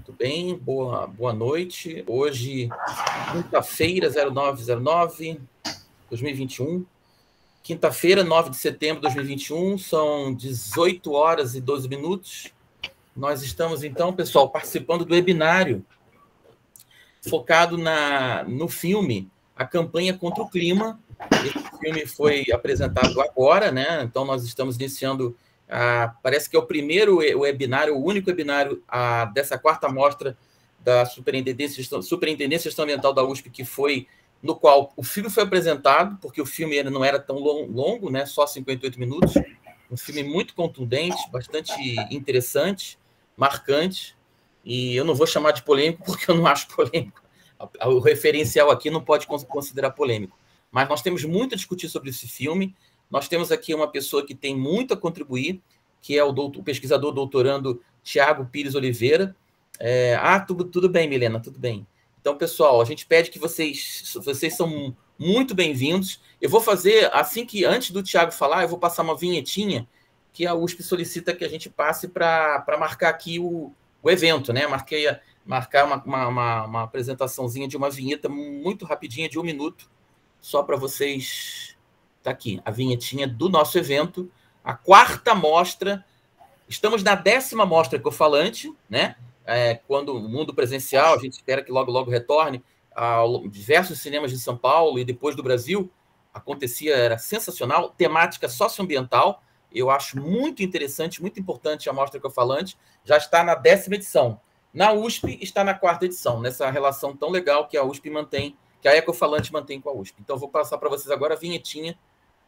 Tudo bem? Boa noite. Hoje, quinta-feira, 09/09/2021. Quinta-feira, 9 de setembro de 2021, são 18 horas e 12 minutos. Nós estamos, então, pessoal, participando do webinário focado no filme A Campanha contra o Clima. Esse filme foi apresentado agora, né? Então, nós estamos iniciando, parece que é o primeiro webinário, o único webinário dessa quarta mostra da Superintendência de Gestão Ambiental da USP, que foi no qual o filme foi apresentado, porque o filme não era tão longo, né? Só 58 minutos. Um filme muito contundente, bastante interessante, marcante. E eu não vou chamar de polêmico, porque eu não acho polêmico. O referencial aqui não pode considerar polêmico. Mas nós temos muito a discutir sobre esse filme. Nós temos aqui uma pessoa que tem muito a contribuir, que é o pesquisador doutorando Tiago Pires Oliveira. Tudo bem, Milena, tudo bem. Então, pessoal, a gente pede que vocês são muito bem-vindos. Eu vou fazer, antes do Tiago falar, eu vou passar uma vinhetinha que a USP solicita que a gente passe para marcar aqui o evento, né? Marcar uma apresentaçãozinha de uma vinheta muito rapidinha, de 1 minuto, só para vocês. Tá aqui, a vinhetinha do nosso evento, a quarta mostra. Estamos na 10ª mostra Ecofalante, né? Quando o mundo presencial, a gente espera que logo retorne a diversos cinemas de São Paulo e depois do Brasil, era sensacional, temática socioambiental. Eu acho muito interessante, muito importante a mostra Ecofalante. Já está na 10ª edição. Na USP está na 4ª edição, nessa relação tão legal que a USP mantém, que a Ecofalante mantém com a USP. Então, vou passar para vocês agora a vinhetinha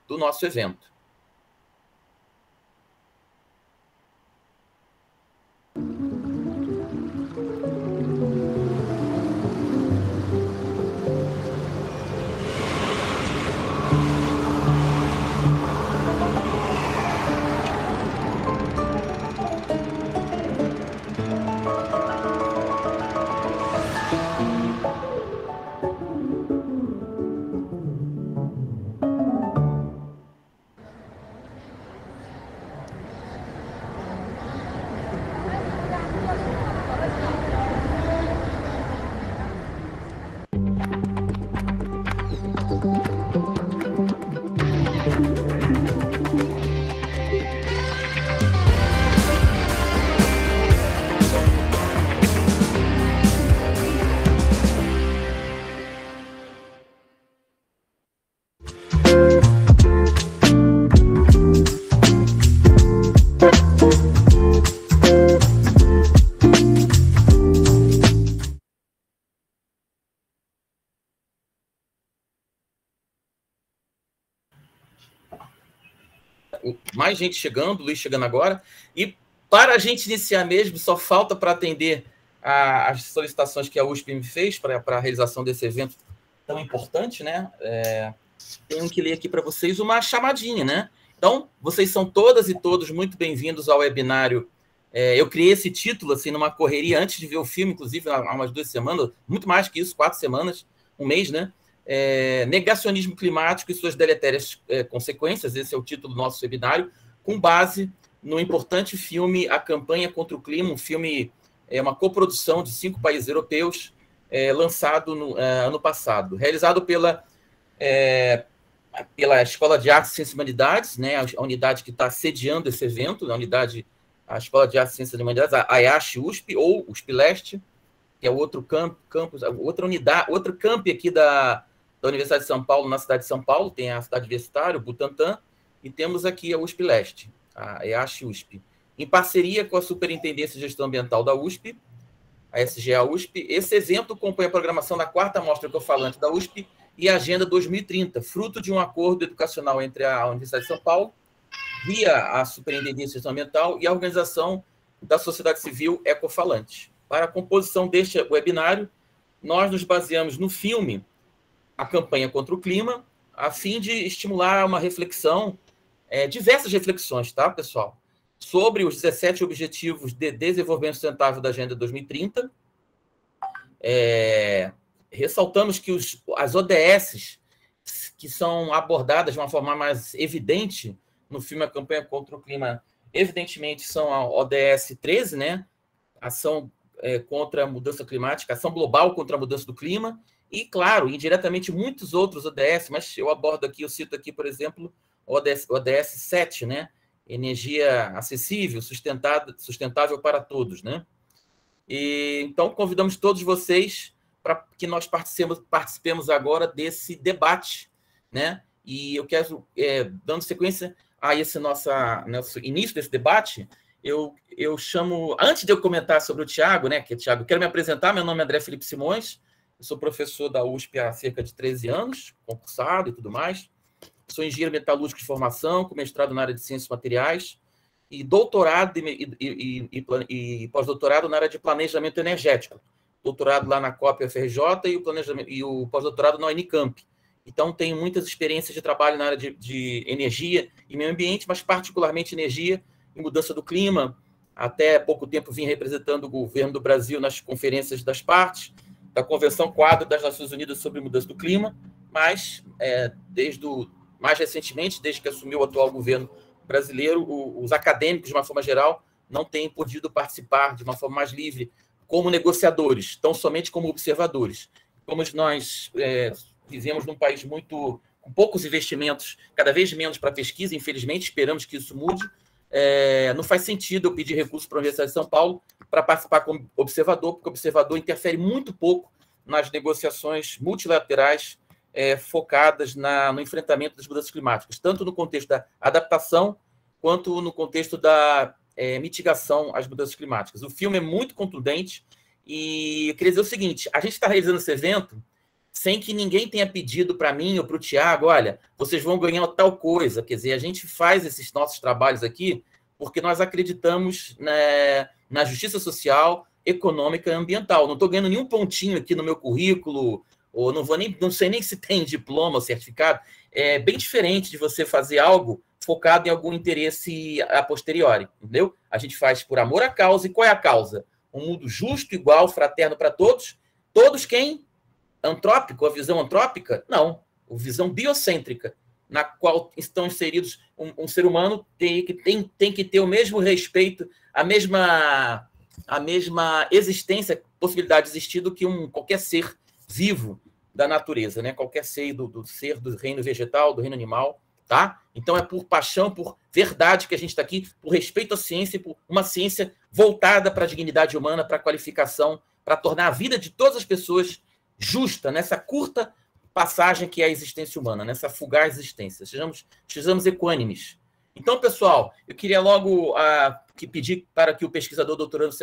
do nosso evento. Mais gente chegando, Luiz chegando agora. E para a gente iniciar mesmo, só falta para atender as solicitações que a USP me fez para a realização desse evento tão importante, né? Tenho que ler aqui para vocês uma chamadinha, né? Então, vocês são todas e todos muito bem-vindos ao webinário. Eu criei esse título assim numa correria antes de ver o filme, inclusive há umas 2 semanas, muito mais que isso, 4 semanas, um mês, né? Negacionismo climático e suas deletérias consequências. Esse é o título do nosso webinário, com base no importante filme A Campanha contra o Clima, um filme, uma coprodução de 5 países europeus, lançado no ano passado, realizado pela Escola de Artes, Ciências e Humanidades, né, a unidade que está sediando esse evento, a Escola de Artes, Ciências e Humanidades, a EASH USP, ou USP Leste, que é outro campus, outra unidade, outro campi aqui da Universidade de São Paulo, na cidade de São Paulo. Tem a cidade universitária, o Butantã, e temos aqui a USP Leste, a EASH USP, em parceria com a Superintendência de Gestão Ambiental da USP, a SGA USP. Esse evento compõe a programação da 4ª Mostra Ecofalante da USP e a Agenda 2030, fruto de um acordo educacional entre a Universidade de São Paulo, via a Superintendência de Gestão Ambiental, e a organização da sociedade civil Ecofalante. Para a composição deste webinário, nós nos baseamos no filme A Campanha contra o Clima, a fim de estimular uma reflexão, diversas reflexões, tá, pessoal? Sobre os 17 Objetivos de Desenvolvimento Sustentável da Agenda 2030. Ressaltamos que as ODS, que são abordadas de uma forma mais evidente no filme A Campanha contra o Clima, evidentemente são a ODS 13, né? Ação contra a mudança climática, ação global contra a mudança do clima, e, claro, indiretamente muitos outros ODS, mas eu abordo aqui, eu cito aqui, por exemplo, o ODS 7, né? Energia acessível, sustentável para todos, né? E, então, convidamos todos vocês para que nós participemos agora desse debate, né? E eu quero, dando sequência a esse nosso início desse debate, eu chamo, antes de eu comentar sobre o Tiago, né? Que é Tiago, quero me apresentar, meu nome é André Felipe Simões, eu sou professor da USP há cerca de 13 anos, concursado e tudo mais. Sou engenheiro metalúrgico de formação, com mestrado na área de ciências materiais e doutorado e pós-doutorado na área de planejamento energético. Doutorado lá na COP UFRJ e o pós-doutorado na Unicamp. Então, tenho muitas experiências de trabalho na área de energia e meio ambiente, mas particularmente energia e mudança do clima. Até pouco tempo vim representando o governo do Brasil nas conferências das partes, da Convenção Quadro das Nações Unidas sobre Mudança do Clima, mas mais recentemente, desde que assumiu o atual governo brasileiro, os acadêmicos, de uma forma geral, não têm podido participar de uma forma mais livre como negociadores, tão somente como observadores. Como nós vivemos num país com poucos investimentos, cada vez menos para pesquisa, infelizmente, esperamos que isso mude, não faz sentido eu pedir recurso para a Universidade de São Paulo para participar como observador, porque o observador interfere muito pouco nas negociações multilaterais focadas no enfrentamento das mudanças climáticas, tanto no contexto da adaptação, quanto no contexto da mitigação às mudanças climáticas. O filme é muito contundente e eu queria dizer o seguinte, a gente está realizando esse evento sem que ninguém tenha pedido para mim ou para o Tiago, olha, vocês vão ganhar tal coisa. Quer dizer, a gente faz esses nossos trabalhos aqui porque nós acreditamos na justiça social, econômica e ambiental. Não estou ganhando nenhum pontinho aqui no meu currículo, ou não sei nem se tem diploma ou certificado. É bem diferente de você fazer algo focado em algum interesse a posteriori, entendeu? A gente faz por amor à causa. E qual é a causa? Um mundo justo, igual, fraterno para todos. Todos quem? Antrópico, a visão antrópica? Não, a visão biocêntrica, na qual estão inseridos um ser humano tem que ter o mesmo respeito, a mesma existência, possibilidade de existir do que qualquer ser vivo da natureza, né? Qualquer ser do ser do reino vegetal, do reino animal, tá? Então é por paixão, por verdade que a gente está aqui, por respeito à ciência, por uma ciência voltada para a dignidade humana, para a qualificação, para tornar a vida de todas as pessoas justa, nessa curta passagem que é a existência humana, nessa fugaz existência. Sejamos equânimes. Então, pessoal, eu queria logo pedir para que o pesquisador doutorando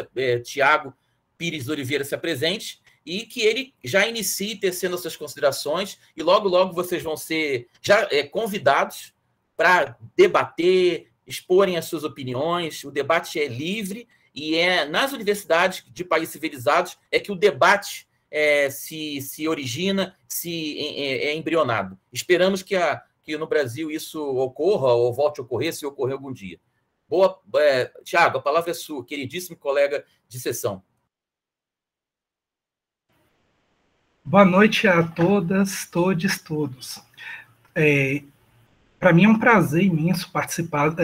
Tiago Pires Oliveira se apresente e que ele já inicie tecendo as suas considerações e logo, logo vocês vão ser já convidados para debater, exporem as suas opiniões. O debate é livre e nas universidades de países civilizados que o debate se origina, é embrionado. Esperamos que no Brasil isso ocorra ou volte a ocorrer, se ocorrer algum dia. Tiago, a palavra é sua, queridíssimo colega de sessão. Boa noite a todas, todos. Para mim é um prazer imenso participar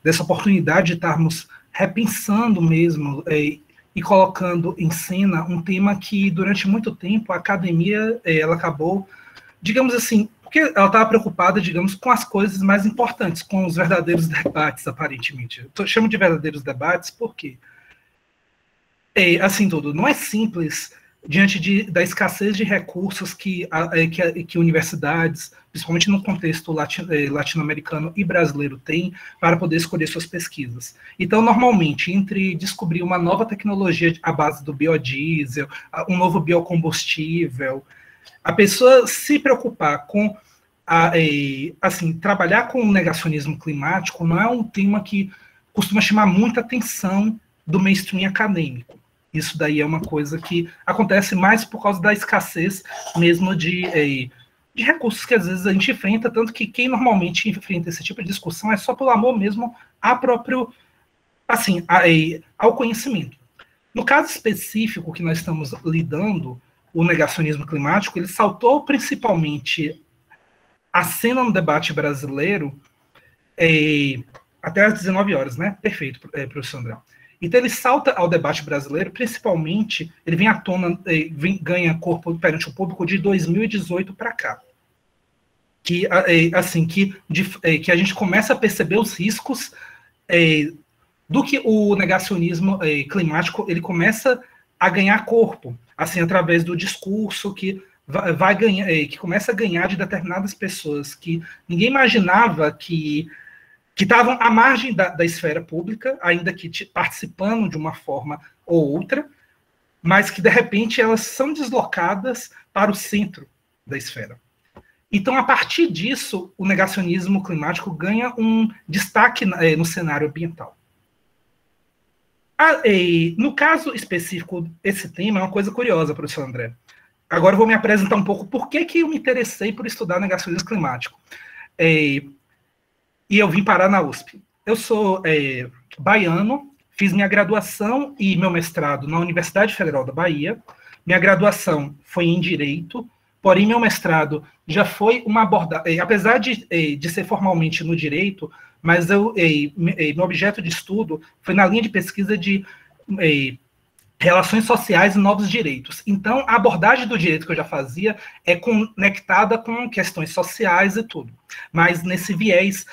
dessa oportunidade de estarmos repensando mesmo e colocando em cena um tema que, durante muito tempo, a academia ela acabou, digamos assim, porque ela estava preocupada, digamos, com as coisas mais importantes, com os verdadeiros debates, aparentemente. Eu chamo de verdadeiros debates porque, assim tudo, não é simples, diante da escassez de recursos que universidades, principalmente no contexto latino-americano e brasileiro, têm para poder escolher suas pesquisas. Então, normalmente, entre descobrir uma nova tecnologia à base do biodiesel, um novo biocombustível, a pessoa se preocupar com, trabalhar com o negacionismo climático não é um tema que costuma chamar muita atenção do mainstream acadêmico. Isso daí é uma coisa que acontece mais por causa da escassez mesmo de recursos que às vezes a gente enfrenta, tanto que quem normalmente enfrenta esse tipo de discussão é só pelo amor mesmo ao conhecimento. No caso específico que nós estamos lidando, o negacionismo climático, ele saltou principalmente a cena no debate brasileiro até às 19 horas, né? Perfeito, professor André. Então ele salta ao debate brasileiro, principalmente, ele vem à tona, ganha corpo perante o público de 2018 para cá. Que, assim, que a gente começa a perceber os riscos do que o negacionismo climático ele começa a ganhar corpo, assim, através do discurso que vai ganhar, que começa a ganhar de determinadas pessoas que ninguém imaginava que estavam à margem da esfera pública, ainda que participando de uma forma ou outra, mas que, de repente, elas são deslocadas para o centro da esfera. Então, a partir disso, o negacionismo climático ganha um destaque no cenário ambiental. No caso específico, esse tema é uma coisa curiosa, professor André. Agora eu vou me apresentar um pouco por que eu me interessei por estudar negacionismo climático. E eu vim parar na USP. Eu sou baiano, fiz minha graduação e meu mestrado na Universidade Federal da Bahia. Minha graduação foi em Direito, porém meu mestrado já foi uma abordagem, apesar de ser formalmente no Direito, mas meu objeto de estudo foi na linha de pesquisa de relações sociais e novos direitos. Então, a abordagem do direito que eu já fazia é conectada com questões sociais e tudo, mas nesse viés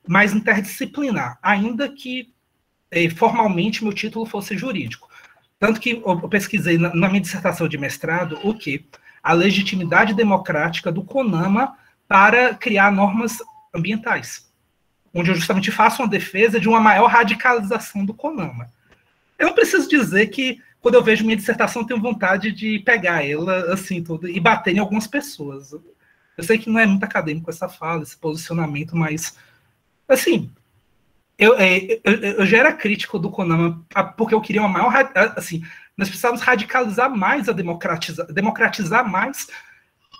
mais interdisciplinar, ainda que formalmente meu título fosse jurídico. Tanto que eu pesquisei na minha dissertação de mestrado o quê? A legitimidade democrática do CONAMA para criar normas ambientais, onde eu justamente faço uma defesa de uma maior radicalização do CONAMA. Eu não preciso dizer que, quando eu vejo minha dissertação, eu tenho vontade de pegar ela, assim, tudo, e bater em algumas pessoas. Eu sei que não é muito acadêmico essa fala, esse posicionamento, mas, assim, eu já era crítico do CONAMA, porque eu queria uma maior, assim, nós precisávamos radicalizar mais democratizar mais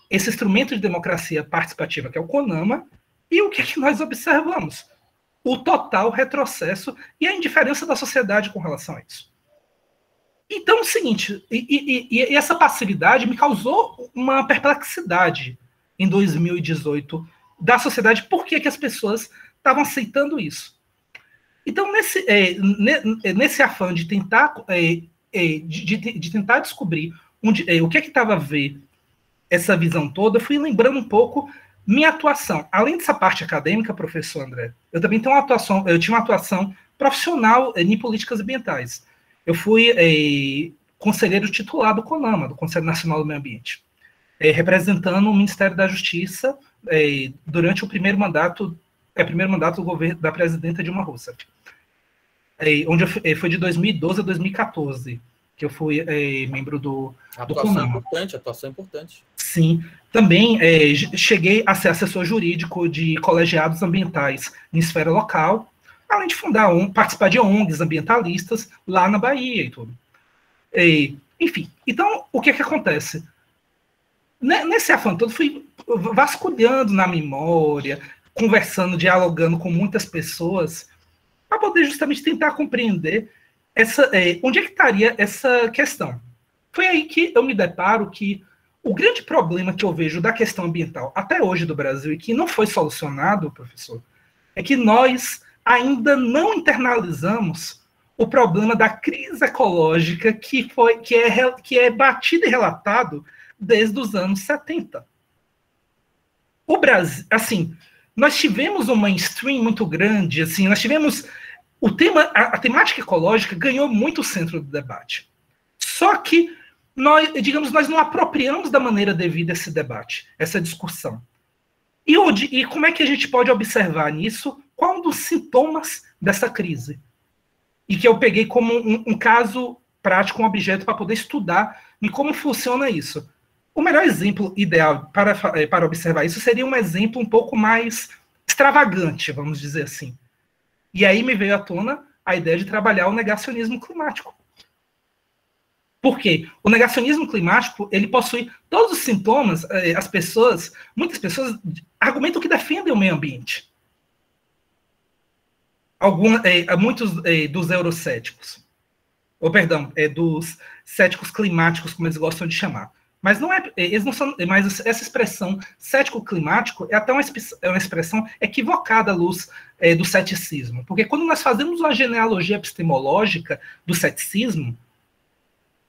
esse instrumento de democracia participativa, que é o CONAMA, e o que é que nós observamos? O total retrocesso e a indiferença da sociedade com relação a isso. Então, é o seguinte, e essa passividade me causou uma perplexidade em 2018 da sociedade, por que as pessoas estavam aceitando isso. Então, nesse afã de tentar, de tentar descobrir o que estava a ver essa visão toda, eu fui lembrando um pouco minha atuação. Além dessa parte acadêmica, professor André, eu também tinha uma atuação profissional em políticas ambientais. Eu fui conselheiro titular do CONAMA, do Conselho Nacional do Meio Ambiente, representando o Ministério da Justiça durante o primeiro mandato do governo da presidenta Dilma Rousseff, onde foi de 2012 a 2014, que eu fui membro do CONAMA. Atuação importante. Sim. Também cheguei a ser assessor jurídico de colegiados ambientais em esfera local, além de participar de ONGs ambientalistas lá na Bahia e tudo. Enfim, então, o que acontece? Nesse afã todo, fui vasculhando na memória, conversando, dialogando com muitas pessoas, para poder justamente tentar compreender onde é que estaria essa questão. Foi aí que eu me deparo que o grande problema que eu vejo da questão ambiental até hoje do Brasil e que não foi solucionado, professor, é que nós ainda não internalizamos o problema da crise ecológica que é batido e relatado desde os anos 70. O Brasil, assim, nós tivemos um mainstream muito grande, assim, nós tivemos a temática ecológica ganhou muito o centro do debate. Só que nós não apropriamos da maneira devida esse debate, essa discussão. E como é que a gente pode observar nisso? Qual um dos sintomas dessa crise? E que eu peguei como um caso prático, um objeto para poder estudar e como funciona isso. O melhor exemplo ideal para observar isso seria um exemplo um pouco mais extravagante, vamos dizer assim. E aí me veio à tona a ideia de trabalhar o negacionismo climático. Por quê? O negacionismo climático, ele possui todos os sintomas, muitas pessoas argumentam que defendem o meio ambiente. Muitos dos eurocéticos, dos céticos climáticos, como eles gostam de chamar. Mas não é, eles não são, mas essa expressão cético-climático é até uma expressão equivocada à luz do ceticismo. Porque quando nós fazemos uma genealogia epistemológica do ceticismo,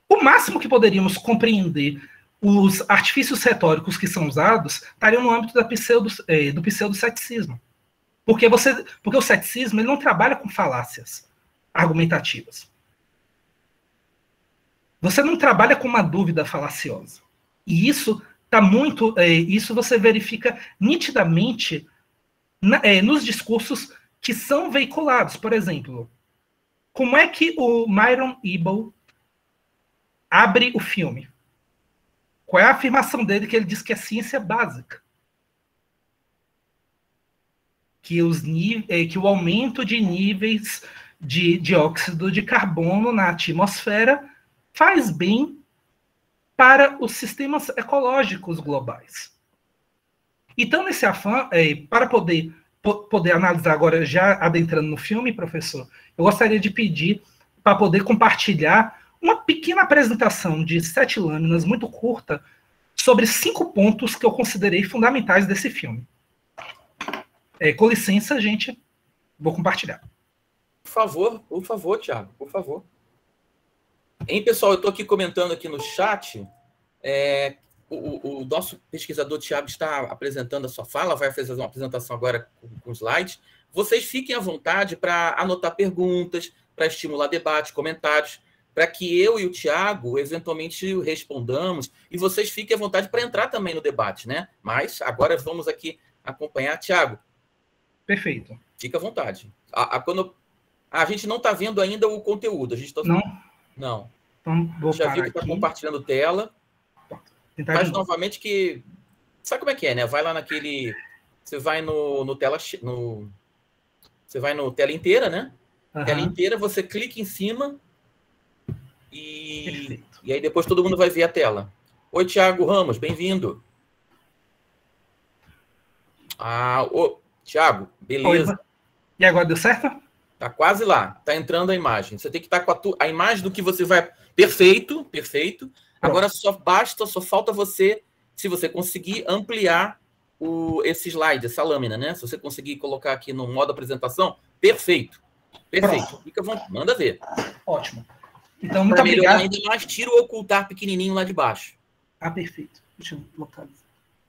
o máximo que poderíamos compreender os artifícios retóricos que são usados estariam no âmbito do pseudo-ceticismo. Porque o ceticismo ele não trabalha com falácias argumentativas. Você não trabalha com uma dúvida falaciosa. E isso tá muito, isso você verifica nitidamente nos discursos que são veiculados. Por exemplo, como é que o Myron Ebel abre o filme? Qual é a afirmação dele que ele diz que é ciência básica? Que o aumento de níveis de dióxido de carbono na atmosfera faz bem para os sistemas ecológicos globais. Então, nesse afã, para poder analisar agora, já adentrando no filme, professor, eu gostaria de pedir para poder compartilhar uma pequena apresentação de 7 lâminas, muito curta, sobre 5 pontos que eu considerei fundamentais desse filme. Com licença, gente, vou compartilhar. Por favor, Thiago, por favor. Hein, pessoal, eu estou aqui comentando aqui no chat. O nosso pesquisador Thiago está apresentando a sua fala, vai fazer uma apresentação agora com slides. Vocês fiquem à vontade para anotar perguntas, para estimular debate, comentários, para que eu e o Thiago eventualmente respondamos, e vocês fiquem à vontade para entrar também no debate, né? Mas agora vamos aqui acompanhar. Thiago. Perfeito. Fica à vontade. A gente não está vendo ainda o conteúdo. A gente tá... Não. Então, vou já viu que está compartilhando tela. Mas novamente que... Sabe como é que é, né? Vai lá naquele... Você vai no tela... Você vai no tela inteira, né? Uhum. Tela inteira, você clica em cima e aí depois todo mundo vai ver a tela. Oi, Thiago Ramos, bem-vindo. Thiago, beleza. Oi, e agora deu certo? Tá quase lá. Tá entrando a imagem. Você tem que estar com a imagem do que você vai... Perfeito, perfeito. Agora só falta você, se você conseguir ampliar esse slide, essa lâmina, né? Se você conseguir colocar aqui no modo apresentação, perfeito. Perfeito. Fica, manda ver. Ótimo. Então, muito obrigado. Ainda mais, tira o ocultar pequenininho lá de baixo. Perfeito. Deixa eu localizar.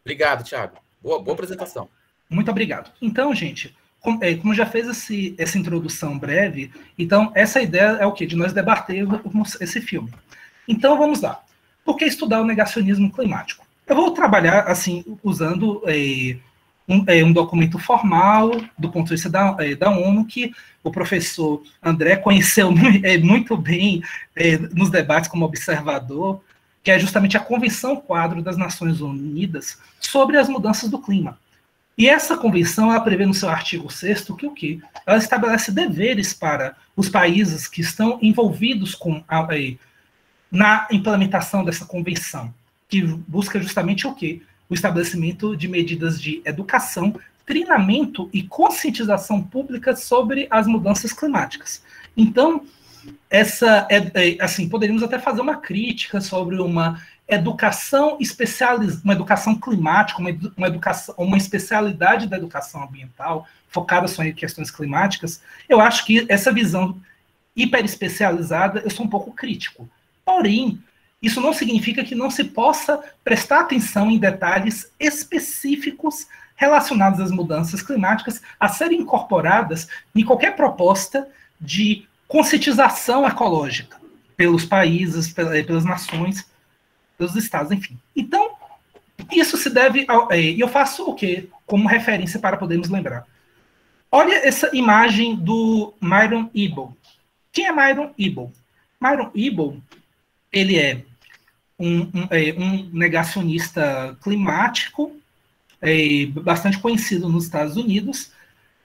Obrigado, Thiago. Boa apresentação. Muito obrigado. Então, gente, como já fez essa introdução breve, então essa ideia é o quê? De nós debatermos esse filme. Então, vamos lá. Por que estudar o negacionismo climático? Eu vou trabalhar, assim, usando um documento formal, do ponto de vista da ONU, que o professor André conheceu muito bem nos debates como observador, que é justamente a Convenção Quadro das Nações Unidas sobre as mudanças do clima. E essa convenção, ela prevê no seu artigo 6º que o quê? Ela estabelece deveres para os países que estão envolvidos na implementação dessa convenção, que busca justamente o quê? O estabelecimento de medidas de educação, treinamento e conscientização pública sobre as mudanças climáticas. Então, assim, poderíamos até fazer uma crítica sobre uma educação especializada, uma educação climática, uma especialidade da educação ambiental, focada só em questões climáticas. Eu acho que essa visão hiperespecializada, eu sou um pouco crítico. Porém, isso não significa que não se possa prestar atenção em detalhes específicos relacionados às mudanças climáticas a serem incorporadas em qualquer proposta de conscientização ecológica pelos países, pelas nações, pelos estados, enfim. Então, isso se deve e eu faço o quê? Como referência para podermos lembrar. Olha essa imagem do Myron Ebel. Quem é Myron Ebel? Myron Ebel, ele é um negacionista climático, bastante conhecido nos Estados Unidos,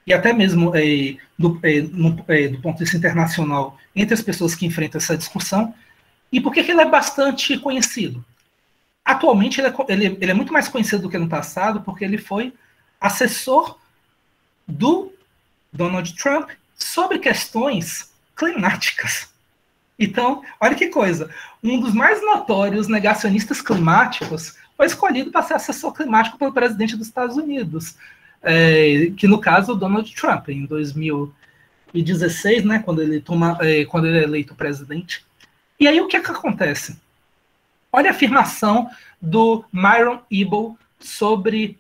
e até mesmo do ponto de vista internacional, entre as pessoas que enfrentam essa discussão. E por que ele é bastante conhecido? Atualmente, ele é muito mais conhecido do que no passado, porque ele foi assessor do Donald Trump sobre questões climáticas. Então, olha que coisa. Um dos mais notórios negacionistas climáticos foi escolhido para ser assessor climático pelo presidente dos Estados Unidos, que no caso, o Donald Trump, em 2016, né, quando ele é eleito presidente. E aí o que acontece? Olha a afirmação do Myron Ebel sobre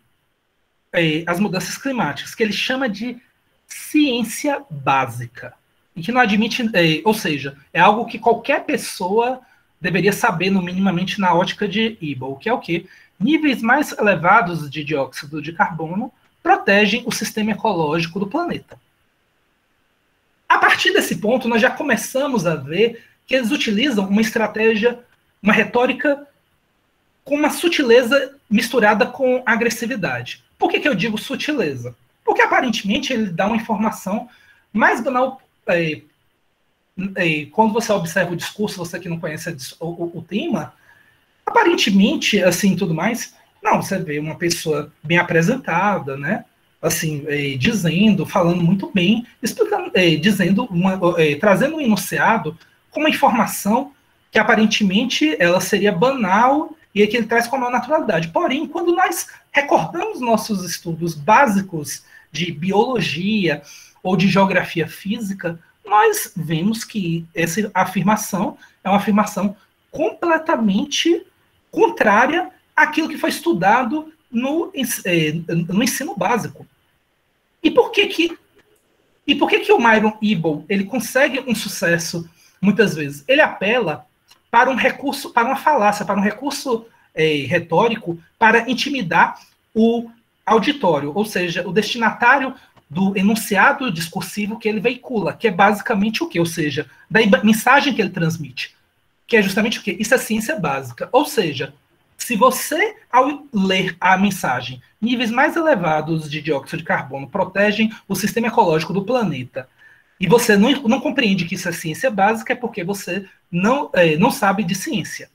as mudanças climáticas, que ele chama de ciência básica. E que não admite, ou seja, é algo que qualquer pessoa deveria saber, no minimamente, na ótica de Ebel, que é o quê? Níveis mais elevados de dióxido de carbono protegem o sistema ecológico do planeta. A partir desse ponto, nós já começamos a ver que eles utilizam uma estratégia, uma retórica com uma sutileza misturada com agressividade. Por que eu digo sutileza? Porque, aparentemente, ele dá uma informação mais banal. Quando você observa o discurso, você que não conhece o tema, aparentemente, assim, tudo mais, não, você vê uma pessoa bem apresentada, né? Assim, falando muito bem, explicando, trazendo um enunciado com uma informação que aparentemente ela seria banal e que ele traz com a maior naturalidade. Porém, quando nós recordamos nossos estudos básicos de biologia ou de geografia física, nós vemos que essa afirmação é uma afirmação completamente contrária àquilo que foi estudado no ensino básico. E por que o Myron Ebel ele consegue um sucesso muitas vezes? Ele apela para um recurso, para uma falácia, para um recurso retórico para intimidar o auditório, ou seja, o destinatário do enunciado discursivo que ele veicula, que é basicamente o quê? Ou seja, da mensagem que ele transmite, que é justamente o quê? Isso é ciência básica. Ou seja, se você, ao ler a mensagem, níveis mais elevados de dióxido de carbono protegem o sistema ecológico do planeta, e você não compreende que isso é ciência básica, é porque você não sabe de ciência.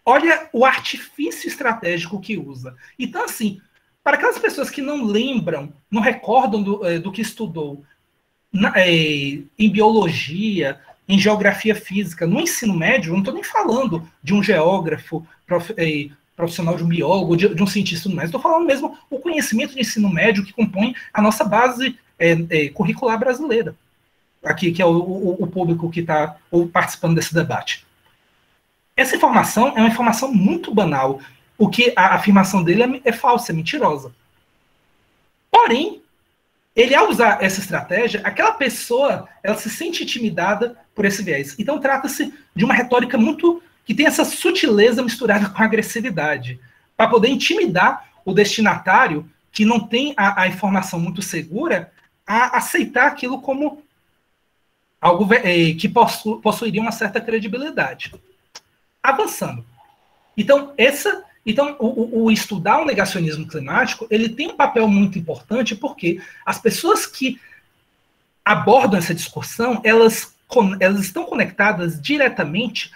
Olha o artifício estratégico que usa. Então, assim, para aquelas pessoas que não lembram, não recordam do que estudou em biologia, em geografia física, no ensino médio, eu não estou nem falando de um geógrafo profissional, de um biólogo, de um cientista, mas estou falando mesmo o conhecimento de ensino médio que compõe a nossa base curricular brasileira, aqui que é o público que está participando desse debate. Essa informação é uma informação muito banal, o que a afirmação dele é falsa, é mentirosa. Porém, ele, ao usar essa estratégia, aquela pessoa ela se sente intimidada por esse viés. Então, trata-se de uma retórica muito que tem essa sutileza misturada com agressividade, para poder intimidar o destinatário que não tem a informação muito segura a aceitar aquilo como algo que possuiria uma certa credibilidade. Avançando. Então, o estudar o negacionismo climático, ele tem um papel muito importante porque as pessoas que abordam essa discussão, elas estão conectadas diretamente,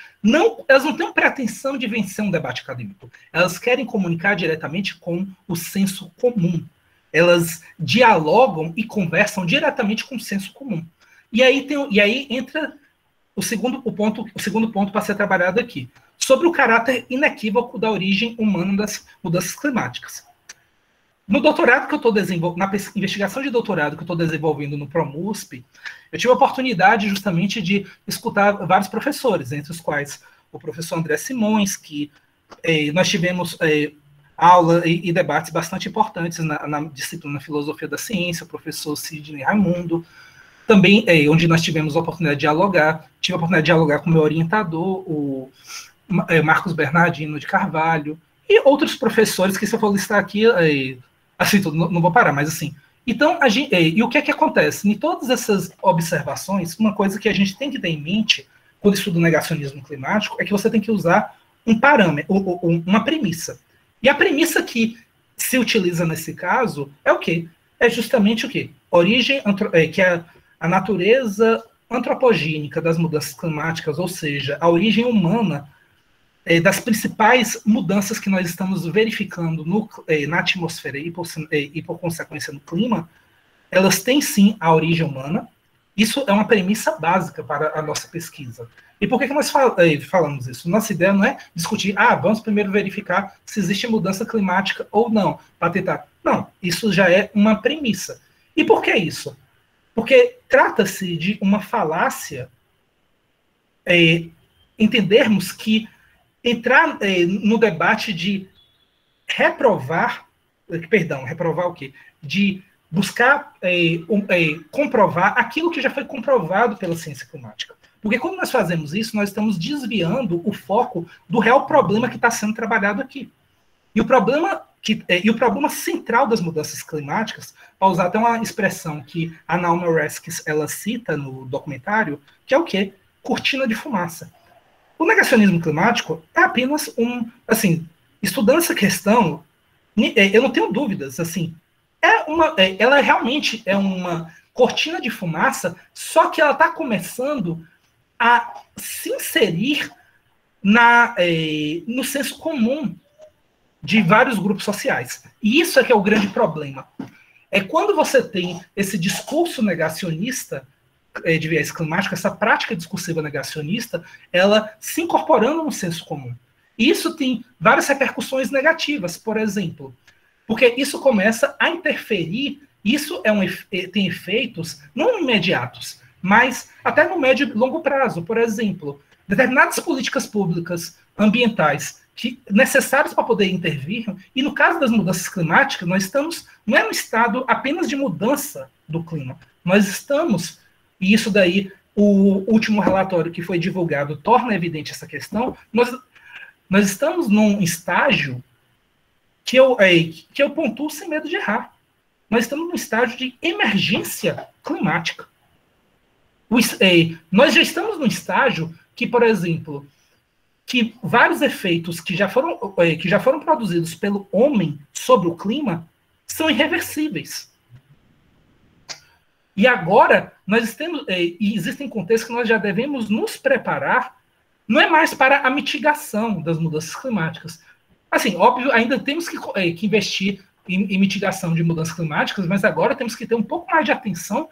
elas não têm pretensão de vencer um debate acadêmico. Elas querem comunicar diretamente com o senso comum. Elas dialogam e conversam diretamente com o senso comum. E aí entra o segundo ponto para ser trabalhado aqui, sobre o caráter inequívoco da origem humana das mudanças climáticas. No doutorado que eu estou desenvolvendo, na investigação de doutorado que eu estou desenvolvendo no ProMUSP, eu tive a oportunidade justamente de escutar vários professores, entre os quais o professor André Simões, que nós tivemos aula e debates bastante importantes na disciplina Filosofia da Ciência, o professor Sidney Raimundo, também onde nós tivemos a oportunidade de dialogar, tive a oportunidade de dialogar com o meu orientador, o Marcos Bernardino de Carvalho, e outros professores que se eu for listar aqui, assim, não vou parar, mas assim. Então, e o que é que acontece? Em todas essas observações, uma coisa que a gente tem que ter em mente, quando estuda o negacionismo climático, é que você tem que usar um parâmetro, uma premissa. E a premissa que se utiliza nesse caso é o quê? É justamente o quê? Que é a natureza antropogênica das mudanças climáticas, ou seja, a origem humana das principais mudanças que nós estamos verificando na atmosfera e por consequência no clima, elas têm sim a origem humana, Isso é uma premissa básica para a nossa pesquisa. E por que nós falamos isso? Nossa ideia não é discutir, vamos primeiro verificar se existe mudança climática ou não, para tentar. Não, isso já é uma premissa. E por que isso? Porque trata-se de uma falácia entendermos que entrar no debate de reprovar o quê? De buscar comprovar aquilo que já foi comprovado pela ciência climática. Porque quando nós fazemos isso, nós estamos desviando o foco do real problema que está sendo trabalhado aqui. E o problema central das mudanças climáticas, para usar até uma expressão que a Naomi Oreskes ela cita no documentário, que é o quê? Cortina de fumaça. O negacionismo climático é apenas estudando essa questão, eu não tenho dúvidas, ela realmente é uma cortina de fumaça, só que ela está começando a se inserir no senso comum de vários grupos sociais. E isso é que é o grande problema. É quando você tem esse discurso negacionista de viés climático, essa prática discursiva negacionista, ela se incorporando no senso comum. E isso tem várias repercussões negativas, por exemplo, porque isso começa a interferir, isso tem efeitos não imediatos, mas até no médio e longo prazo. Por exemplo, determinadas políticas públicas ambientais necessárias para poder intervir, e no caso das mudanças climáticas, nós estamos, não é no estado apenas de mudança do clima, nós estamos, e isso daí, o último relatório que foi divulgado torna evidente essa questão, nós estamos num estágio que eu pontuo sem medo de errar. Nós estamos num estágio de emergência climática. Nós já estamos num estágio que, por exemplo, que vários efeitos que já foram produzidos pelo homem sobre o clima são irreversíveis. E agora, existem contextos que nós já devemos nos preparar, não é mais para a mitigação das mudanças climáticas. Assim, óbvio, ainda temos que investir em mitigação de mudanças climáticas, mas agora temos que ter um pouco mais de atenção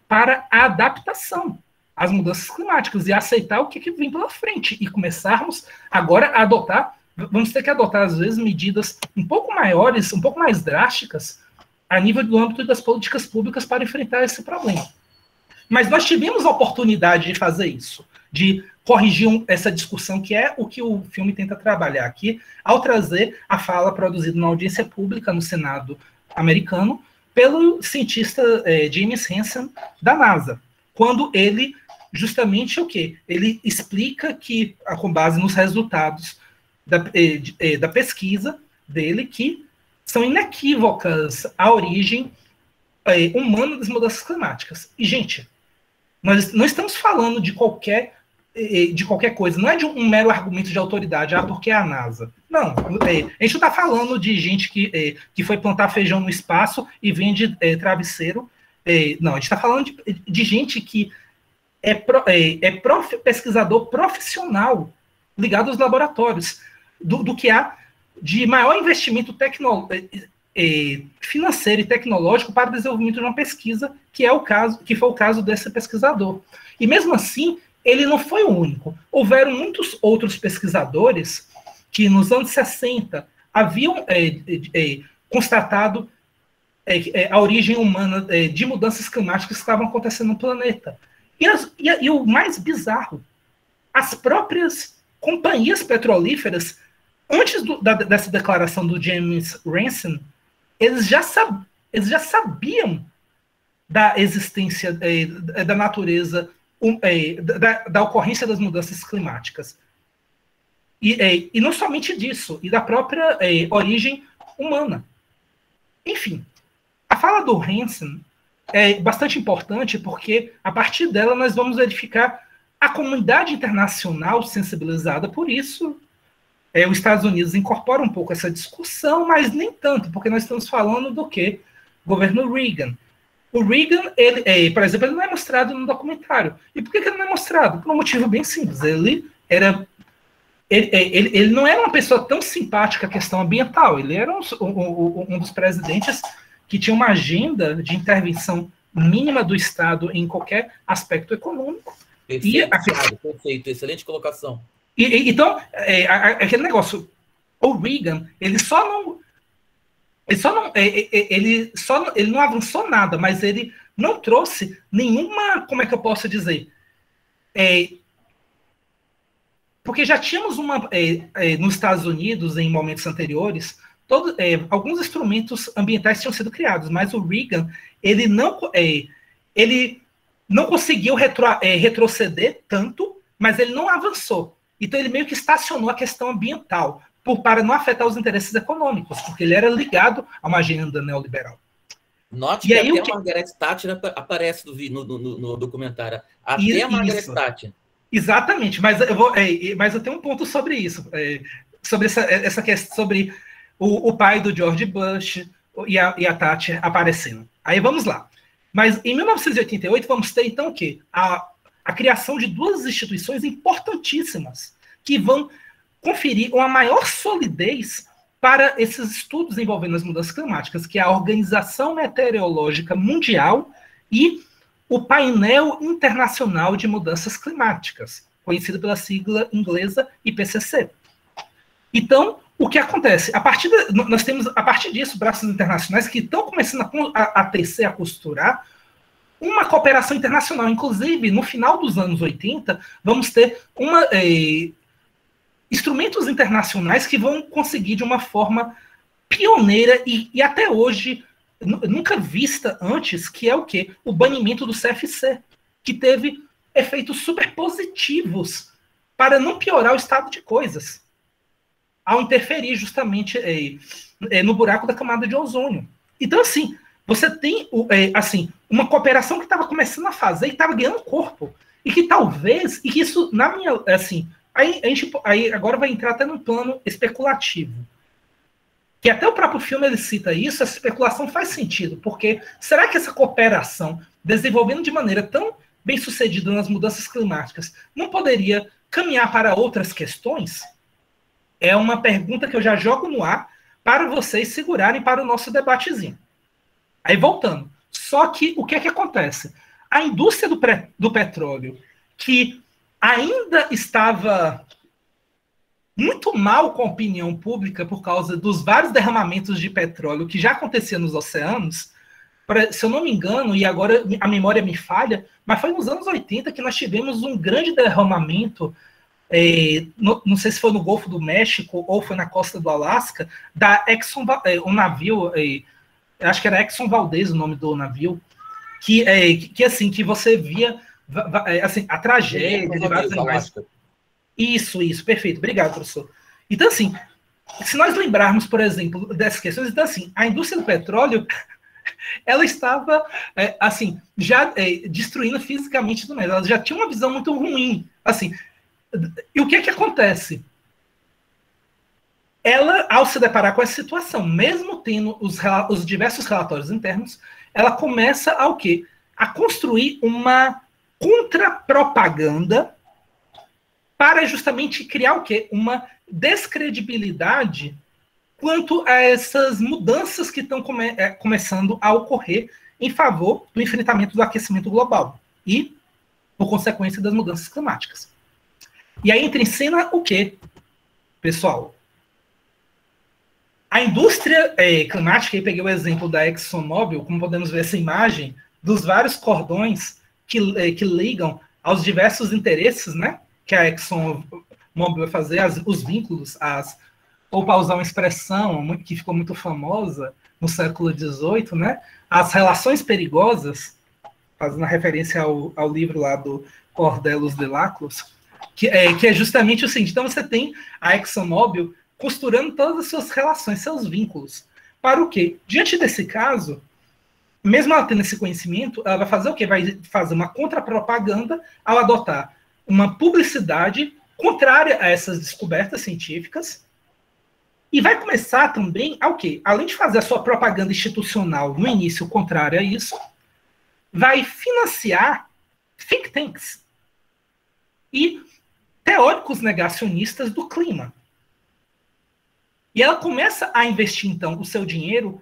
para a adaptação às mudanças climáticas e aceitar o que vem pela frente e começarmos agora a adotar, vamos ter que adotar às vezes medidas um pouco maiores, um pouco mais drásticas a nível do âmbito das políticas públicas para enfrentar esse problema. Mas nós tivemos a oportunidade de fazer isso, de corrigir essa discussão, que é o que o filme tenta trabalhar aqui, ao trazer a fala produzida na audiência pública no Senado americano pelo cientista James Hansen, da NASA, quando ele, justamente o quê? Ele explica que, com base nos resultados da pesquisa dele, que são inequívocas a origem humana das mudanças climáticas. E, gente, nós não estamos falando de qualquer coisa, não é de um mero argumento de autoridade, porque é a NASA. Não, a gente não está falando de gente que foi plantar feijão no espaço e vende travesseiro. Não, a gente está falando de gente que é pesquisador profissional ligado aos laboratórios, do que há de maior investimento financeiro e tecnológico para o desenvolvimento de uma pesquisa, que foi o caso desse pesquisador. E mesmo assim, ele não foi o único. Houveram muitos outros pesquisadores que nos anos 60 haviam constatado a origem humana de mudanças climáticas que estavam acontecendo no planeta. E o mais bizarro, as próprias companhias petrolíferas, antes dessa declaração do James Hansen, eles já sabiam da existência da natureza, da ocorrência das mudanças climáticas. E não somente disso, e da própria origem humana. Enfim, a fala do Hansen é bastante importante porque, a partir dela, nós vamos verificar a comunidade internacional sensibilizada por isso. Os Estados Unidos incorporam um pouco essa discussão, mas nem tanto, porque nós estamos falando do quê? Governo Reagan. O Reagan, por exemplo, ele não é mostrado no documentário. E por que ele não é mostrado? Por um motivo bem simples. Ele não era uma pessoa tão simpática à questão ambiental. Ele era um dos presidentes que tinha uma agenda de intervenção mínima do Estado em qualquer aspecto econômico. Perfeito, Thiago, perfeito, excelente colocação. Então, aquele negócio, o Reagan, ele não avançou nada, mas ele não trouxe nenhuma, como é que eu posso dizer? Porque já tínhamos nos Estados Unidos, em momentos anteriores, alguns instrumentos ambientais tinham sido criados, mas o Reagan, ele não conseguiu retroceder tanto, mas ele não avançou. Então ele meio que estacionou a questão ambiental, para não afetar os interesses econômicos, porque ele era ligado a uma agenda neoliberal. Note que até a Margaret Thatcher aparece no documentário. Até a Margaret Thatcher. Exatamente, mas eu tenho um ponto sobre isso, sobre essa questão, sobre o pai do George Bush e a Thatcher aparecendo. Aí vamos lá. Mas em 1988 vamos ter então o quê? A criação de duas instituições importantíssimas que vão conferir uma maior solidez para esses estudos envolvendo as mudanças climáticas, que é a Organização Meteorológica Mundial e o Painel Internacional de Mudanças Climáticas, conhecido pela sigla inglesa IPCC. Então, o que acontece? Nós temos, a partir disso, braços internacionais que estão começando a tecer, a costurar uma cooperação internacional. Inclusive, no final dos anos 80, vamos ter instrumentos internacionais que vão conseguir, de uma forma pioneira e até hoje nunca vista antes, que é o quê? O banimento do CFC, que teve efeitos super positivos para não piorar o estado de coisas, ao interferir justamente no buraco da camada de ozônio. Então, assim, você tem uma cooperação que estava começando a fazer e estava ganhando corpo. E que talvez, e que isso, na minha, assim, aí agora vai entrar até num plano especulativo. Que até o próprio filme ele cita isso, essa especulação faz sentido, porque será que essa cooperação, desenvolvendo de maneira tão bem sucedida nas mudanças climáticas, não poderia caminhar para outras questões? É uma pergunta que eu já jogo no ar para vocês segurarem para o nosso debatezinho. Aí voltando. Só que o que é que acontece? A indústria do petróleo, que ainda estava muito mal com a opinião pública por causa dos vários derramamentos de petróleo que já aconteciam nos oceanos, se eu não me engano, e agora a memória me falha, mas foi nos anos 80 que nós tivemos um grande derramamento, não sei se foi no Golfo do México ou foi na costa do Alasca, da Exxon, um navio, acho que era Exxon Valdez o nome do navio, que assim, que você via assim, a tragédia de vários animais. Isso, perfeito. Obrigado, professor. Então, assim, se nós lembrarmos, por exemplo, dessas questões, então, assim, a indústria do petróleo, ela estava, assim, já destruindo fisicamente do meio. Ela já tinha uma visão muito ruim, assim. E o que é que acontece? Ela, ao se deparar com essa situação, mesmo tendo os diversos relatórios internos, ela começa a o quê? A construir uma contrapropaganda para justamente criar o quê? Uma descredibilidade quanto a essas mudanças que estão começando a ocorrer em favor do enfrentamento do aquecimento global e, por consequência, das mudanças climáticas. E aí entra em cena o quê, pessoal? A indústria climática, e peguei o exemplo da ExxonMobil, como podemos ver essa imagem, dos vários cordões que ligam aos diversos interesses, né? Que a ExxonMobil vai fazer, os vínculos, ou para usar uma expressão que ficou muito famosa no século XVIII, né? As relações perigosas, fazendo referência ao livro lá do Cordelos de Laclos, que é justamente o seguinte: então você tem a ExxonMobil costurando todas as suas relações, seus vínculos. Para o quê? Diante desse caso, mesmo ela tendo esse conhecimento, ela vai fazer o quê? Vai fazer uma contrapropaganda ao adotar uma publicidade contrária a essas descobertas científicas e vai começar também ao quê? Além de fazer a sua propaganda institucional no início contrária a isso, vai financiar think tanks e teóricos negacionistas do clima. E ela começa a investir, então, o seu dinheiro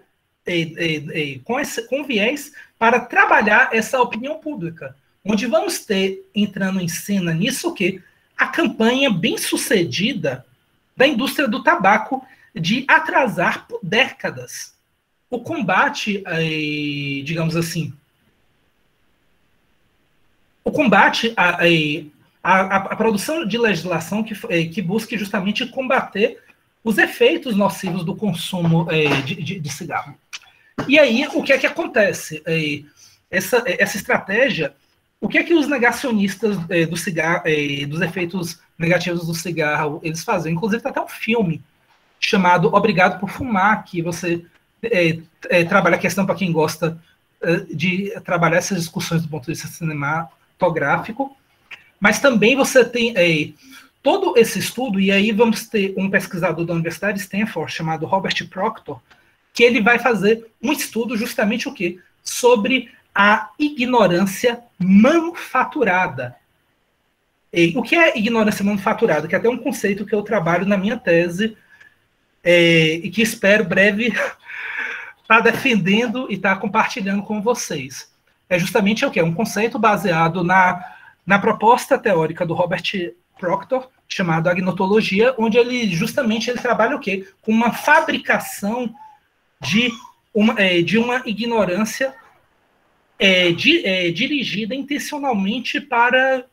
com viés para trabalhar essa opinião pública, onde vamos ter, entrando em cena nisso, que a campanha bem-sucedida da indústria do tabaco de atrasar por décadas o combate, digamos assim, o combate à produção de legislação que busque justamente combater os efeitos nocivos do consumo de cigarro. E aí, o que é que acontece? Essa estratégia, o que é que os negacionistas do cigarro, dos efeitos negativos do cigarro, eles fazem? Inclusive, tem até um filme chamado Obrigado por Fumar, que você trabalha a questão para quem gosta de trabalhar essas discussões do ponto de vista cinematográfico, mas também você tem todo esse estudo, e aí vamos ter um pesquisador da Universidade de Stanford, chamado Robert Proctor, que ele vai fazer um estudo justamente o quê? Sobre a ignorância manufaturada. O que é ignorância manufaturada? Que é até um conceito que eu trabalho na minha tese, e que espero breve estar defendendo e estar compartilhando com vocês. É justamente o quê? Um conceito baseado na proposta teórica do Robert Proctor, chamado agnotologia, onde ele trabalha o quê? Com uma fabricação de uma ignorância dirigida intencionalmente para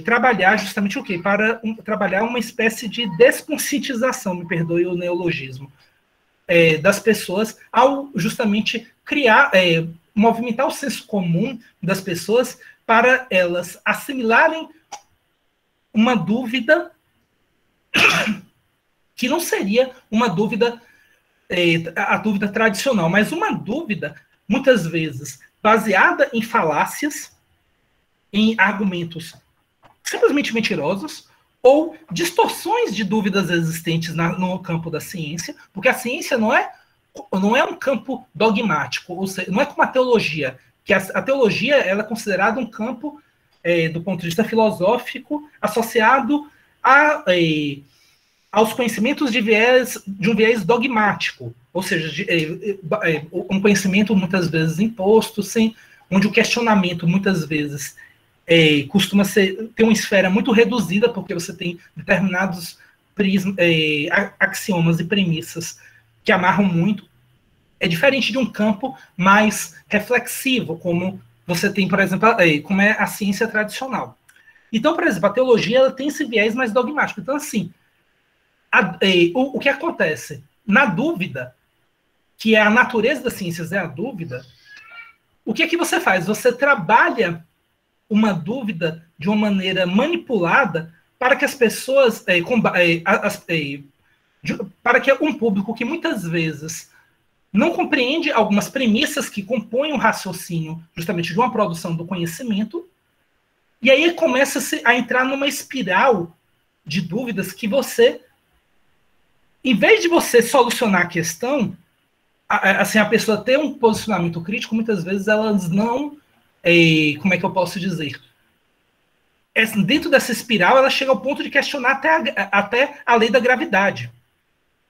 trabalhar justamente o quê? Para trabalhar uma espécie de desconscientização, me perdoe o neologismo, das pessoas, ao justamente criar, movimentar o senso comum das pessoas para elas assimilarem uma dúvida que não seria uma dúvida, a dúvida tradicional, mas uma dúvida, muitas vezes, baseada em falácias, em argumentos simplesmente mentirosos, ou distorções de dúvidas existentes no campo da ciência, porque a ciência não é um campo dogmático, ou seja, não é como a teologia, que a teologia ela é considerada um campo, do ponto de vista filosófico, associado aos conhecimentos de um viés dogmático, ou seja, um conhecimento muitas vezes imposto, onde o questionamento muitas vezes costuma ter uma esfera muito reduzida, porque você tem determinados axiomas e premissas que amarram muito. É diferente de um campo mais reflexivo, como você tem, por exemplo, como é a ciência tradicional. Então, por exemplo, a teologia ela tem esse viés mais dogmático. Então, assim, o que acontece? Na dúvida, que é a natureza das ciências, é a dúvida, o que é que você faz? Você trabalha uma dúvida de uma maneira manipulada para que as pessoas, para que um público que muitas vezes não compreende algumas premissas que compõem o raciocínio justamente de uma produção do conhecimento, e aí começa a entrar numa espiral de dúvidas que você, em vez de você solucionar a questão, assim, a pessoa ter um posicionamento crítico, muitas vezes elas não, como é que eu posso dizer? Dentro dessa espiral, ela chega ao ponto de questionar até a lei da gravidade.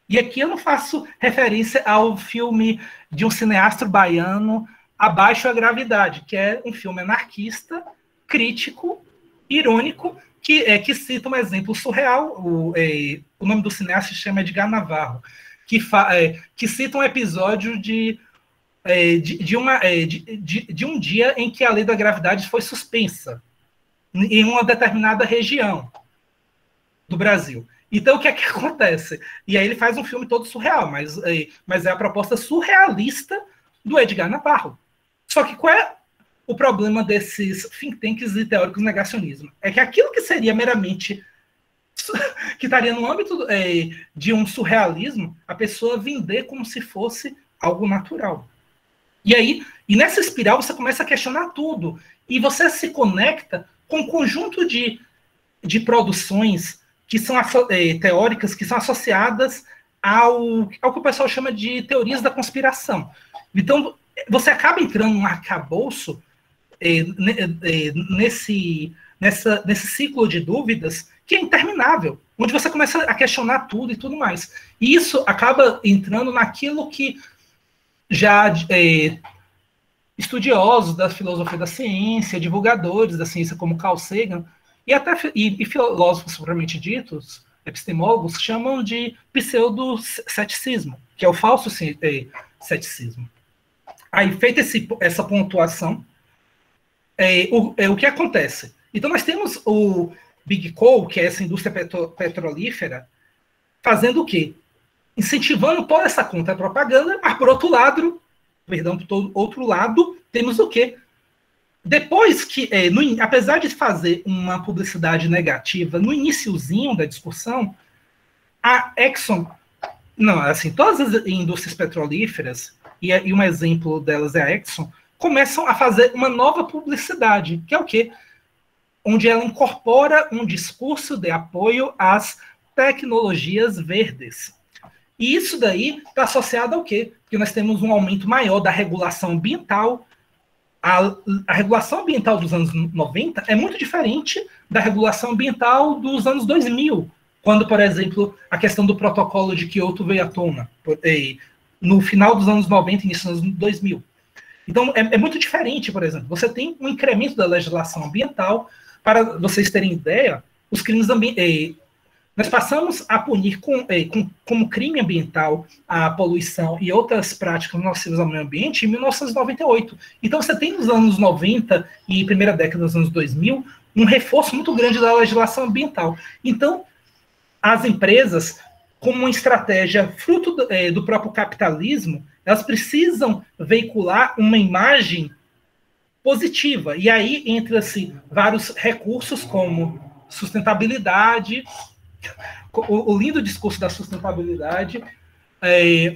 E aqui eu não faço referência ao filme de um cineasta baiano, Abaixo a Gravidade, que é um filme anarquista, crítico, irônico, que cita um exemplo surreal. O nome do cineasta se chama Edgar Navarro, que cita um episódio de um dia em que a lei da gravidade foi suspensa em uma determinada região do Brasil. Então, o que é que acontece? E aí ele faz um filme todo surreal, mas é a proposta surrealista do Edgar Navarro. Só que qual é o problema desses think tanks e teóricos negacionismo? É que aquilo que seria meramente que estaria no âmbito de um surrealismo, a pessoa vender como se fosse algo natural. E nessa espiral você começa a questionar tudo. E você se conecta com um conjunto de produções que são teóricas, que são associadas ao que o pessoal chama de teorias da conspiração. Então, você acaba entrando num arcabouço nesse ciclo de dúvidas que é interminável, onde você começa a questionar tudo e tudo mais. E isso acaba entrando naquilo que já estudiosos da filosofia da ciência, divulgadores da ciência como Carl Sagan, e até filósofos propriamente ditos, epistemólogos, chamam de pseudo-ceticismo, que é o falso ceticismo. Aí, feita essa pontuação, o que acontece? Então, nós temos o Big Coal, que é essa indústria petrolífera, fazendo o quê? Incentivando toda essa contra-propaganda, mas, por outro lado, temos o quê? Depois que, apesar de fazer uma publicidade negativa no iniciozinho da discussão, a Exxon, todas as indústrias petrolíferas, e um exemplo delas é a Exxon, começam a fazer uma nova publicidade, que é o quê? Onde ela incorpora um discurso de apoio às tecnologias verdes. E isso daí está associado ao quê? Porque nós temos um aumento maior da regulação ambiental. A regulação ambiental dos anos 90 é muito diferente da regulação ambiental dos anos 2000, quando, por exemplo, a questão do protocolo de Kyoto veio à tona, no final dos anos 90 e início dos anos 2000. Então, é muito diferente, por exemplo. Você tem um incremento da legislação ambiental. Para vocês terem ideia, os crimes ambientais... Nós passamos a punir como crime ambiental a poluição e outras práticas nocivas ao meio ambiente em 1998. Então, você tem nos anos 90 e primeira década dos anos 2000 um reforço muito grande da legislação ambiental. Então, as empresas, como uma estratégia fruto do próprio capitalismo, elas precisam veicular uma imagem positiva. E aí entra-se vários recursos como sustentabilidade, o lindo discurso da sustentabilidade,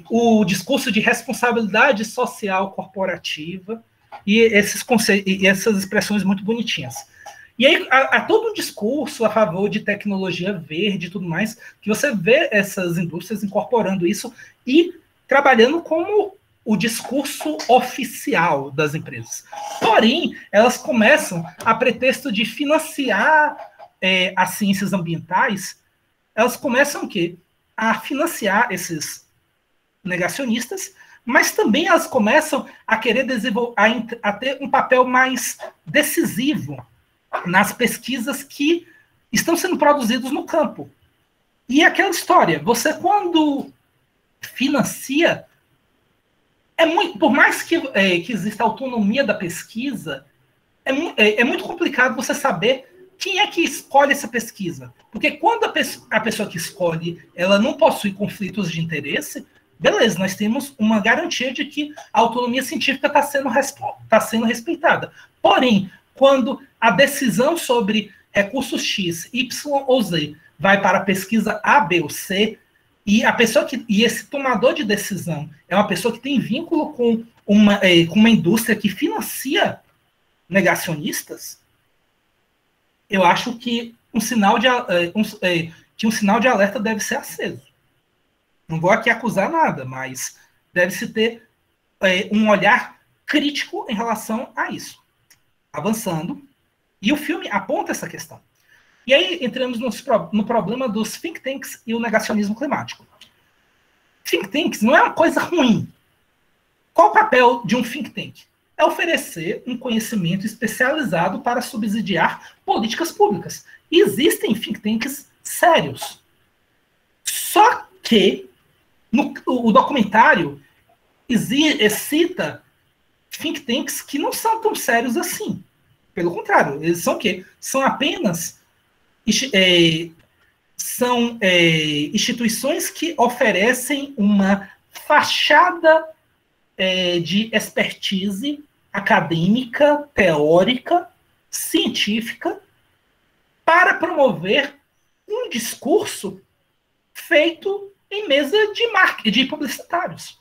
o discurso de responsabilidade social corporativa e esses conceitos, e essas expressões muito bonitinhas. E aí há todo um discurso a favor de tecnologia verde e tudo mais, que você vê essas indústrias incorporando isso e trabalhando como o discurso oficial das empresas. Porém, elas começam, a pretexto de financiar as ciências ambientais, elas começam o quê? A financiar esses negacionistas, mas também elas começam a querer a ter um papel mais decisivo nas pesquisas que estão sendo produzidas no campo. E aquela história, você quando financia, por mais que exista autonomia da pesquisa, é muito complicado você saber quem é que escolhe essa pesquisa. Porque quando a pessoa que escolhe, ela não possui conflitos de interesse, beleza, nós temos uma garantia de que a autonomia científica está sendo respeitada. Porém, quando a decisão sobre recursos X, Y ou Z vai para a pesquisa A, B ou C, e esse tomador de decisão é uma pessoa que tem vínculo com uma indústria que financia negacionistas, eu acho que um sinal de alerta deve ser aceso. Não vou aqui acusar nada, mas deve-se ter um olhar crítico em relação a isso. Avançando, e o filme aponta essa questão. E aí entramos no problema dos think tanks e o negacionismo climático. Think tanks não é uma coisa ruim. Qual o papel de um think tank? É oferecer um conhecimento especializado para subsidiar políticas públicas. E existem think tanks sérios. Só que o documentário cita think tanks que não são tão sérios assim. Pelo contrário, eles são o quê? São apenas instituições que oferecem uma fachada de expertise acadêmica, teórica, científica, para promover um discurso feito em mesa de publicitários.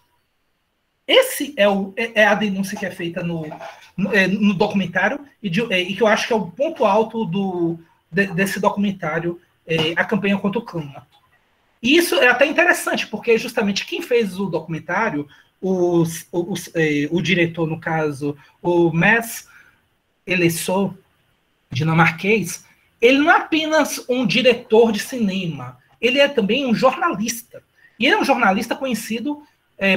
Esse é a denúncia que é feita no documentário e que eu acho que é o ponto alto desse documentário, A Campanha contra o Clima. E isso é até interessante, porque justamente quem fez o documentário, o diretor, no caso, o Mads Elesø, dinamarquês, ele não é apenas um diretor de cinema, ele é também um jornalista. E ele é um jornalista conhecido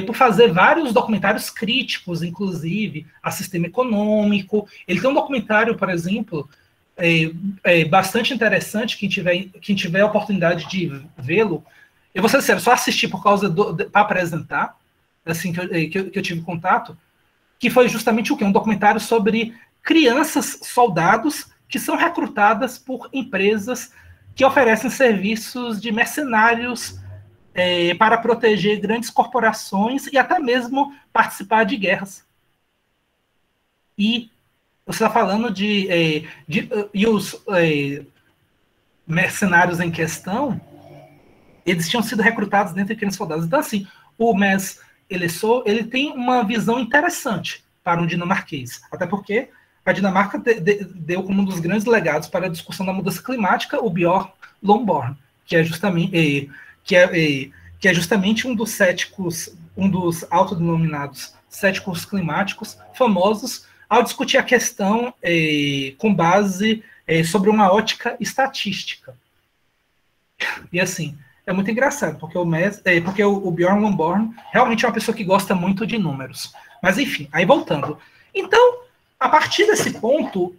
por fazer vários documentários críticos, inclusive, a sistema econômico. Ele tem um documentário, por exemplo, bastante interessante, quem tiver a oportunidade de vê-lo. Eu vou ser sincero, só assisti por causa para apresentar, assim que eu tive contato, que foi justamente o quê? Um documentário sobre crianças soldados que são recrutadas por empresas que oferecem serviços de mercenários para proteger grandes corporações e até mesmo participar de guerras. E você está falando e os mercenários em questão, eles tinham sido recrutados dentro de crianças soldados. Então, assim, o Mes Eleçor, ele tem uma visão interessante para um dinamarquês, até porque a Dinamarca deu como um dos grandes legados para a discussão da mudança climática o Bjørn Lomborg, que é justamente um dos céticos, um dos autodenominados céticos climáticos famosos, ao discutir a questão com base sobre uma ótica estatística. E assim, é muito engraçado, porque o Bjørn Lomborg realmente é uma pessoa que gosta muito de números. Mas enfim, aí voltando. Então, a partir desse ponto,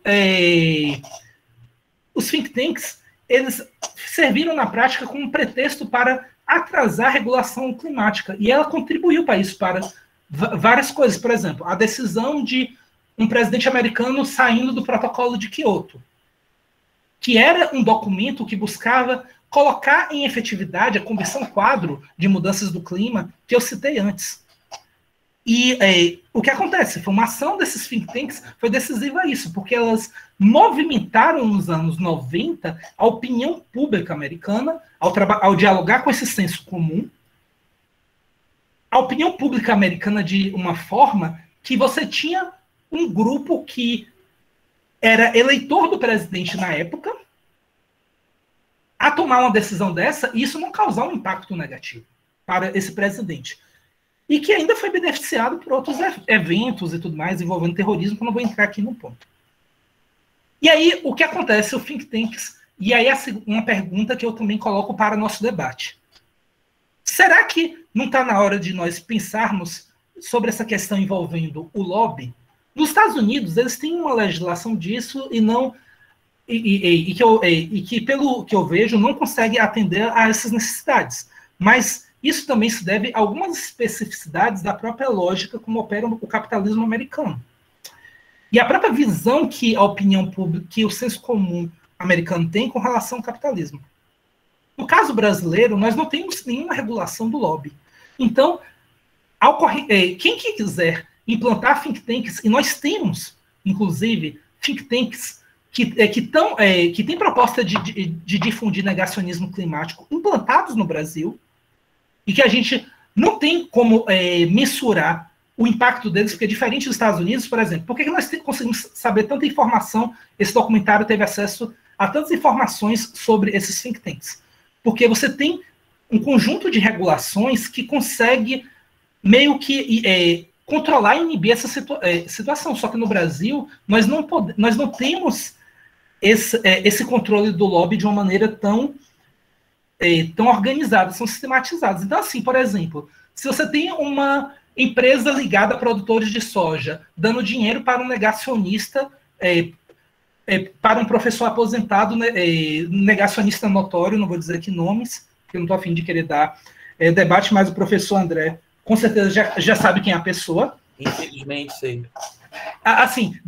os think tanks, eles serviram na prática como um pretexto para atrasar a regulação climática. E ela contribuiu para isso, para várias coisas. Por exemplo, a decisão de um presidente americano saindo do protocolo de Kyoto, que era um documento que buscava colocar em efetividade a Convenção Quadro de Mudanças do Clima, que eu citei antes. E o que acontece? Foi uma ação desses think tanks, foi decisiva isso, porque elas movimentaram nos anos 90 a opinião pública americana, ao dialogar com esse senso comum, a opinião pública americana de uma forma que você tinha um grupo que era eleitor do presidente na época, a tomar uma decisão dessa, e isso não causar um impacto negativo para esse presidente. E que ainda foi beneficiado por outros eventos e tudo mais envolvendo terrorismo, que eu não vou entrar aqui no ponto. E aí, o que acontece? O think tanks, e aí uma pergunta que eu também coloco para nosso debate. Será que não está na hora de nós pensarmos sobre essa questão envolvendo o lobby? Nos Estados Unidos, eles têm uma legislação disso e que, pelo que eu vejo, não consegue atender a essas necessidades. Mas isso também se deve a algumas especificidades da própria lógica como opera o capitalismo americano. E a própria visão que a opinião pública, que o senso comum americano tem com relação ao capitalismo. No caso brasileiro, nós não temos nenhuma regulação do lobby. Então, quem quiser implantar think tanks, e nós temos, inclusive, think tanks que têm proposta de difundir negacionismo climático implantados no Brasil, e que a gente não tem como mensurar o impacto deles, porque é diferente dos Estados Unidos, por exemplo. Por que nós conseguimos saber tanta informação? Esse documentário teve acesso a tantas informações sobre esses think tanks. Porque você tem um conjunto de regulações que consegue meio que controlar e inibir essa situação. Só que no Brasil, nós não temos esse controle do lobby de uma maneira tão organizadas, são sistematizadas. Então, assim, por exemplo, se você tem uma empresa ligada a produtores de soja, dando dinheiro para um negacionista, para um professor aposentado, negacionista notório, não vou dizer que nomes, porque eu não estou a fim de querer dar debate, mas o professor André, com certeza, já sabe quem é a pessoa. Infelizmente, sei. Assim,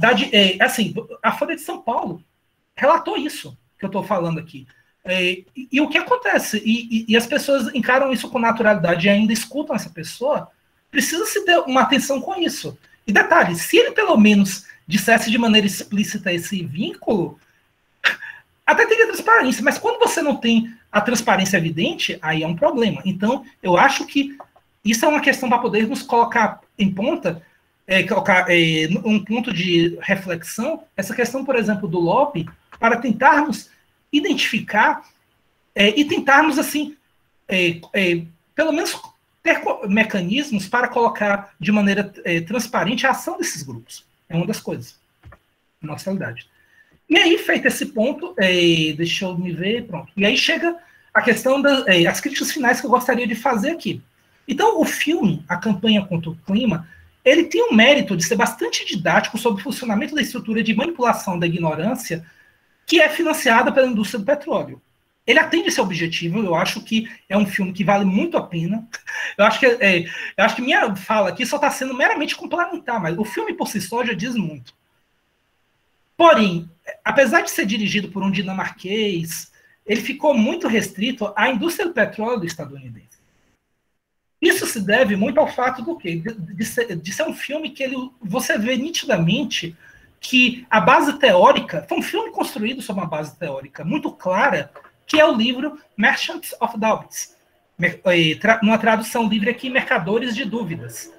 a Folha de São Paulo relatou isso que eu estou falando aqui. E o que acontece? E as pessoas encaram isso com naturalidade e ainda escutam essa pessoa, precisa se ter uma atenção com isso. E detalhe, se ele pelo menos dissesse de maneira explícita esse vínculo, até teria transparência, mas quando você não tem a transparência evidente, aí é um problema. Então, eu acho que isso é uma questão para podermos colocar em ponta, colocar um ponto de reflexão, essa questão, por exemplo, do lobby, para tentarmos identificar e tentarmos, assim, pelo menos ter mecanismos para colocar de maneira transparente a ação desses grupos. É uma das coisas, na nossa realidade. E aí, feito esse ponto, deixa eu me ver, pronto. E aí chega a questão das críticas finais que eu gostaria de fazer aqui. Então, o filme, A Campanha contra o Clima, ele tem o mérito de ser bastante didático sobre o funcionamento da estrutura de manipulação da ignorância que é financiada pela indústria do petróleo. Ele atende esse objetivo, eu acho que é um filme que vale muito a pena. Eu acho que minha fala aqui só está sendo meramente complementar, mas o filme por si só já diz muito. Porém, apesar de ser dirigido por um dinamarquês, ele ficou muito restrito à indústria do petróleo estadunidense. Isso se deve muito ao fato do quê? De ser um filme que você vê nitidamente que a base teórica, foi um filme construído sobre uma base teórica muito clara, que é o livro Merchants of Doubts. Numa tradução livre aqui, Mercadores de Dúvidas.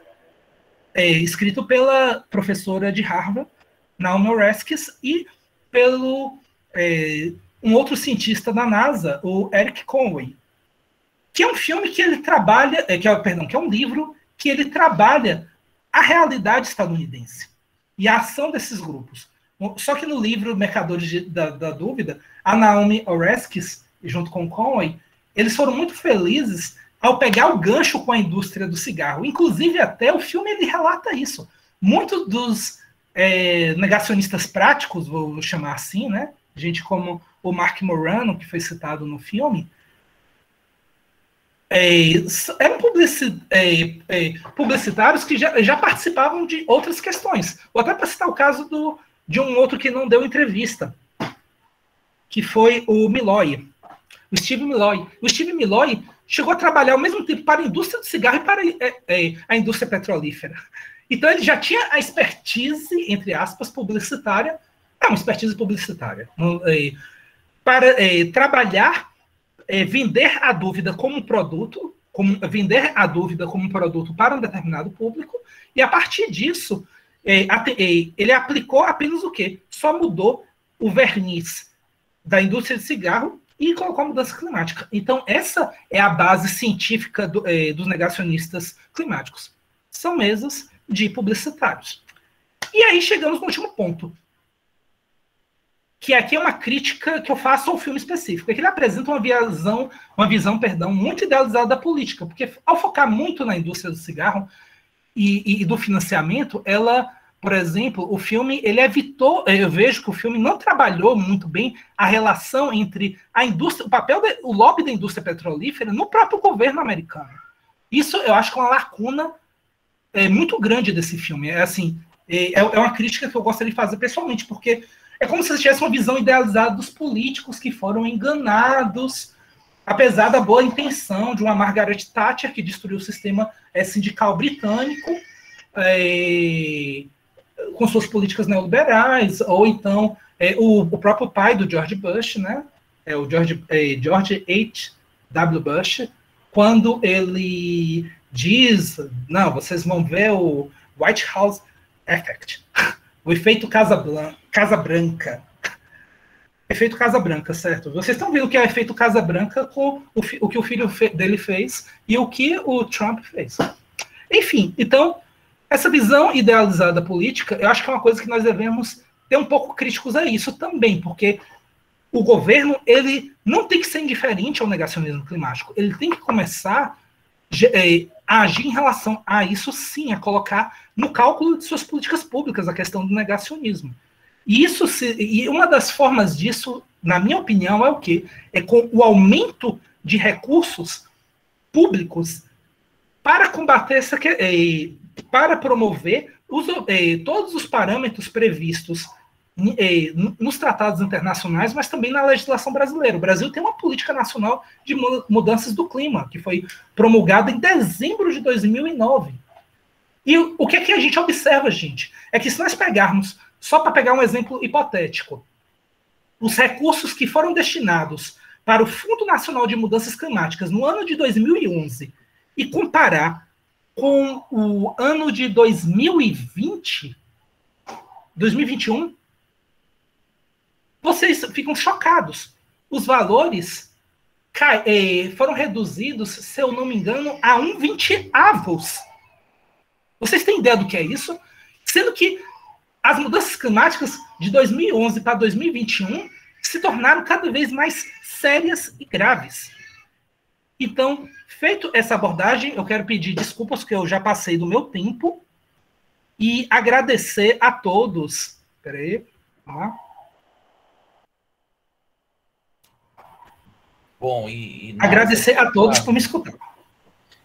Escrito pela professora de Harvard, Naomi Oreskes, e pelo um outro cientista da NASA, o Eric Conway, que é um filme que ele trabalha, que é um livro que ele trabalha a realidade estadunidense e a ação desses grupos. Só que no livro Mercadores da Dúvida, a Naomi Oreskes, junto com o Conway, eles foram muito felizes ao pegar o gancho com a indústria do cigarro. Inclusive, até o filme ele relata isso. Muitos dos negacionistas práticos, vou chamar assim, né? Gente como o Mark Morano, que foi citado no filme, eram publicitários que já participavam de outras questões. Vou até para citar o caso de um outro que não deu entrevista, que foi o Milloy, o Steve Milloy. O Steve Milloy chegou a trabalhar ao mesmo tempo para a indústria do cigarro e para a indústria petrolífera. Então ele já tinha a expertise, entre aspas, publicitária, uma expertise publicitária, para trabalhar, vender a dúvida como um produto, vender a dúvida como um produto para um determinado público, e a partir disso, ele aplicou apenas o quê? Só mudou o verniz da indústria de cigarro e colocou a mudança climática. Então, essa é a base científica dos negacionistas climáticos. São mesas de publicitários. E aí chegamos no último ponto, que aqui é uma crítica que eu faço ao filme específico, é que ele apresenta uma visão, muito idealizada da política, porque ao focar muito na indústria do cigarro e do financiamento, por exemplo, o filme, ele evitou, eu vejo que o filme não trabalhou muito bem a relação entre a indústria, o lobby da indústria petrolífera no próprio governo americano. Isso eu acho que é uma lacuna muito grande desse filme. É uma crítica que eu gostaria de fazer pessoalmente, porque é como se você tivesse uma visão idealizada dos políticos que foram enganados, apesar da boa intenção de uma Margaret Thatcher, que destruiu o sistema sindical britânico, com suas políticas neoliberais, ou então o próprio pai do George Bush, né? O George H.W. Bush, quando ele diz, não, vocês vão ver o White House Effect, o efeito Casa Branca. Efeito Casa Branca, certo? Vocês estão vendo o que é efeito Casa Branca com o que o filho dele fez e o que o Trump fez. Enfim, então, essa visão idealizada política, eu acho que é uma coisa que nós devemos ter um pouco críticos a isso também, porque o governo, ele não tem que ser indiferente ao negacionismo climático, ele tem que começar a agir em relação a isso, sim, a colocar no cálculo de suas políticas públicas a questão do negacionismo. E uma das formas disso, na minha opinião, é o quê? É com o aumento de recursos públicos para combater para promover todos os parâmetros previstos nos tratados internacionais, mas também na legislação brasileira. O Brasil tem uma política nacional de mudanças do clima, que foi promulgada em dezembro de 2009. E o que é que a gente observa, gente? É que se nós pegarmos, só para pegar um exemplo hipotético, os recursos que foram destinados para o Fundo Nacional de Mudanças Climáticas no ano de 2011 e comparar com o ano de 2021, vocês ficam chocados. Os valores foram reduzidos, se eu não me engano, a 1/20. Vocês têm ideia do que é isso? Sendo que as mudanças climáticas de 2011 para 2021 se tornaram cada vez mais sérias e graves. Então, feito essa abordagem, eu quero pedir desculpas que eu já passei do meu tempo e agradecer a todos. Espera aí. Bom, agradecer a todos por me escutar.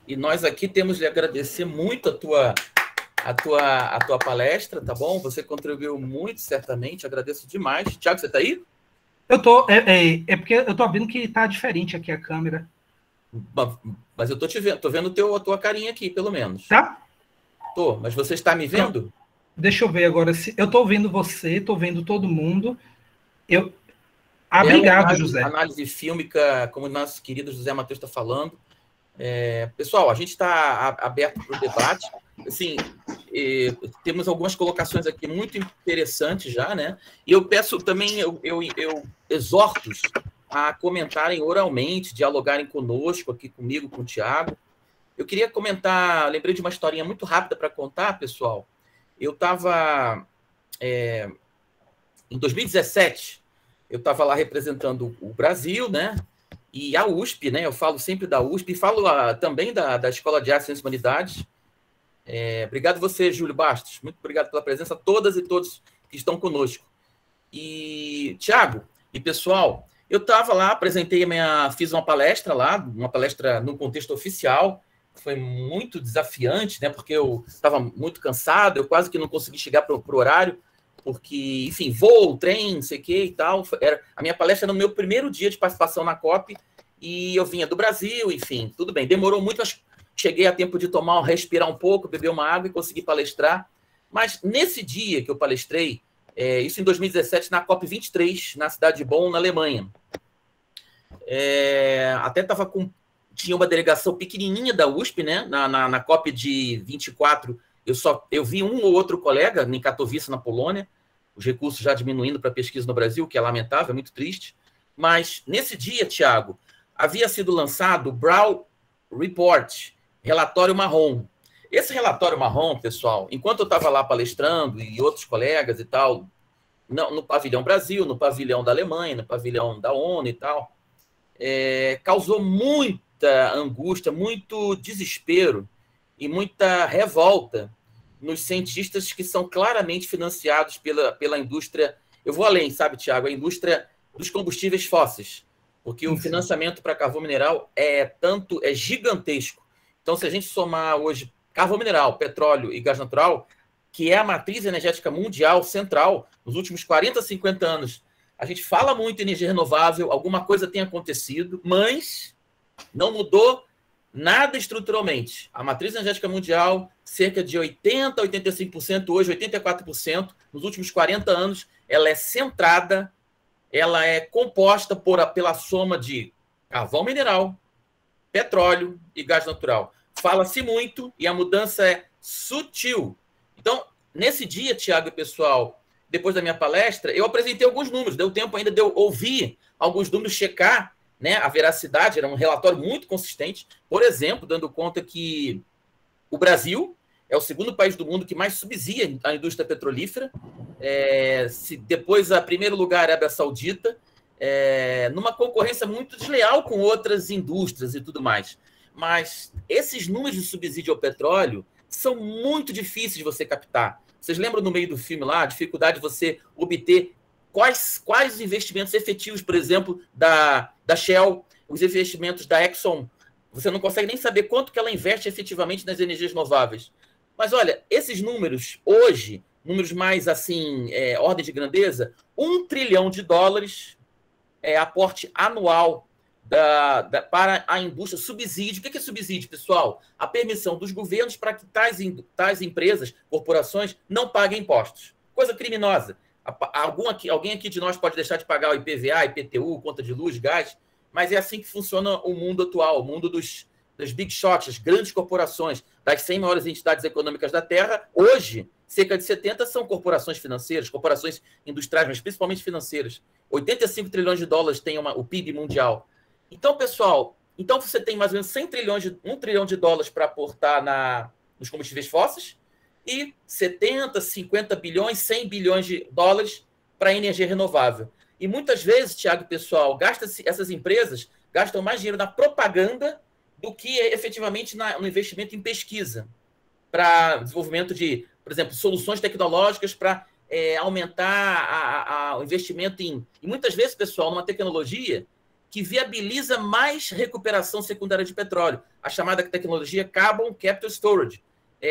E nós aqui temos de agradecer muito a tua palestra, tá bom? Você contribuiu muito, certamente. Agradeço demais. Tiago, você está aí? Eu tô. É porque eu tô vendo que tá diferente aqui a câmera. Mas eu tô te vendo, tô vendo a tua carinha aqui, pelo menos. Tá? Tô, mas você está me vendo? Então, deixa eu ver agora se eu tô vendo você, tô vendo todo mundo. Obrigado, José. Análise fílmica, como o nosso querido José Matheus está falando. Pessoal, a gente está aberto para o debate. Assim, temos algumas colocações aqui muito interessantes já, né? E eu peço também, eu exorto-os a comentarem oralmente, dialogarem conosco, aqui comigo, com o Tiago. Eu queria comentar, lembrei de uma historinha muito rápida para contar, pessoal. Eu estava, em 2017, eu estava lá representando o Brasil, né? E a USP, né? Eu falo sempre da USP, e falo também da Escola de Artes e Ciências e Humanidades. Obrigado você, Júlio Bastos. Muito obrigado pela presença, todas e todos que estão conosco. E, Tiago, e pessoal, eu estava lá, fiz uma palestra lá, uma palestra no contexto oficial, foi muito desafiante, né? Porque eu estava muito cansado, eu quase que não consegui chegar para o horário, porque, enfim, voo, trem, não sei o que e tal. A minha palestra era no meu primeiro dia de participação na COP, e eu vinha do Brasil, enfim, tudo bem. Demorou muito, mas cheguei a tempo de respirar um pouco, beber uma água e conseguir palestrar. Mas nesse dia que eu palestrei, isso em 2017, na COP 23, na cidade de Bonn, na Alemanha. Até tinha uma delegação pequenininha da USP, né? Na COP de 24, eu vi um ou outro colega em Katowice, na Polônia, os recursos já diminuindo para pesquisa no Brasil, que é lamentável, é muito triste. Mas nesse dia, Tiago, havia sido lançado o Brown Report, relatório marrom. Esse relatório marrom, pessoal, enquanto eu estava lá palestrando e outros colegas e tal, no pavilhão Brasil, no pavilhão da Alemanha, no pavilhão da ONU e tal, causou muita angústia, muito desespero e muita revolta nos cientistas que são claramente financiados pela indústria. Eu vou além, sabe, Tiago? A indústria dos combustíveis fósseis, porque o financiamento para carvão mineral é gigantesco. Então, se a gente somar hoje carvão mineral, petróleo e gás natural, que é a matriz energética mundial central, nos últimos 40, 50 anos, a gente fala muito em energia renovável, alguma coisa tem acontecido, mas não mudou nada estruturalmente. A matriz energética mundial, cerca de 80%, 85%, hoje 84%, nos últimos 40 anos, ela é centrada, ela é composta pela soma de carvão mineral, petróleo e gás natural. Fala-se muito e a mudança é sutil. Então, nesse dia, Tiago e pessoal, depois da minha palestra, eu apresentei alguns números, deu tempo ainda de eu ouvir alguns números, checar, né, a veracidade, era um relatório muito consistente. Por exemplo, dando conta que o Brasil é o segundo país do mundo que mais subsidia a indústria petrolífera. Depois, a primeiro lugar, a Arábia Saudita, numa concorrência muito desleal com outras indústrias e tudo mais. Mas esses números de subsídio ao petróleo são muito difíceis de você captar. Vocês lembram no meio do filme lá, a dificuldade de você obter quais os investimentos efetivos, por exemplo, da Shell, os investimentos da Exxon. Você não consegue nem saber quanto que ela investe efetivamente nas energias renováveis. Mas olha, esses números hoje, números mais assim, ordem de grandeza, $1 trilhão aporte anual para a indústria, subsídio. O que é subsídio, pessoal? A permissão dos governos para que tais empresas, corporações, não paguem impostos. Coisa criminosa. Alguém aqui de nós pode deixar de pagar o IPVA, IPTU, conta de luz, gás, mas é assim que funciona o mundo atual, o mundo das big shots, as grandes corporações, das 100 maiores entidades econômicas da Terra. Hoje, cerca de 70 são corporações financeiras, corporações industriais, mas principalmente financeiras. $85 trilhões tem o PIB mundial. Então, pessoal, você tem mais ou menos $1 trilhão para aportar nos combustíveis fósseis e 70, 50 bilhões, 100 bilhões de dólares para energia renovável. E muitas vezes, Tiago, pessoal, essas empresas gastam mais dinheiro na propaganda do que efetivamente no investimento em pesquisa, para desenvolvimento de, por exemplo, soluções tecnológicas para aumentar o investimento em... E muitas vezes, pessoal, numa tecnologia que viabiliza mais recuperação secundária de petróleo, a chamada tecnologia Carbon Capture Storage,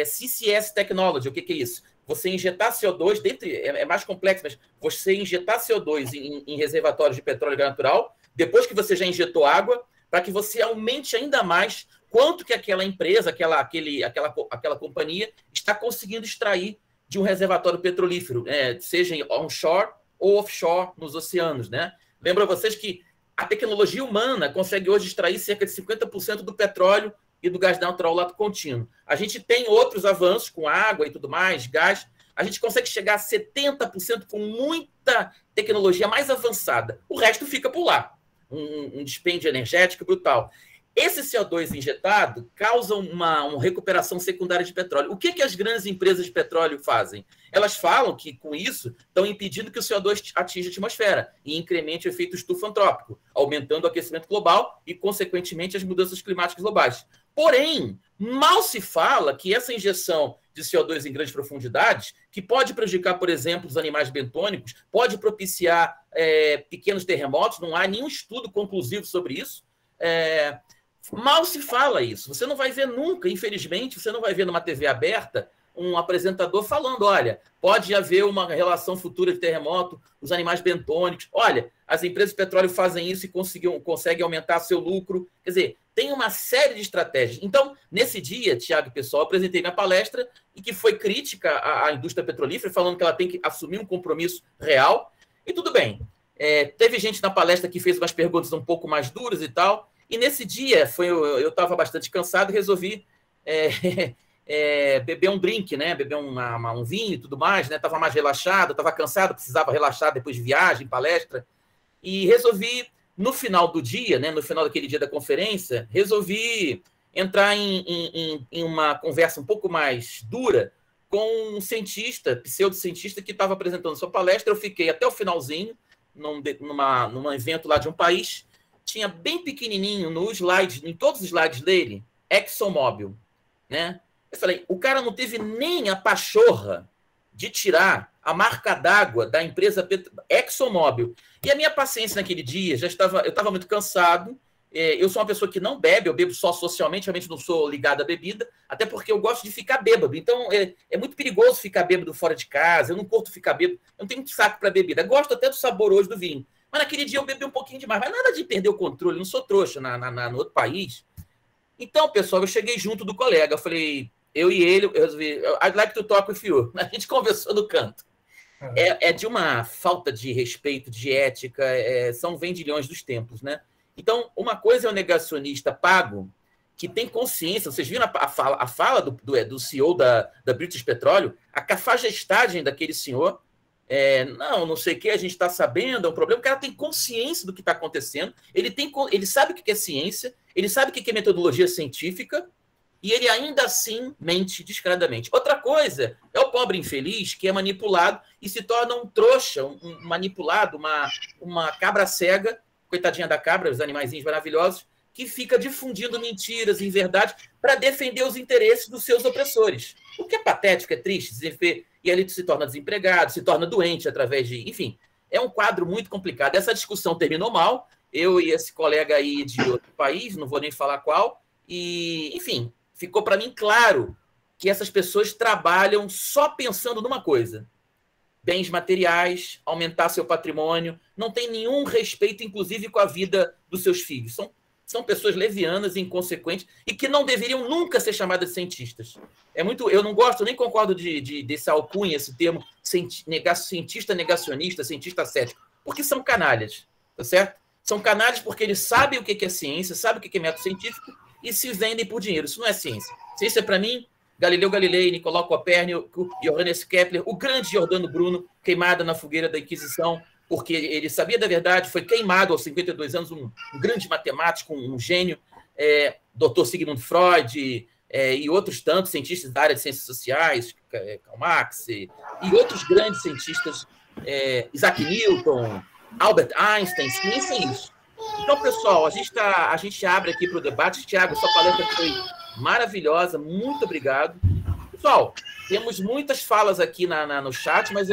CCS Technology. O que é isso? Você injetar CO2, é mais complexo, mas você injetar CO2 em reservatórios de petróleo e gás natural, depois que você já injetou água, para que você aumente ainda mais quanto que aquela empresa, aquela companhia está conseguindo extrair de um reservatório petrolífero, seja onshore ou offshore nos oceanos, né? Lembro a vocês que a tecnologia humana consegue hoje extrair cerca de 50% do petróleo e do gás natural lato contínuo. A gente tem outros avanços com água e tudo mais, gás. A gente consegue chegar a 70% com muita tecnologia mais avançada. O resto fica por lá. Um dispêndio energético brutal. Esse CO2 injetado causa uma recuperação secundária de petróleo. O que as grandes empresas de petróleo fazem? Elas falam que, com isso, estão impedindo que o CO2 atinja a atmosfera e incremente o efeito estufa antrópico, aumentando o aquecimento global e, consequentemente, as mudanças climáticas globais. Porém, mal se fala que essa injeção de CO2 em grandes profundidades, que pode prejudicar, por exemplo, os animais bentônicos, pode propiciar pequenos terremotos, não há nenhum estudo conclusivo sobre isso. Mal se fala isso. Você não vai ver nunca, infelizmente, você não vai ver numa TV aberta um apresentador falando, olha, pode haver uma relação futura de terremoto, os animais bentônicos, olha, as empresas de petróleo fazem isso e conseguem aumentar seu lucro. Quer dizer, tem uma série de estratégias. Então, nesse dia, Tiago, pessoal, eu apresentei minha palestra e que foi crítica à indústria petrolífera, falando que ela tem que assumir um compromisso real. E tudo bem. Teve gente na palestra que fez umas perguntas um pouco mais duras e tal. E nesse dia, eu estava bastante cansado e resolvi beber um drink, né? Beber um vinho e tudo mais, né? Estava mais relaxado, estava cansado, precisava relaxar depois de viagem, palestra. E resolvi, no final do dia, né? No final daquele dia da conferência, resolvi entrar em uma conversa um pouco mais dura com um cientista, pseudocientista, que estava apresentando sua palestra. Eu fiquei até o finalzinho, num evento lá de um país. Tinha bem pequenininho no slide, em todos os slides dele, ExxonMobil, né? Eu falei, o cara não teve nem a pachorra de tirar a marca d'água da empresa ExxonMobil. E a minha paciência naquele dia, eu estava muito cansado. Eu sou uma pessoa que não bebe, eu bebo só socialmente, realmente não sou ligado à bebida, até porque eu gosto de ficar bêbado. Então, é muito perigoso ficar bêbado fora de casa, eu não curto ficar bêbado, eu não tenho muito saco para bebida. Eu gosto até do sabor hoje do vinho. Mas naquele dia eu bebi um pouquinho demais. Mas nada de perder o controle, eu não sou trouxa no outro país. Então, pessoal, eu cheguei junto do colega. Eu falei, eu e ele, eu resolvi, I'd like to talk with you. A gente conversou no canto. É de uma falta de respeito, de ética, são vendilhões dos tempos, né? Então, uma coisa é o negacionista pago, que tem consciência. Vocês viram a fala do CEO da British Petroleum, a cafajestagem daquele senhor. Não sei o que, a gente está sabendo, é um problema. O cara tem consciência do que está acontecendo, ele sabe o que é ciência, ele sabe o que é metodologia científica, e ele ainda assim mente descaradamente. Outra coisa é o pobre infeliz que é manipulado e se torna um trouxa, um manipulado, uma cabra cega, coitadinha da cabra, os animaizinhos maravilhosos, que fica difundindo mentiras, inverdades, para defender os interesses dos seus opressores. O que é patético, é triste, e ali se torna desempregado, se torna doente através de... Enfim, é um quadro muito complicado. Essa discussão terminou mal, eu e esse colega aí de outro país, não vou nem falar qual, e, enfim, ficou para mim claro que essas pessoas trabalham só pensando numa coisa: bens materiais, aumentar seu patrimônio, não tem nenhum respeito, inclusive, com a vida dos seus filhos. São pessoas levianas e inconsequentes e que não deveriam nunca ser chamadas de cientistas. Eu não gosto, nem concordo desse alcunha, esse termo cientista negacionista, cientista cético, porque são canalhas, tá certo? São canalhas porque eles sabem o que é ciência, sabem o que é método científico e se vendem por dinheiro. Isso não é ciência. Ciência, para mim, Galileu Galilei, Nicolau Copérnico, Johannes Kepler, o grande Giordano Bruno, queimado na fogueira da Inquisição, porque ele sabia da verdade, foi queimado aos 52 anos, um grande matemático, um gênio, Dr. Sigmund Freud, e outros tantos cientistas da área de ciências sociais, Karl Marx, e outros grandes cientistas, Isaac Newton, Albert Einstein, ciência é isso. Então, pessoal, a gente abre aqui para o debate. Tiago, sua palestra foi maravilhosa, muito obrigado. Pessoal, temos muitas falas aqui no chat, mas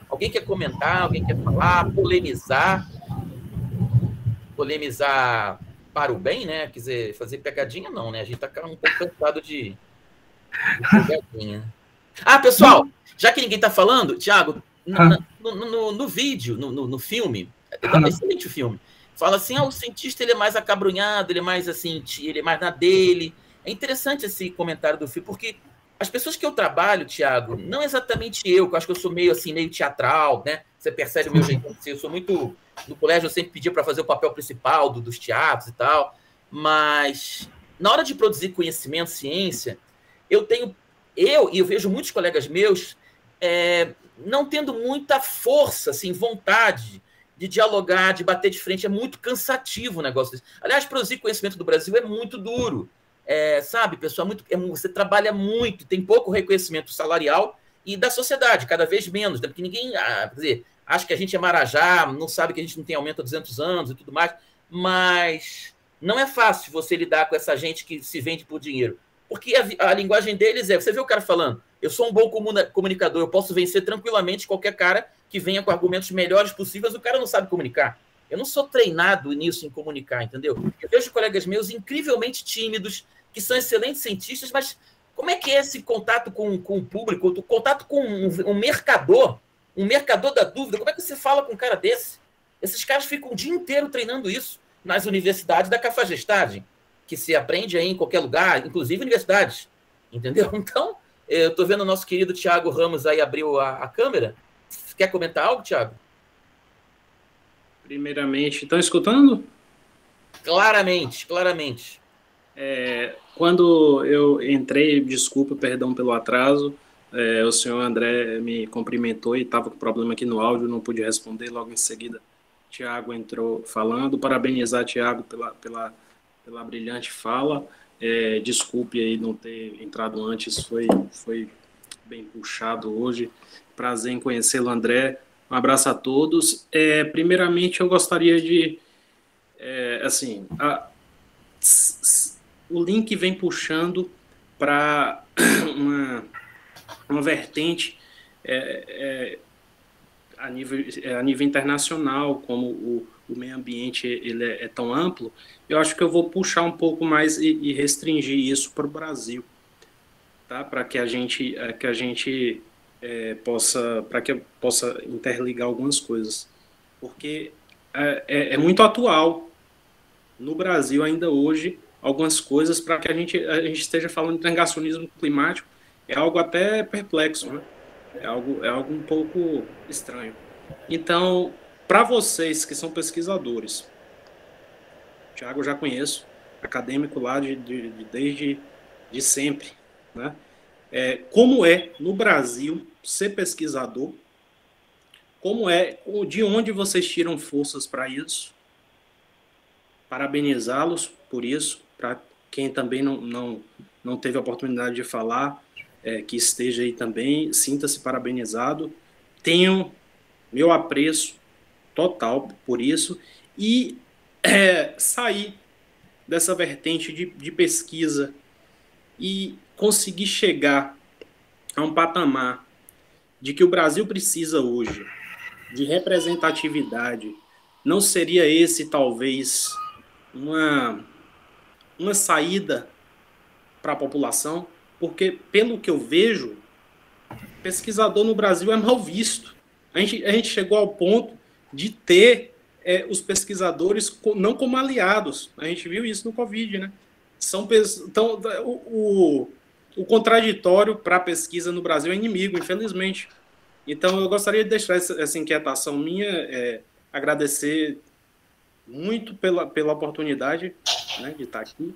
alguém quer comentar, alguém quer falar, polemizar para o bem, né? Quer dizer, fazer pegadinha não, né? A gente está um pouco cansado de pegadinha. Pessoal, já que ninguém está falando, Tiago, no vídeo, no filme, é um excelente filme, fala assim, o cientista ele é mais acabrunhado, ele é mais assim, ele é mais na dele. É interessante esse comentário do filme, porque as pessoas que eu trabalho, Tiago, não exatamente que eu acho que eu sou meio assim, meio teatral, né? Você percebe o meu jeito de ser, eu sou muito... No colégio eu sempre pedia para fazer o papel principal dos teatros e tal, mas na hora de produzir conhecimento, ciência, eu vejo muitos colegas meus não tendo muita força, assim, vontade de dialogar, de bater de frente. É muito cansativo o negócio desse. Aliás, produzir conhecimento do Brasil é muito duro. Sabe, pessoal, você trabalha muito, tem pouco reconhecimento salarial e da sociedade, cada vez menos, né? Porque ninguém, quer dizer, acha que a gente é marajá, não sabe que a gente não tem aumento há 200 anos e tudo mais, mas não é fácil você lidar com essa gente que se vende por dinheiro, porque a linguagem deles você vê o cara falando, eu sou um bom comunicador, eu posso vencer tranquilamente qualquer cara que venha com argumentos melhores possíveis, o cara não sabe comunicar. Eu não sou treinado nisso, em comunicar, entendeu? Eu vejo colegas meus incrivelmente tímidos, que são excelentes cientistas, mas como é que é esse contato com o público, o contato com um mercador da dúvida? Como é que você fala com um cara desse? Esses caras ficam o dia inteiro treinando isso nas universidades da Cafajestagem, que se aprende aí em qualquer lugar, inclusive universidades, entendeu? Então, eu estou vendo o nosso querido Tiago Ramos aí abriu a câmera. Quer comentar algo, Tiago? Primeiramente, estão escutando? Claramente. Quando eu entrei, desculpa, perdão pelo atraso, o senhor André me cumprimentou e estava com problema aqui no áudio, não pude responder, logo em seguida Tiago entrou falando, parabenizar Tiago pela brilhante fala, desculpe aí não ter entrado antes, foi bem puxado hoje, prazer em conhecê-lo, André, um abraço a todos. Primeiramente eu gostaria de, o link vem puxando para uma vertente a nível internacional, como o meio ambiente ele é tão amplo, eu acho que eu vou puxar um pouco mais e restringir isso para o Brasil, tá? Para que a gente possa interligar algumas coisas, porque é muito atual no Brasil ainda hoje algumas coisas para que a gente esteja falando de negacionismo climático. É algo até perplexo, né? É algo um pouco estranho. Então, para vocês que são pesquisadores, o Thiago eu já conheço, acadêmico lá desde sempre, né? Como é no Brasil ser pesquisador? De onde vocês tiram forças para isso? Parabenizá-los por isso, para quem também não teve a oportunidade de falar, que esteja aí também, sinta-se parabenizado. Tenho meu apreço total por isso e sair dessa vertente de pesquisa e conseguir chegar a um patamar de que o Brasil precisa hoje de representatividade. Não seria esse, talvez, uma saída para a população? Porque, pelo que eu vejo, pesquisador no Brasil é mal visto. A gente chegou ao ponto de ter os pesquisadores não como aliados. A gente viu isso no Covid, né? Então, o contraditório para a pesquisa no Brasil é inimigo, infelizmente. Então, eu gostaria de deixar essa inquietação minha, agradecer muito pela oportunidade, né, de estar aqui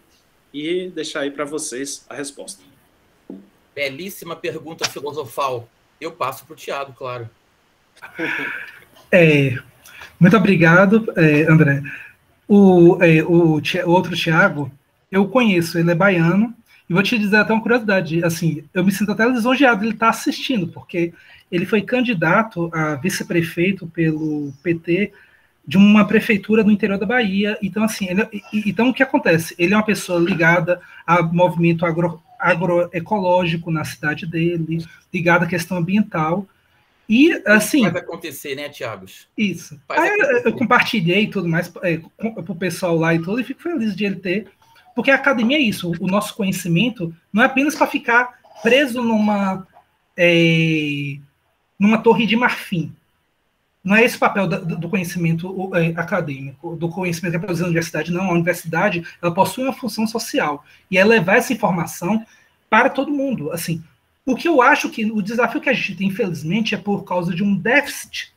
e deixar aí para vocês a resposta. Belíssima pergunta filosofal. Eu passo para o Tiago, claro. Muito obrigado, André. O outro Tiago, eu conheço, ele é baiano, E vou te dizer até uma curiosidade, assim, eu me sinto até lisonjeado de ele estar assistindo, porque ele foi candidato a vice-prefeito pelo PT de uma prefeitura no interior da Bahia. Então, assim, então o que acontece? Ele é uma pessoa ligada ao movimento agroecológico na cidade dele, ligada à questão ambiental. E, assim... Faz acontecer, né, Thiago? Isso. Aí eu compartilhei tudo mais para o pessoal lá e tudo, e fico feliz de ele ter... Porque a academia é isso, o nosso conhecimento não é apenas para ficar preso numa torre de marfim. Não é esse o papel do conhecimento acadêmico, do conhecimento que é produzido na universidade, não. A universidade, ela possui uma função social, e é levar essa informação para todo mundo. Assim, o que eu acho que o desafio que a gente tem, infelizmente, é por causa de um déficit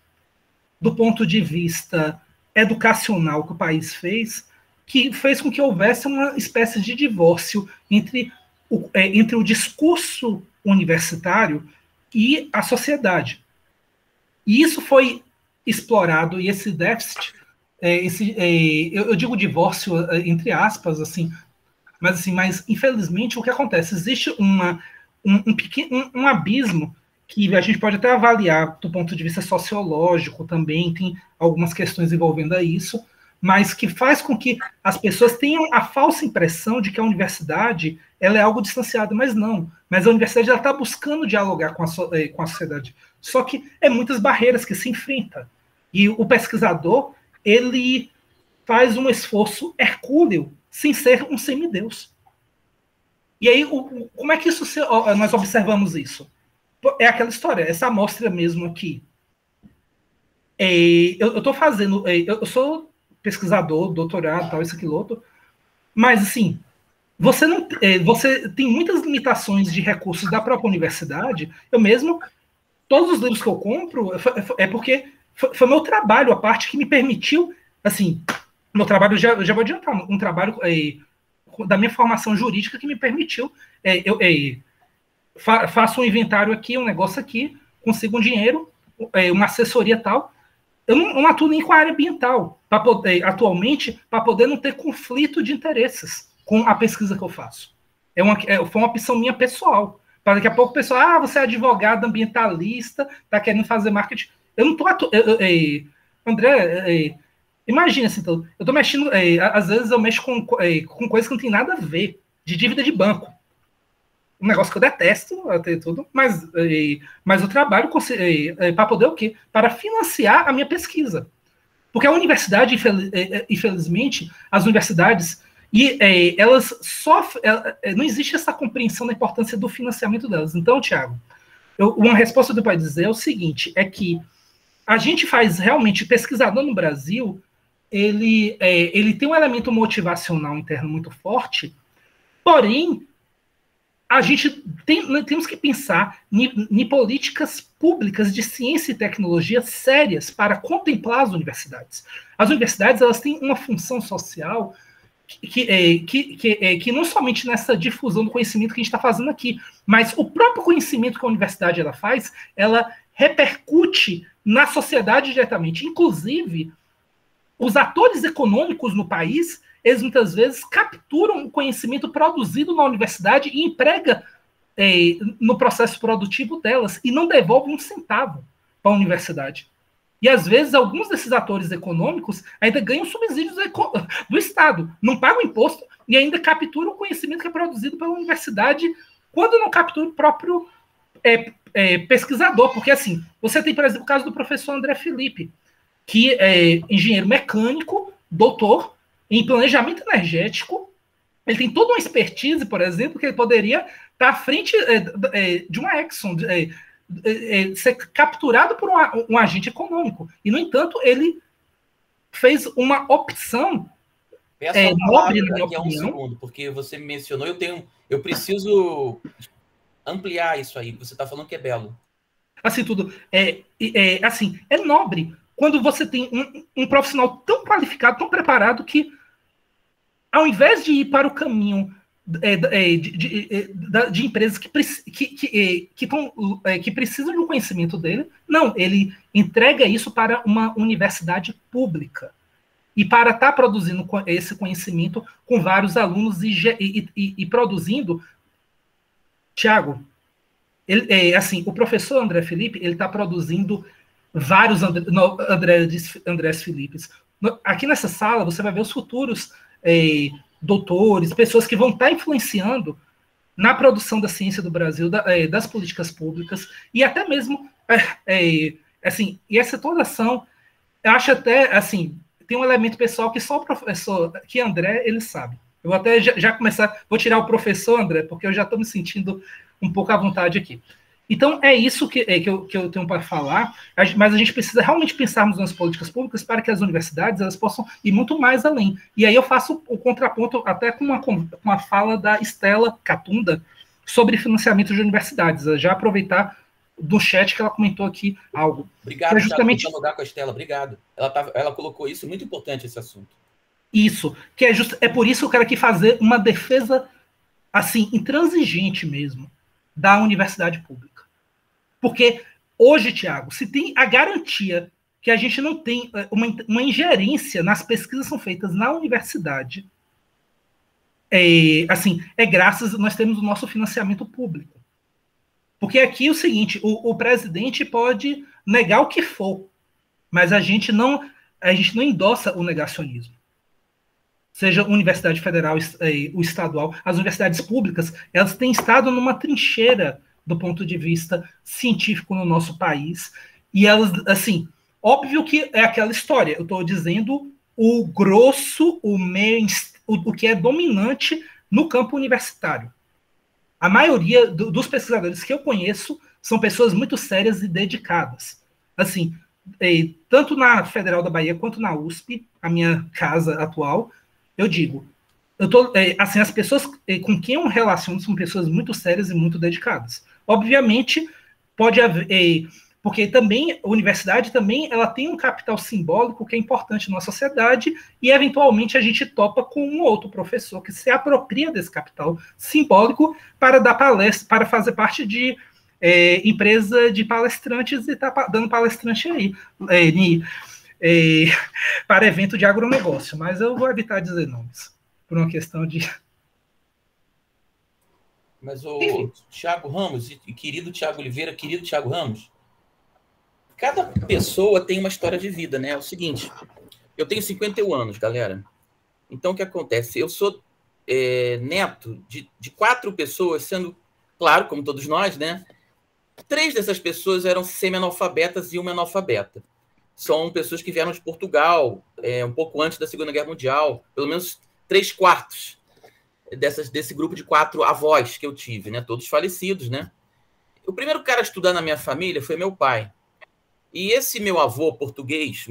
do ponto de vista educacional que o país fez, que fez com que houvesse uma espécie de divórcio entre o discurso universitário e a sociedade. E isso foi explorado, e esse déficit, eu digo divórcio entre aspas, assim, mas infelizmente o que acontece? Existe um abismo que a gente pode até avaliar do ponto de vista sociológico também, tem algumas questões envolvendo isso, mas que faz com que as pessoas tenham a falsa impressão de que a universidade ela é algo distanciado, mas não. Mas a universidade está buscando dialogar com a sociedade. Só que é muitas barreiras que se enfrenta. E o pesquisador, ele faz um esforço hercúleo sem ser um semideus. E aí, como é que nós observamos isso? É aquela história, essa amostra mesmo aqui. Eu estou fazendo... eu sou pesquisador, doutorado, tal, isso, aquilo, outro. Mas, assim, você tem muitas limitações de recursos da própria universidade. Eu mesmo, todos os livros que eu compro, é porque foi meu trabalho, a parte que me permitiu, assim, meu trabalho, já vou adiantar, um trabalho da minha formação jurídica que me permitiu, faço um inventário aqui, um negócio aqui, consigo um dinheiro, uma assessoria tal. Eu não atuo nem com a área ambiental, atualmente, para poder não ter conflito de interesses com a pesquisa que eu faço. Foi uma opção minha pessoal. Para daqui a pouco o pessoal, você é advogado ambientalista, está querendo fazer marketing. Eu não estou André, imagina assim, eu estou mexendo, às vezes eu mexo com coisas que não tem nada a ver, de dívida de banco. Um negócio que eu detesto, até tudo, mas eu trabalho para poder o quê? Para financiar a minha pesquisa. Porque a universidade, infelizmente, as universidades, elas sofrem, não existe essa compreensão da importância do financiamento delas. Então, Thiago, uma resposta que eu posso dizer é o seguinte, é que a gente faz realmente, pesquisador no Brasil, ele tem um elemento motivacional interno muito forte, porém, a gente temos que pensar em políticas públicas de ciência e tecnologia sérias para contemplar as universidades. As universidades, elas têm uma função social que não somente nessa difusão do conhecimento que a gente está fazendo aqui, mas o próprio conhecimento que a universidade ela faz, ela repercute na sociedade diretamente. Inclusive, os atores econômicos no país, eles muitas vezes capturam o conhecimento produzido na universidade e empregam no processo produtivo delas e não devolvem um centavo para a universidade. E, às vezes, alguns desses atores econômicos ainda ganham subsídios do Estado, não pagam imposto e ainda capturam o conhecimento que é produzido pela universidade quando não captura o próprio pesquisador. Porque, assim, você tem, por exemplo, o caso do professor André Felipe, que é engenheiro mecânico, doutor em planejamento energético. Ele tem toda uma expertise, por exemplo, que ele poderia estar à frente de uma Exxon, ser capturado por um agente econômico. E, no entanto, ele fez uma opção nobre, na minha opinião. Um segundo, porque você me mencionou, eu preciso ampliar isso aí. Você está falando que é belo. Assim, tudo. Assim, é nobre quando você tem um profissional tão qualificado, tão preparado, que, ao invés de ir para o caminho de empresas que precisam de um conhecimento dele, não, ele entrega isso para uma universidade pública. E para estar produzindo esse conhecimento com vários alunos e produzindo Tiago, assim, o professor André Felipe, ele está produzindo vários Andrés Felipes. Aqui nessa sala, você vai ver os futuros doutores, pessoas que vão estar influenciando na produção da ciência do Brasil, das políticas públicas, e até mesmo, assim, e essa toda ação, eu acho até, assim, tem um elemento pessoal que só o professor, que André, ele sabe. Eu vou até já começar, vou tirar o professor André, porque eu já estou me sentindo um pouco à vontade aqui. Então, é isso que eu tenho para falar, mas a gente precisa realmente pensarmos nas políticas públicas para que as universidades elas possam ir muito mais além. E aí eu faço o contraponto até com a fala da Estela Catunda sobre financiamento de universidades. Já aproveitar do chat que ela comentou aqui algo. Obrigado, justamente... Thiago, lugar com a Estela, obrigado. Ela colocou isso, muito importante esse assunto. Isso, que é por isso que eu quero aqui fazer uma defesa assim, intransigente mesmo, da universidade pública. Porque hoje, Tiago, se tem a garantia que a gente não tem uma ingerência nas pesquisas que são feitas na universidade, assim, graças nós temos o nosso financiamento público. Porque aqui é o seguinte, o presidente pode negar o que for, mas a gente não endossa o negacionismo. Seja a Universidade Federal, o estadual, as universidades públicas, elas têm estado numa trincheira do ponto de vista científico no nosso país, e elas, assim, óbvio que é aquela história, eu estou dizendo o grosso, o que é dominante no campo universitário. A maioria dos pesquisadores que eu conheço são pessoas muito sérias e dedicadas. Assim, tanto na Federal da Bahia quanto na USP, a minha casa atual, eu digo, assim, as pessoas com quem eu relaciono são pessoas muito sérias e muito dedicadas. Obviamente, pode haver, porque também a universidade também ela tem um capital simbólico que é importante na sociedade e, eventualmente, a gente topa com um outro professor que se apropria desse capital simbólico para dar palestra, para fazer parte de empresa de palestrantes e está dando palestrante aí, para evento de agronegócio. Mas eu vou evitar dizer nomes, por uma questão de... Mas o Thiago Ramos, e querido Thiago Oliveira, querido Thiago Ramos, cada pessoa tem uma história de vida, né? É o seguinte, eu tenho 51 anos, galera. Então, o que acontece? Eu sou neto de 4 pessoas, sendo, claro, como todos nós, né? 3 dessas pessoas eram semi-analfabetas e uma analfabeta. São pessoas que vieram de Portugal, um pouco antes da Segunda Guerra Mundial, pelo menos 3/4 desse grupo de 4 avós que eu tive, né? Todos falecidos, né? O primeiro cara a estudar na minha família foi meu pai. E esse meu avô português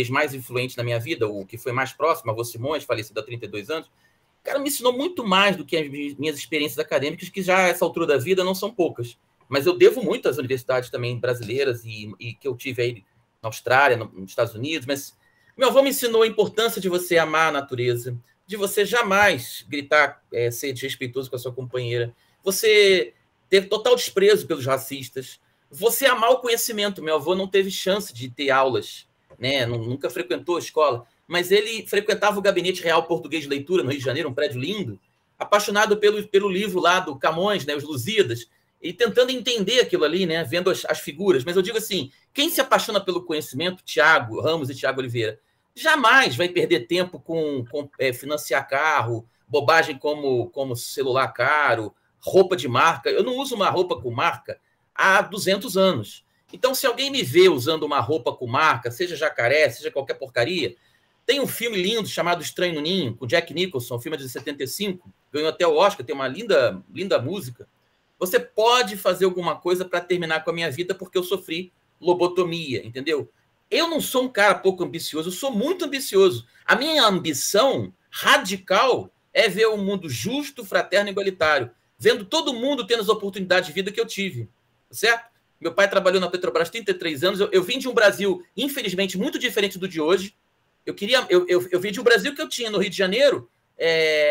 mais influente na minha vida, o que foi mais próximo, avô Simões, falecido há 32 anos, o cara me ensinou muito mais do que as minhas experiências acadêmicas, que já a essa altura da vida não são poucas. Mas eu devo muito às universidades também brasileiras e que eu tive aí na Austrália, nos Estados Unidos, mas meu avô me ensinou a importância de você amar a natureza, de você jamais gritar, ser desrespeitoso com a sua companheira, você ter total desprezo pelos racistas, você amar o conhecimento. Meu avô não teve chance de ter aulas, né? Nunca frequentou a escola, mas ele frequentava o Gabinete Real Português de Leitura, no Rio de Janeiro, um prédio lindo, apaixonado pelo livro lá do Camões, né? Os Lusíadas, e tentando entender aquilo ali, né? Vendo as figuras. Mas eu digo assim, quem se apaixona pelo conhecimento, Thiago Ramos e Thiago Oliveira, jamais vai perder tempo com financiar carro, bobagem como celular caro, roupa de marca. Eu não uso uma roupa com marca há 200 anos. Então, se alguém me vê usando uma roupa com marca, seja jacaré, seja qualquer porcaria, tem um filme lindo chamado Estranho no Ninho, com Jack Nicholson, um filme de 75, ganhou até o Oscar, tem uma linda, linda música. Você pode fazer alguma coisa para terminar com a minha vida porque eu sofri lobotomia, entendeu? Eu não sou um cara pouco ambicioso, eu sou muito ambicioso. A minha ambição radical é ver um mundo justo, fraterno e igualitário, vendo todo mundo tendo as oportunidades de vida que eu tive, certo? Meu pai trabalhou na Petrobras 33 anos, eu vim de um Brasil, infelizmente, muito diferente do de hoje. Eu vim de um Brasil que eu tinha no Rio de Janeiro,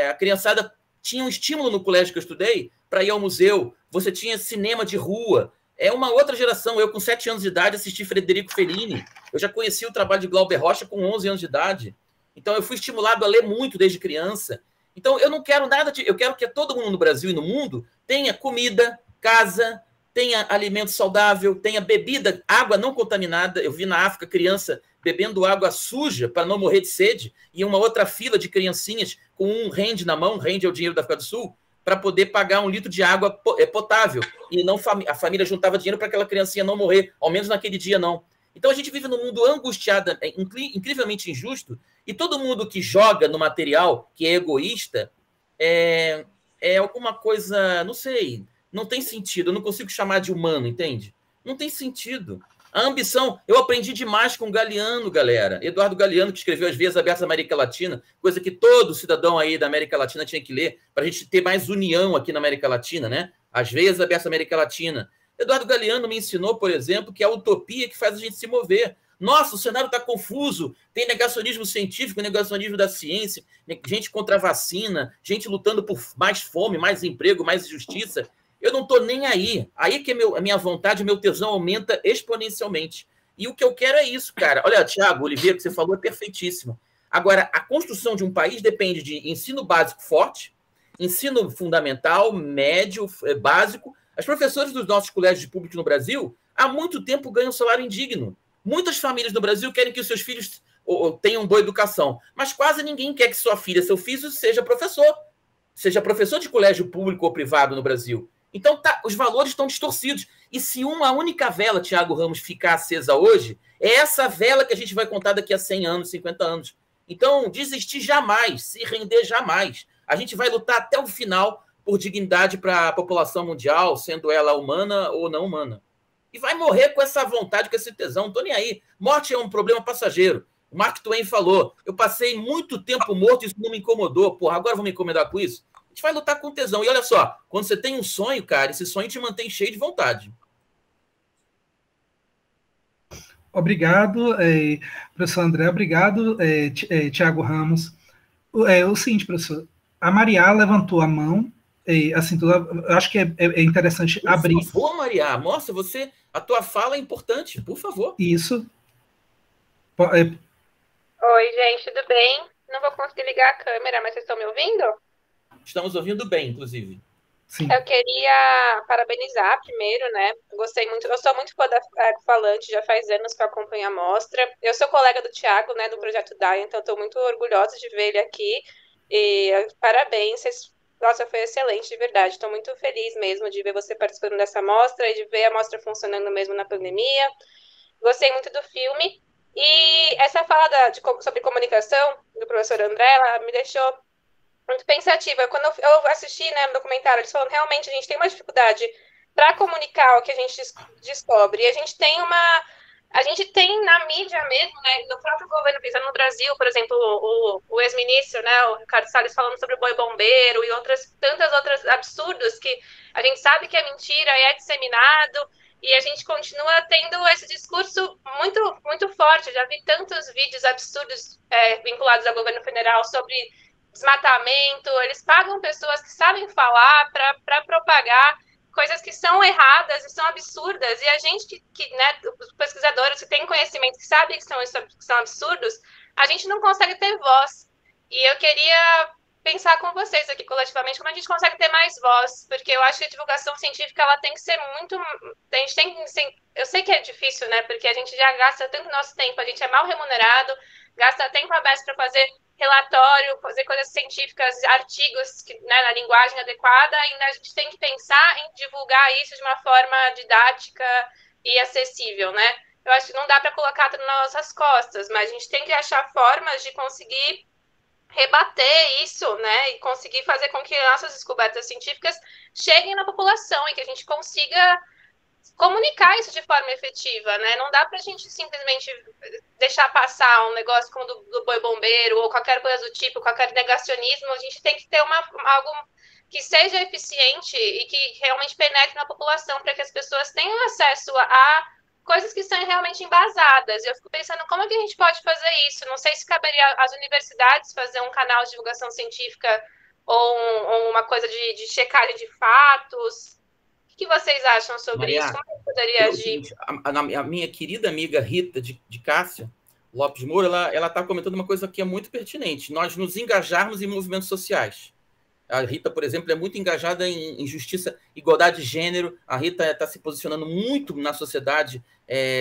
a criançada tinha um estímulo no colégio que eu estudei para ir ao museu, você tinha cinema de rua, é uma outra geração. Eu, com 7 anos de idade, assisti Frederico Fellini. Eu já conheci o trabalho de Glauber Rocha com 11 anos de idade. Então, eu fui estimulado a ler muito desde criança. Então, eu não quero nada eu quero que todo mundo no Brasil e no mundo tenha comida, casa, tenha alimento saudável, tenha bebida, água não contaminada. Eu vi na África criança bebendo água suja para não morrer de sede, e uma outra fila de criancinhas com um rende na mão, rende é o dinheiro da África do Sul, para poder pagar 1 litro de água potável. E não a família juntava dinheiro para aquela criancinha não morrer, ao menos naquele dia não. Então a gente vive num mundo angustiado, incrivelmente injusto, e todo mundo que joga no material, que é egoísta, é alguma coisa, não sei, não tem sentido. Eu não consigo chamar de humano, entende? Não tem sentido. A ambição, eu aprendi demais com o Galeano, galera. Eduardo Galeano, que escreveu As Veias Abertas da América Latina, coisa que todo cidadão aí da América Latina tinha que ler, para a gente ter mais união aqui na América Latina, né? As Veias Abertas da América Latina. Eduardo Galeano me ensinou, por exemplo, que é a utopia que faz a gente se mover. Nossa, o cenário está confuso, tem negacionismo científico, negacionismo da ciência, gente contra a vacina, gente lutando por mais fome, mais emprego, mais justiça. Eu não estou nem aí. Aí que a minha vontade, o meu tesão aumenta exponencialmente. E o que eu quero é isso, cara. Olha, Tiago Oliveira, que você falou é perfeitíssimo. Agora, a construção de um país depende de ensino básico forte, ensino fundamental, médio, básico. As professoras dos nossos colégios públicos no Brasil, há muito tempo ganham salário indigno. Muitas famílias no Brasil querem que os seus filhos tenham boa educação, mas quase ninguém quer que sua filha, seu filho, seja professor de colégio público ou privado no Brasil. Então, os valores estão distorcidos. E se uma única vela, Tiago Ramos, ficar acesa hoje, é essa vela que a gente vai contar daqui a 100 anos, 50 anos. Então, desistir jamais, se render jamais. A gente vai lutar até o final por dignidade para a população mundial, sendo ela humana ou não humana. E vai morrer com essa vontade, com esse tesão. Não estou nem aí. Morte é um problema passageiro. O Mark Twain falou, eu passei muito tempo morto e isso não me incomodou. Porra, agora vou me incomodar com isso? A gente vai lutar com tesão. E olha só, quando você tem um sonho, cara, esse sonho te mantém cheio de vontade. Obrigado, professor André. Obrigado, Tiago Ramos. O seguinte, professor, a Maria levantou a mão, assim, eu acho que é interessante abrir. Por favor, Maria, mostra, a tua fala é importante, por favor. Isso. Oi, gente, tudo bem? Não vou conseguir ligar a câmera, mas vocês estão me ouvindo? Estamos ouvindo bem, inclusive. Sim. Eu queria parabenizar primeiro, né? Gostei muito, eu sou muito fã da Falante, já faz anos que eu acompanho a mostra. Eu sou colega do Tiago, né, do Projeto DAI, então estou muito orgulhosa de ver ele aqui. E parabéns, nossa, foi excelente, de verdade. Estou muito feliz mesmo de ver você participando dessa mostra e de ver a mostra funcionando mesmo na pandemia. Gostei muito do filme. E essa fala sobre comunicação do professor André, ela me deixou muito pensativa. Quando eu assisti, né, no documentário, eles falam realmente a gente tem uma dificuldade para comunicar o que a gente descobre. E a gente tem na mídia mesmo, né, no próprio governo, pensando no Brasil, por exemplo, o ex-ministro, né, o Ricardo Salles falando sobre o boi bombeiro e tantas outras absurdos que a gente sabe que é mentira e é disseminado. E a gente continua tendo esse discurso muito, muito forte. Já vi tantos vídeos absurdos vinculados ao governo federal sobre desmatamento. Eles pagam pessoas que sabem falar para propagar coisas que são erradas e são absurdas. E a gente né, os pesquisadores que têm conhecimento, que sabem que são absurdos, a gente não consegue ter voz. E eu queria pensar com vocês aqui coletivamente como a gente consegue ter mais voz, porque eu acho que a divulgação científica ela tem que ser muito... eu sei que é difícil, né, porque a gente já gasta tanto nosso tempo, a gente é mal remunerado, gasta tempo a mais para fazer relatório, fazer coisas científicas, artigos né, na linguagem adequada, ainda a gente tem que pensar em divulgar isso de uma forma didática e acessível, né? Eu acho que não dá para colocar tudo nas nossas costas, mas a gente tem que achar formas de conseguir rebater isso, né, e conseguir fazer com que nossas descobertas científicas cheguem na população e que a gente consiga comunicar isso de forma efetiva, né? Não dá para a gente simplesmente deixar passar um negócio como do boi bombeiro ou qualquer coisa do tipo, qualquer negacionismo. A gente tem que ter algo que seja eficiente e que realmente penetre na população para que as pessoas tenham acesso a coisas que são realmente embasadas. Eu fico pensando como é que a gente pode fazer isso. Não sei se caberia às universidades fazer um canal de divulgação científica ou uma coisa de checagem de fatos. O que vocês acham sobre Maria, isso? Como eu poderia agir? A minha querida amiga Rita de Cássia Lopes Moura, ela está comentando uma coisa que é muito pertinente. Nós nos engajarmos em movimentos sociais. A Rita, por exemplo, é muito engajada em justiça, igualdade de gênero. A Rita está se posicionando muito na sociedade,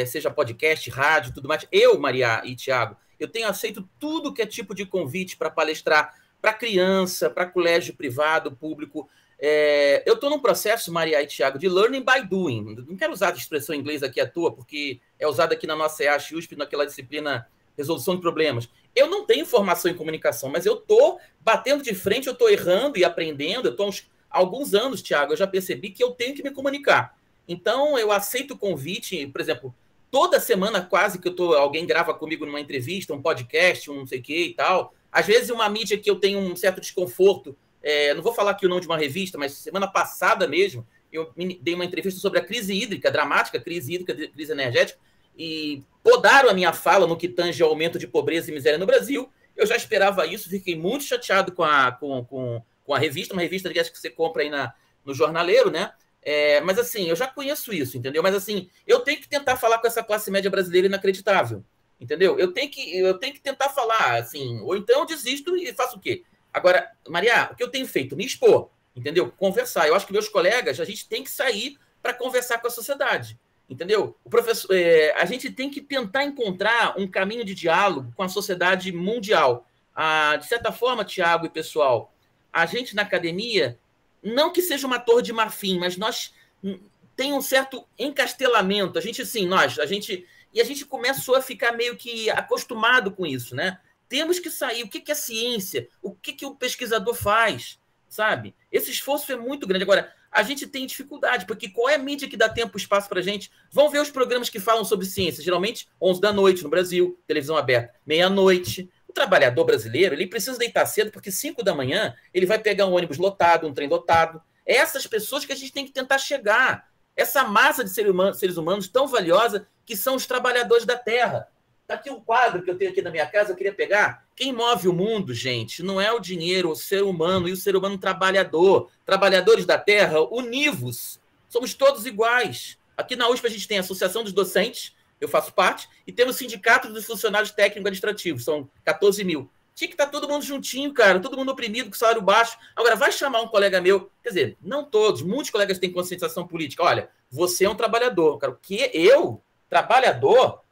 seja podcast, rádio, tudo mais. Eu, Maria e Tiago, eu tenho aceito tudo que é tipo de convite para palestrar para criança, para colégio privado, público. Eu estou num processo, Maria e Tiago, de learning by doing. Não quero usar a expressão em inglês aqui à toa, porque é usada aqui na nossa EASH USP, naquela disciplina resolução de problemas. Eu não tenho formação em comunicação, mas eu estou batendo de frente, eu estou errando e aprendendo. Eu estou há alguns anos, Tiago, eu já percebi que eu tenho que me comunicar. Então, eu aceito o convite, por exemplo, toda semana quase que alguém grava comigo numa entrevista, um podcast, um não sei o que e tal. Às vezes uma mídia que eu tenho um certo desconforto, não vou falar aqui o nome de uma revista, mas semana passada mesmo, eu dei uma entrevista sobre a crise hídrica, dramática crise hídrica, crise energética, e podaram a minha fala no que tange ao aumento de pobreza e miséria no Brasil. Eu já esperava isso, fiquei muito chateado com a revista, uma revista que você compra aí no Jornaleiro, né? Mas assim, eu já conheço isso, entendeu? Mas assim, eu tenho que tentar falar com essa classe média brasileira inacreditável, entendeu? Eu tenho que tentar falar, assim, ou então eu desisto e faço o quê? Agora, Maria, o que eu tenho feito? Me expor, entendeu? Conversar. Eu acho que meus colegas, a gente tem que sair para conversar com a sociedade. Entendeu? A gente tem que tentar encontrar um caminho de diálogo com a sociedade mundial. De certa forma, Tiago e pessoal, a gente na academia, não que seja uma torre de marfim, mas nós tem um certo encastelamento. A gente começou a ficar meio que acostumado com isso, né? Temos que sair. O que é ciência? O que o pesquisador faz? Sabe? Esse esforço é muito grande. Agora, a gente tem dificuldade, porque qual é a mídia que dá tempo e espaço para a gente? Vão ver os programas que falam sobre ciência, geralmente 11 da noite no Brasil, televisão aberta, meia-noite. O trabalhador brasileiro, ele precisa deitar cedo, porque 5 da manhã ele vai pegar um ônibus lotado, um trem lotado. É essas pessoas que a gente tem que tentar chegar. Essa massa de seres humanos tão valiosa que são os trabalhadores da terra. Está aqui um quadro que eu tenho aqui na minha casa, eu queria pegar. Quem move o mundo, gente, não é o dinheiro, o ser humano, e o ser humano trabalhador. Trabalhadores da terra, univos. Somos todos iguais. Aqui na USP a gente tem a Associação dos Docentes, eu faço parte, e temos o Sindicato dos Funcionários Técnico-Administrativos, são 14 mil. Tinha que estar todo mundo juntinho, cara, todo mundo oprimido, com salário baixo. Agora, vai chamar um colega meu, quer dizer, não todos, muitos colegas têm conscientização política. Olha, você é um trabalhador. Cara, o que? Eu? Trabalhador?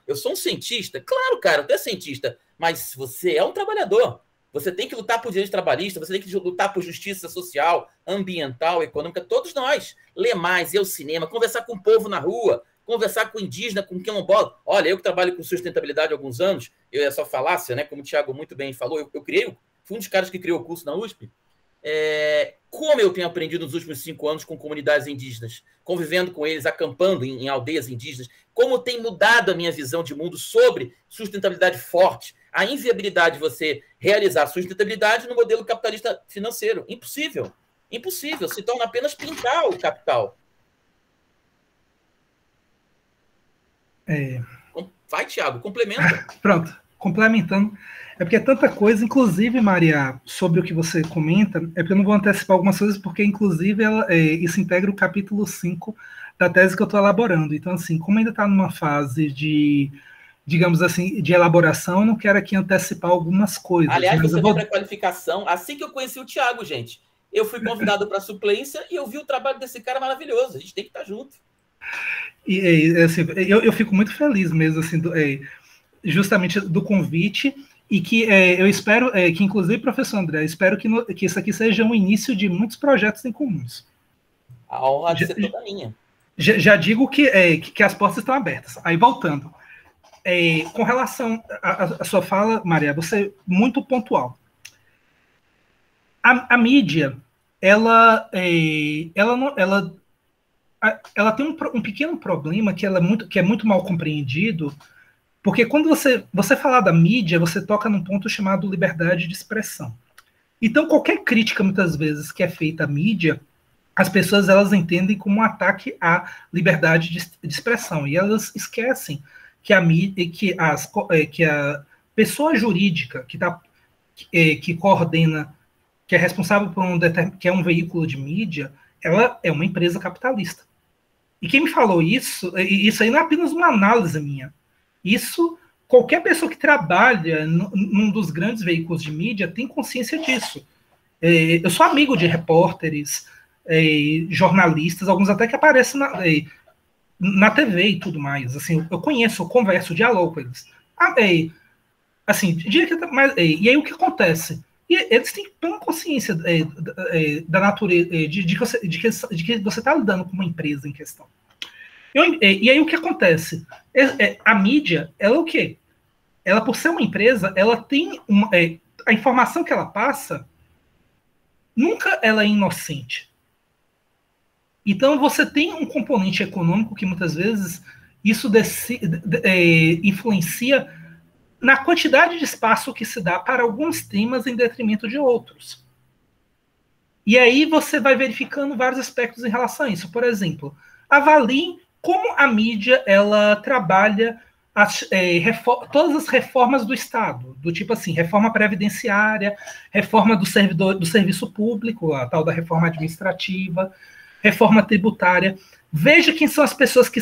Eu sou um cientista? Claro, cara, tu é cientista, mas você é um trabalhador. Você tem que lutar por direitos trabalhistas, você tem que lutar por justiça social, ambiental, econômica, todos nós. Ler mais, ir ao cinema, conversar com o povo na rua, conversar com o indígena, com o quilombola. Olha, eu que trabalho com sustentabilidade há alguns anos, é só falácia, né? Como o Tiago muito bem falou, fui um dos caras que criou o curso na USP. Como eu tenho aprendido nos últimos 5 anos com comunidades indígenas, convivendo com eles, acampando em aldeias indígenas, como tem mudado a minha visão de mundo sobre sustentabilidade forte, a inviabilidade de você realizar sustentabilidade no modelo capitalista financeiro. Impossível. Impossível. Se torna apenas pintar o capital. Vai, Tiago, complementa. Pronto, complementando. É porque é tanta coisa, inclusive, Maria, sobre o que você comenta, é porque eu não vou antecipar algumas coisas, porque, inclusive, isso integra o capítulo 5 da tese que eu estou elaborando. Então, assim, como ainda está numa fase de, digamos assim, de elaboração, eu não quero aqui antecipar algumas coisas. Aliás, você vem para a qualificação. Assim que eu conheci o Tiago, gente, eu fui convidado para a suplência e eu vi o trabalho desse cara maravilhoso. A gente tem que estar junto. E assim, eu fico muito feliz mesmo, assim, justamente do convite. E que eu espero, que inclusive, professor André, espero que isso aqui seja um início de muitos projetos em comuns. A honra de ser toda minha. Já digo que as portas estão abertas. Aí, voltando. Com relação à sua fala, Maria, você é muito pontual. A mídia, ela tem um pequeno problema que é muito mal compreendido. Porque quando você falar da mídia, você toca num ponto chamado liberdade de expressão. Então, qualquer crítica, muitas vezes, que é feita à mídia, as pessoas elas entendem como um ataque à liberdade de expressão. E elas esquecem que a pessoa jurídica que coordena, que é responsável por que é um veículo de mídia, ela é uma empresa capitalista. E quem me falou isso aí não é apenas uma análise minha. Isso, qualquer pessoa que trabalha num dos grandes veículos de mídia tem consciência disso. Eu sou amigo de repórteres, jornalistas, alguns até que aparecem na TV e tudo mais. Assim, eu conheço, eu converso, dialogo com eles. Assim, diria que, e aí o que acontece? E eles têm plena consciência da natureza, de que você está lidando com uma empresa em questão. E aí o que acontece? A mídia, ela é o quê? Ela, por ser uma empresa, ela tem a informação que ela passa, nunca ela é inocente. Então você tem um componente econômico que muitas vezes isso influencia na quantidade de espaço que se dá para alguns temas em detrimento de outros. E aí você vai verificando vários aspectos em relação a isso. Por exemplo, avalie como a mídia ela trabalha todas as reformas do Estado, do tipo assim, reforma previdenciária, reforma do serviço público, a tal da reforma administrativa, reforma tributária. Veja quem são as pessoas que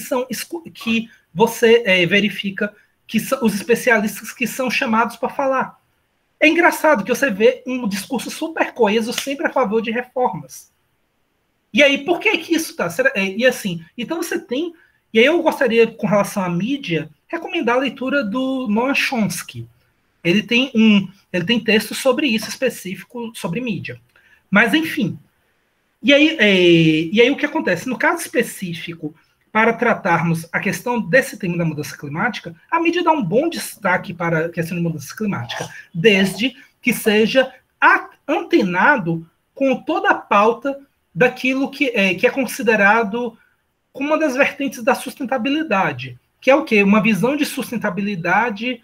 você verifica que são os especialistas que são chamados para falar. É engraçado que você vê um discurso super coeso sempre a favor de reformas. E aí, por que isso está? E assim, então você tem... E aí eu gostaria, com relação à mídia, recomendar a leitura do Noam Chomsky. Ele tem texto sobre isso específico, sobre mídia. Mas, enfim. E aí o que acontece? No caso específico, para tratarmos a questão desse tema da mudança climática, a mídia dá um bom destaque para a questão da mudança climática, desde que seja antenado com toda a pauta daquilo que é considerado como uma das vertentes da sustentabilidade, que é o quê? Uma visão de sustentabilidade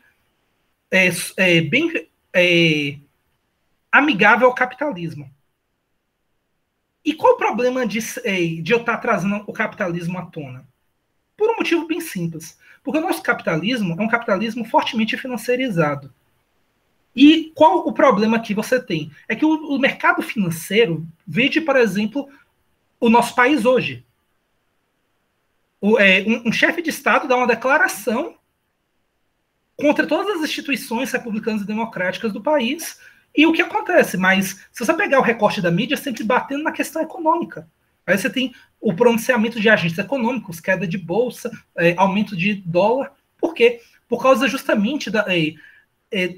bem amigável ao capitalismo. E qual o problema de eu estar trazendo o capitalismo à tona? Por um motivo bem simples. Porque o nosso capitalismo é um capitalismo fortemente financeirizado. E qual o problema que você tem? É que o mercado financeiro, veja, por exemplo, o nosso país hoje. Um chefe de Estado dá uma declaração contra todas as instituições republicanas e democráticas do país. E o que acontece? Mas se você pegar o recorte da mídia, sempre batendo na questão econômica. Aí você tem o pronunciamento de agentes econômicos, queda de bolsa, aumento de dólar. Por quê? Por causa justamente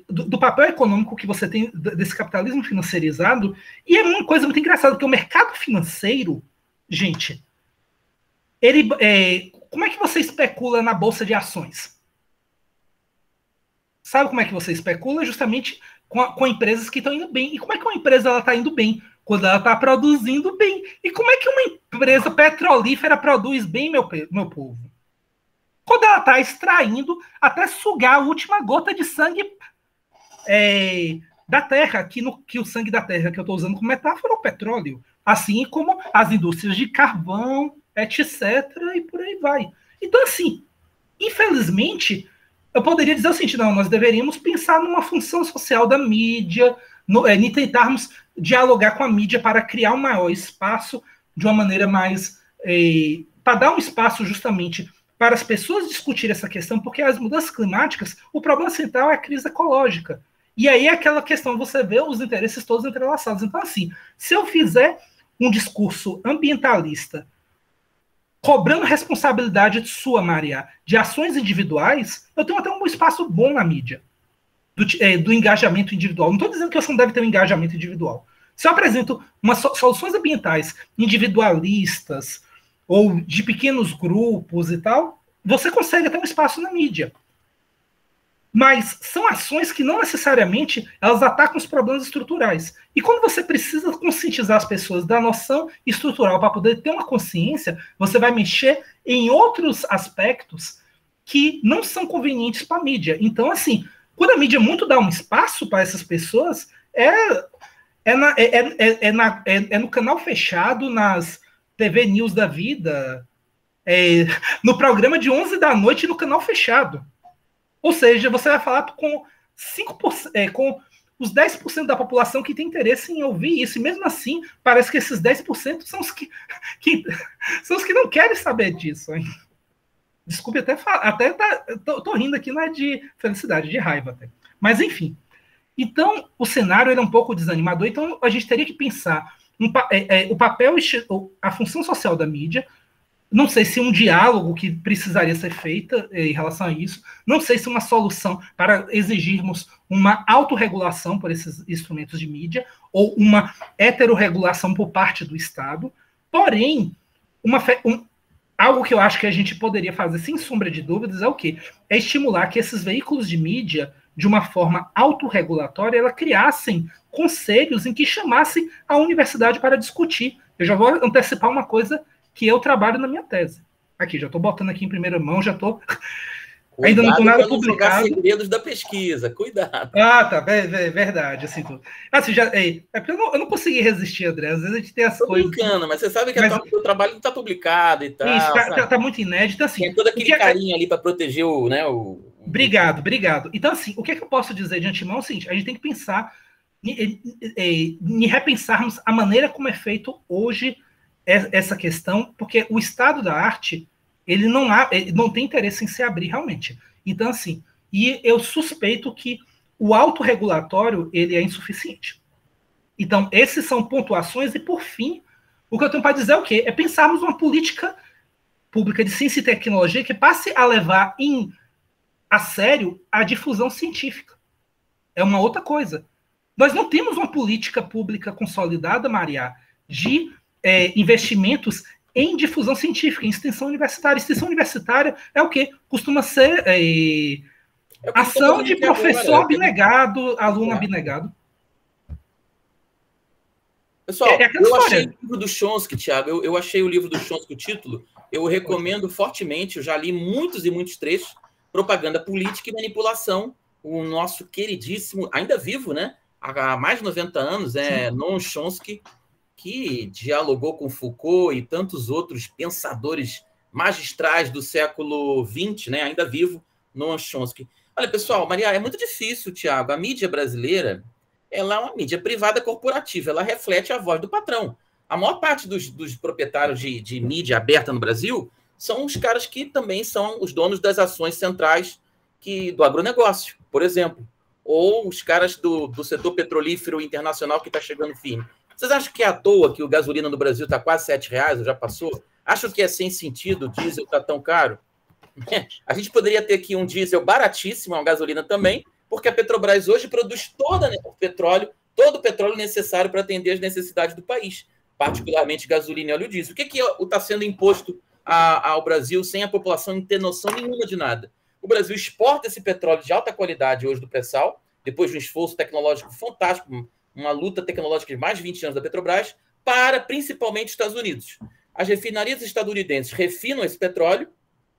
do papel econômico que você tem desse capitalismo financeirizado. E é uma coisa muito engraçada, porque o mercado financeiro, gente, como é que você especula na bolsa de ações? Sabe como é que você especula? Justamente com empresas que estão indo bem. E como é que uma empresa está indo bem? Quando ela está produzindo bem. E como é que uma empresa petrolífera produz bem, meu povo? Quando ela está extraindo até sugar a última gota de sangue da terra, que o sangue da terra que eu estou usando como metáfora é o petróleo. Assim como as indústrias de carvão, etc. E por aí vai. Então, assim, infelizmente, eu poderia dizer o seguinte, não, nós deveríamos pensar numa função social da mídia, e tentarmos dialogar com a mídia para criar um maior espaço de uma maneira mais... para dar um espaço justamente para as pessoas discutirem essa questão, porque as mudanças climáticas, o problema central é a crise ecológica. E aí é aquela questão, você vê os interesses todos entrelaçados. Então, assim, se eu fizer um discurso ambientalista cobrando responsabilidade sua, Maria, de ações individuais, eu tenho até um espaço bom na mídia, do engajamento individual. Não estou dizendo que você não deve ter um engajamento individual. Se eu apresento soluções ambientais individualistas ou de pequenos grupos e tal, você consegue ter um espaço na mídia. Mas são ações que não necessariamente elas atacam os problemas estruturais. E quando você precisa conscientizar as pessoas da noção estrutural para poder ter uma consciência, você vai mexer em outros aspectos que não são convenientes para a mídia. Então, assim, quando a mídia muito dá um espaço para essas pessoas, no canal fechado, nas TV News da vida, no programa de 11 da noite no canal fechado. Ou seja, você vai falar com 5%, com os 10% da população que tem interesse em ouvir isso. E mesmo assim, parece que esses 10% são os que são os que não querem saber disso. Hein? Desculpe, tô rindo aqui, não é de felicidade, de raiva até. Mas, enfim. Então, o cenário era um pouco desanimador, então a gente teria que pensar o papel, a função social da mídia. Não sei se um diálogo que precisaria ser feito em relação a isso, não sei se uma solução para exigirmos uma autorregulação por esses instrumentos de mídia, ou uma heterorregulação por parte do Estado. Porém, algo que eu acho que a gente poderia fazer, sem sombra de dúvidas, é o quê? É estimular que esses veículos de mídia, de uma forma autorregulatória, ela criassem conselhos em que chamassem a universidade para discutir. Eu já vou antecipar uma coisa que eu trabalho na minha tese. Aqui, já estou botando aqui em primeira mão, já estou... Ainda não estou nada publicado. Segredos da pesquisa, cuidado. Ah, tá, verdade, assim, tudo. Assim, porque eu não consegui resistir, André, às vezes a gente tem as coisas... Tô brincando, mas você sabe que o trabalho não está publicado e tal. Isso, tá muito inédito, assim... Tem todo aquele carinho ali para proteger o... Né, Obrigado. Então, assim, o que é que eu posso dizer de antemão é o seguinte, a gente tem que pensar em repensarmos a maneira como é feito hoje essa questão, porque o estado da arte, ele não tem interesse em se abrir realmente. Então, assim, e eu suspeito que o autorregulatório, ele é insuficiente. Então, esses são pontuações, e por fim, o que eu tenho para dizer é o quê? É pensarmos uma política pública de ciência e tecnologia que passe a levar a sério a difusão científica. É uma outra coisa. Nós não temos uma política pública consolidada, Maria, de investimentos em difusão científica, em extensão universitária. Extensão universitária é o quê? Costuma ser ação de professor abnegado, aluno abnegado. Pessoal, eu achei o livro do Chomsky, Thiago, eu achei o livro do Chomsky, o título, eu recomendo fortemente, eu já li muitos e muitos trechos, Propaganda Política e Manipulação, o nosso queridíssimo, ainda vivo, né? Há mais de 90 anos, Noam Chomsky, que dialogou com Foucault e tantos outros pensadores magistrais do século XX, né? Ainda vivo, Noam Chomsky. Olha, pessoal, Maria, é muito difícil, Thiago. A mídia brasileira, ela é uma mídia privada corporativa, ela reflete a voz do patrão. A maior parte dos proprietários de mídia aberta no Brasil são os caras que também são os donos das ações centrais do agronegócio, por exemplo. Ou os caras do setor petrolífero internacional que está chegando firme. Vocês acham que é à toa que o gasolina no Brasil está quase R$7, ou já passou? Acham que é sem sentido o diesel está tão caro? A gente poderia ter aqui um diesel baratíssimo, uma gasolina também, porque a Petrobras hoje produz todo o petróleo necessário para atender as necessidades do país, particularmente gasolina e óleo diesel. O que está sendo imposto ao Brasil sem a população ter noção nenhuma de nada? O Brasil exporta esse petróleo de alta qualidade hoje do pré-sal, depois de um esforço tecnológico fantástico, uma luta tecnológica de mais de 20 anos da Petrobras, para principalmente os Estados Unidos. As refinarias estadunidenses refinam esse petróleo,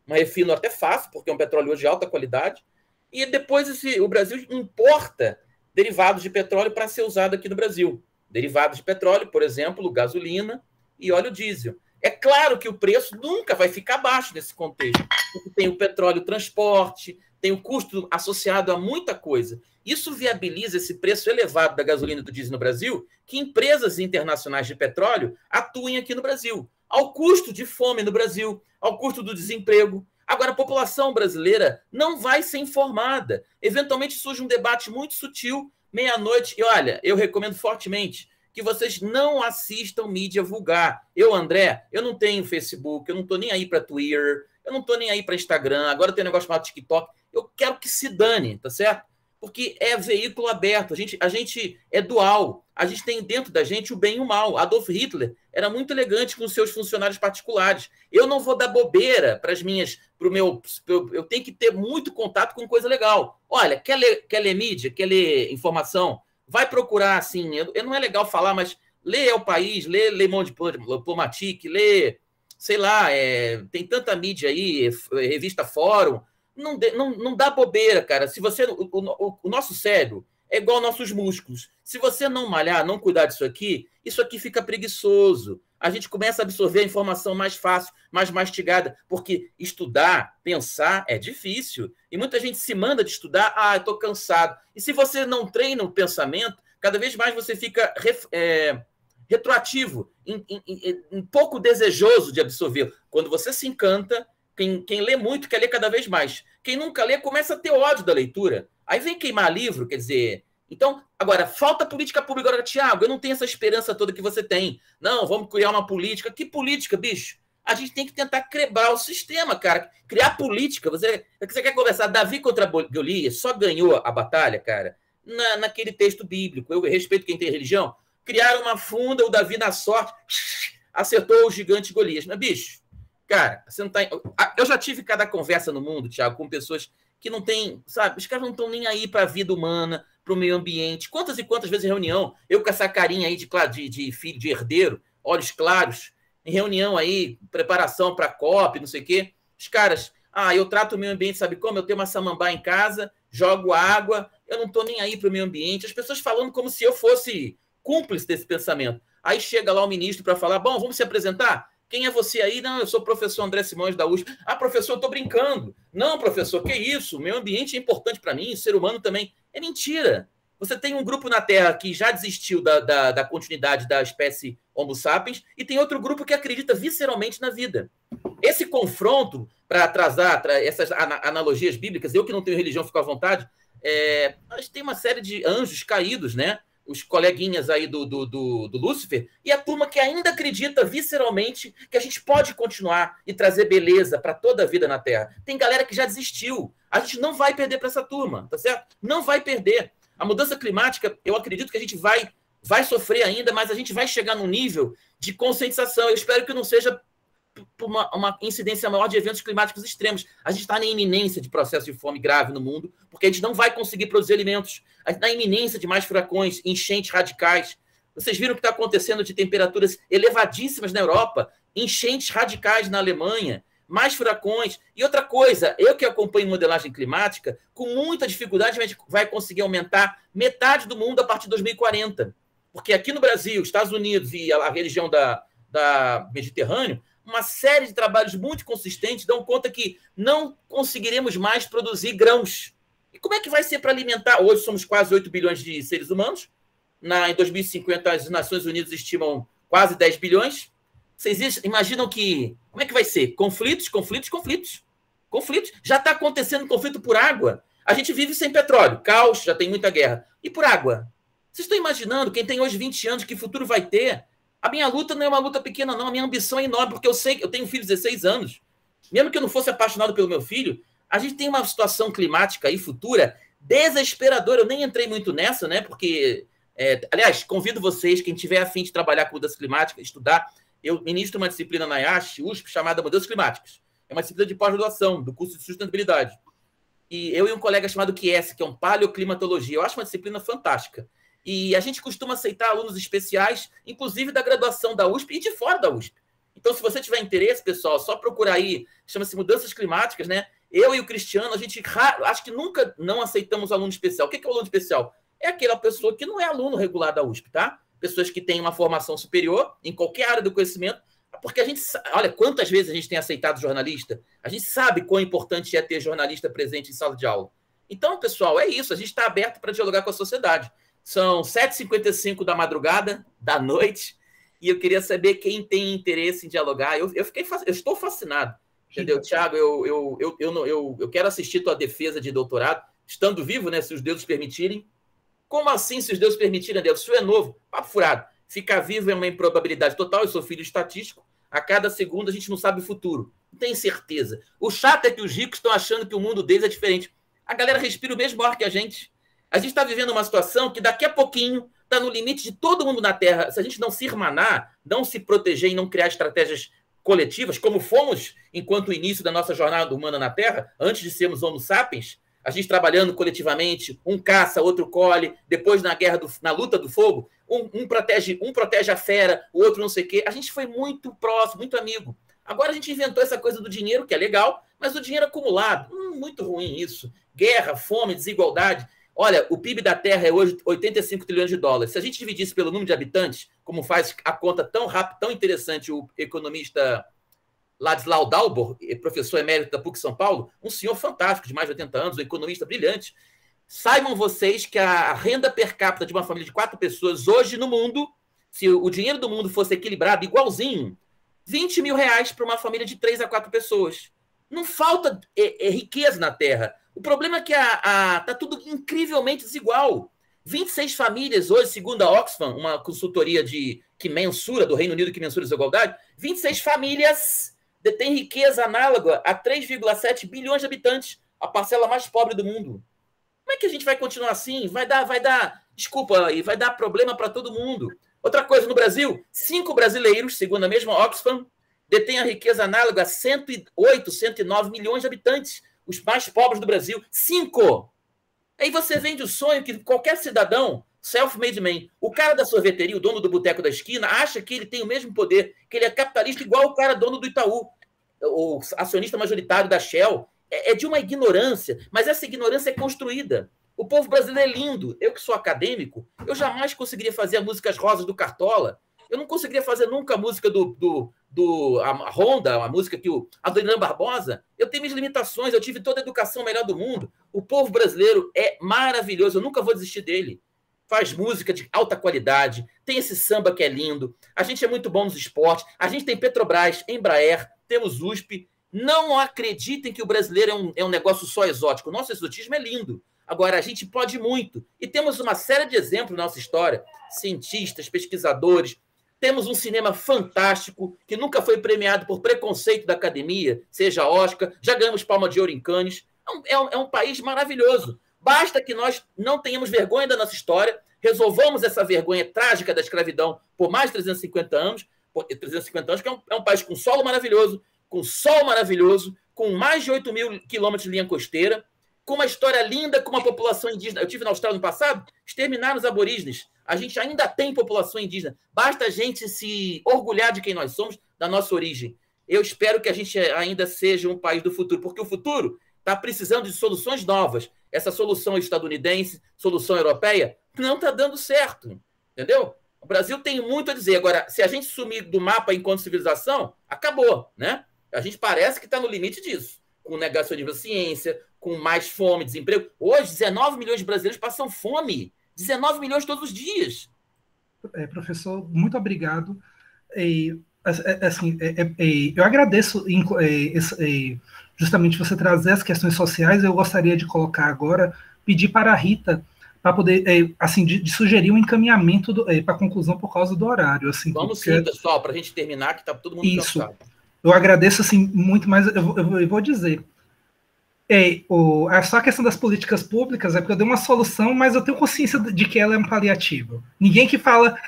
um refino até fácil, porque é um petróleo hoje de alta qualidade, e depois o Brasil importa derivados de petróleo para ser usado aqui no Brasil. Derivados de petróleo, por exemplo, gasolina e óleo diesel. É claro que o preço nunca vai ficar baixo nesse contexto, porque tem o petróleo transporte, tem o custo associado a muita coisa. Isso viabiliza esse preço elevado da gasolina e do diesel no Brasil, que empresas internacionais de petróleo atuem aqui no Brasil, ao custo de fome no Brasil, ao custo do desemprego. Agora, a população brasileira não vai ser informada. Eventualmente surge um debate muito sutil, meia-noite, e olha, eu recomendo fortemente que vocês não assistam mídia vulgar. André, eu não tenho Facebook, eu não estou nem aí para Twitter, eu não estou nem aí para Instagram, agora tem um negócio chamado TikTok. Eu quero que se dane, tá certo? Porque é veículo aberto, a gente é dual, a gente tem dentro da gente o bem e o mal. Adolf Hitler era muito elegante com os seus funcionários particulares. Eu não vou dar bobeira para eu tenho que ter muito contato com coisa legal. Olha, quer ler mídia, quer ler informação? Vai procurar, assim, não é legal falar, mas lê El País, lê Le Monde Diplomatique, lê, sei lá, tem tanta mídia aí, revista Fórum. Não dá bobeira, cara. Se você, o nosso cérebro é igual aos nossos músculos. Se você não malhar, não cuidar disso aqui fica preguiçoso. A gente começa a absorver a informação mais fácil, mais mastigada, porque estudar, pensar é difícil. E muita gente se manda de estudar, eu estou cansado. E se você não treina o pensamento, cada vez mais você fica retroativo, um pouco desejoso de absorver. Quando você se encanta, quem lê muito quer ler cada vez mais. Quem nunca lê começa a ter ódio da leitura. Aí vem queimar livro, quer dizer, Então, agora, falta política pública. Agora, Tiago, eu não tenho essa esperança toda que você tem. Não, vamos criar uma política. Que política, bicho? A gente tem que tentar quebrar o sistema, cara. Criar política. Você quer conversar Davi contra Golias? Só ganhou a batalha, cara, naquele texto bíblico. Eu respeito quem tem religião. Criaram uma funda, o Davi, na sorte, acertou o gigante Golias. Mas, bicho, cara, você não tá... Eu já tive cada conversa no mundo, Tiago, com pessoas que não têm, sabe? Os caras não estão nem aí para a vida humana, para o meio ambiente. Quantas e quantas vezes em reunião, eu com essa carinha aí de filho, de herdeiro, olhos claros, em reunião aí, preparação para a COP, não sei o quê, os caras, eu trato o meio ambiente, sabe como? Eu tenho uma samambá em casa, jogo água, eu não estou nem aí para o meio ambiente. As pessoas falando como se eu fosse cúmplice desse pensamento. Aí chega lá o ministro para falar, bom, vamos se apresentar? Quem é você aí? Não, eu sou o professor André Simões da USP. Professor, eu estou brincando. Não, professor, que isso? O meio ambiente é importante para mim, o ser humano também. É mentira. Você tem um grupo na Terra que já desistiu da continuidade da espécie Homo sapiens e tem outro grupo que acredita visceralmente na vida. Esse confronto, para atrasar essas analogias bíblicas, eu que não tenho religião, fico à vontade, a gente tem uma série de anjos caídos, né? Os coleguinhas aí do Lúcifer, e a turma que ainda acredita visceralmente que a gente pode continuar e trazer beleza para toda a vida na Terra. Tem galera que já desistiu. A gente não vai perder para essa turma, tá certo? Não vai perder. A mudança climática, eu acredito que a gente vai sofrer ainda, mas a gente vai chegar num nível de conscientização. Eu espero que não seja por uma incidência maior de eventos climáticos extremos. A gente está na iminência de processo de fome grave no mundo, porque a gente não vai conseguir produzir alimentos. A gente está na iminência de mais furacões, enchentes radicais. Vocês viram o que está acontecendo de temperaturas elevadíssimas na Europa, enchentes radicais na Alemanha, mais furacões. E outra coisa, eu que acompanho modelagem climática, com muita dificuldade a gente vai conseguir aumentar metade do mundo a partir de 2040. Porque aqui no Brasil, Estados Unidos e a região da Mediterrâneo, uma série de trabalhos muito consistentes dão conta que não conseguiremos mais produzir grãos. E como é que vai ser para alimentar? Hoje somos quase 8 bilhões de seres humanos. Em 2050, as Nações Unidas estimam quase 10 bilhões. Vocês imaginam que... Como é que vai ser? Conflitos. Já está acontecendo conflito por água. A gente vive sem petróleo. Caos, já tem muita guerra. E por água? Vocês estão imaginando, quem tem hoje 20 anos, que futuro vai ter? A minha luta não é uma luta pequena, não. A minha ambição é enorme, porque eu sei que eu tenho um filho de 16 anos. Mesmo que eu não fosse apaixonado pelo meu filho, a gente tem uma situação climática aí futura desesperadora. Eu nem entrei muito nessa, né? Porque, aliás, convido vocês, quem tiver a fim de trabalhar com mudança climática, estudar. Eu ministro uma disciplina na IASH, USP, chamada Mudanças Climáticas. É uma disciplina de pós-graduação, do curso de sustentabilidade. E eu e um colega chamado Kies, que é um paleoclimatologia. Eu acho uma disciplina fantástica. E a gente costuma aceitar alunos especiais, inclusive da graduação da USP e de fora da USP. Então, se você tiver interesse, pessoal, só procurar aí, chama-se Mudanças Climáticas, né? Eu e o Cristiano, a gente acho que nunca não aceitamos aluno especial. O que é o aluno especial? É aquela pessoa que não é aluno regular da USP, tá? Pessoas que têm uma formação superior em qualquer área do conhecimento, porque a gente... Olha, quantas vezes a gente tem aceitado jornalista? A gente sabe quão importante é ter jornalista presente em sala de aula. Então, pessoal, é isso. A gente está aberto para dialogar com a sociedade. São 7h55 da madrugada, da noite, e eu queria saber quem tem interesse em dialogar. Eu estou fascinado, entendeu, Tiago? Eu quero assistir tua defesa de doutorado, estando vivo, né, se os deuses permitirem. Como assim, se os deuses permitirem, Deus? Isso é novo, papo furado. Ficar vivo é uma improbabilidade total, eu sou filho estatístico, a cada segundo a gente não sabe o futuro, não tem certeza. O chato é que os ricos estão achando que o mundo deles é diferente. A galera respira o mesmo ar que a gente. A gente está vivendo uma situação que daqui a pouquinho está no limite de todo mundo na Terra. Se a gente não se irmanar, não se proteger e não criar estratégias coletivas, como fomos enquanto o início da nossa jornada humana na Terra, antes de sermos Homo sapiens, a gente trabalhando coletivamente, um caça, outro colhe, depois na luta do fogo, um protege a fera, o outro não sei o quê. A gente foi muito próximo, muito amigo. Agora a gente inventou essa coisa do dinheiro, que é legal, mas o dinheiro acumulado, muito ruim isso. Guerra, fome, desigualdade. Olha, o PIB da Terra é hoje 85 trilhões de dólares. Se a gente dividisse pelo número de habitantes, como faz a conta tão rápida, tão interessante o economista Ladislau Dalbor, professor emérito da PUC São Paulo, um senhor fantástico, de mais de 80 anos, um economista brilhante. Saibam vocês que a renda per capita de uma família de 4 pessoas hoje no mundo, se o dinheiro do mundo fosse equilibrado, igualzinho, 20 mil reais para uma família de 3 a 4 pessoas. Não falta riqueza na Terra. O problema é que está tudo incrivelmente desigual. 26 famílias hoje, segundo a Oxfam, uma consultoria que mensura, do Reino Unido, que mensura a desigualdade, 26 famílias detêm riqueza análoga a 3,7 bilhões de habitantes, a parcela mais pobre do mundo. Como é que a gente vai continuar assim? Vai dar, desculpa, e vai dar problema para todo mundo. Outra coisa, no Brasil, 5 brasileiros, segundo a mesma Oxfam, detêm a riqueza análoga a 108, 109 milhões de habitantes, os mais pobres do Brasil. 5! Aí você vende o sonho que qualquer cidadão, self-made man, o cara da sorveteria, o dono do boteco da esquina, acha que ele tem o mesmo poder, que ele é capitalista igual o cara dono do Itaú, o acionista majoritário da Shell. É de uma ignorância, mas essa ignorância é construída. O povo brasileiro é lindo. Eu que sou acadêmico, eu jamais conseguiria fazer as músicas rosas do Cartola. Eu não conseguiria fazer nunca a música a Honda, a música que o Adoniran Barbosa. Eu tenho minhas limitações, eu tive toda a educação melhor do mundo. O povo brasileiro é maravilhoso, eu nunca vou desistir dele. Faz música de alta qualidade, tem esse samba que é lindo, a gente é muito bom nos esportes, a gente tem Petrobras, Embraer, temos USP. Não acreditem que o brasileiro é um negócio só exótico. O nosso exotismo é lindo. Agora, a gente pode muito. E temos uma série de exemplos na nossa história. Cientistas, pesquisadores. Temos um cinema fantástico, que nunca foi premiado por preconceito da academia, seja Oscar. Já ganhamos Palma de Ouro em Cannes. É um país maravilhoso. Basta que nós não tenhamos vergonha da nossa história, resolvamos essa vergonha trágica da escravidão por mais de 350 anos, que é um país com solo maravilhoso, com sol maravilhoso, com mais de 8 mil quilômetros de linha costeira, com uma história linda, com uma população indígena. Eu estive na Austrália no passado, exterminaram os aborígenes. A gente ainda tem população indígena. Basta a gente se orgulhar de quem nós somos, da nossa origem. Eu espero que a gente ainda seja um país do futuro, porque o futuro está precisando de soluções novas. Essa solução estadunidense, solução europeia, não está dando certo. Entendeu? O Brasil tem muito a dizer. Agora, se a gente sumir do mapa enquanto civilização, acabou, né? A gente parece que está no limite disso, com negacionismo da ciência, com mais fome, desemprego. Hoje, 19 milhões de brasileiros passam fome. 19 milhões todos os dias. Professor, muito obrigado. Eu agradeço justamente você trazer as questões sociais. Eu gostaria de colocar agora, pedir para a Rita, para poder, de sugerir um encaminhamento para a conclusão por causa do horário. Assim, vamos sim, pessoal, para a gente terminar, que está todo mundo cansado. Eu agradeço assim, muito mais, eu vou dizer. Só a questão das políticas públicas é porque eu dei uma solução, mas eu tenho consciência de que ela é um paliativo. Ninguém que fala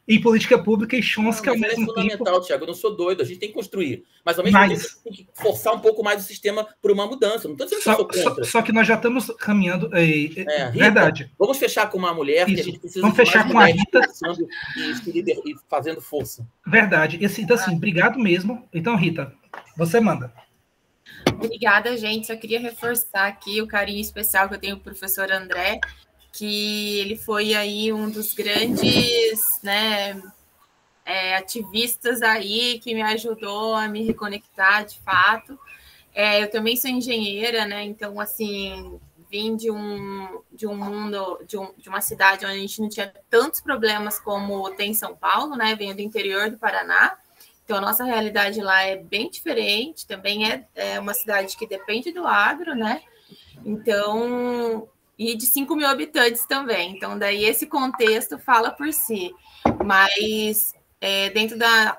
em política pública e Chomsky ao mesmo tempo... É fundamental, Tiago, eu não sou doido, a gente tem que construir. Mas ao mesmo tempo tem que forçar um pouco mais o sistema por uma mudança. Não estou dizendo que eu sou contra. Só que nós já estamos caminhando... Rita, verdade. Vamos fechar com uma mulher, que a gente precisa vamos fechar com a Rita e fazendo força. Verdade. Então, assim, obrigado mesmo. Então, Rita, você manda. Obrigada, gente. Só queria reforçar aqui o carinho especial que eu tenho pro professor André, que ele foi aí um dos grandes, né, ativistas aí que me ajudou a me reconectar de fato. Eu também sou engenheira, né? Então, assim, vim de um mundo, de uma cidade onde a gente não tinha tantos problemas como tem em São Paulo, né? Venho do interior do Paraná. Então, a nossa realidade lá é bem diferente, também é uma cidade que depende do agro, né? Então, e de 5 mil habitantes também. Então, daí esse contexto fala por si. Mas, dentro da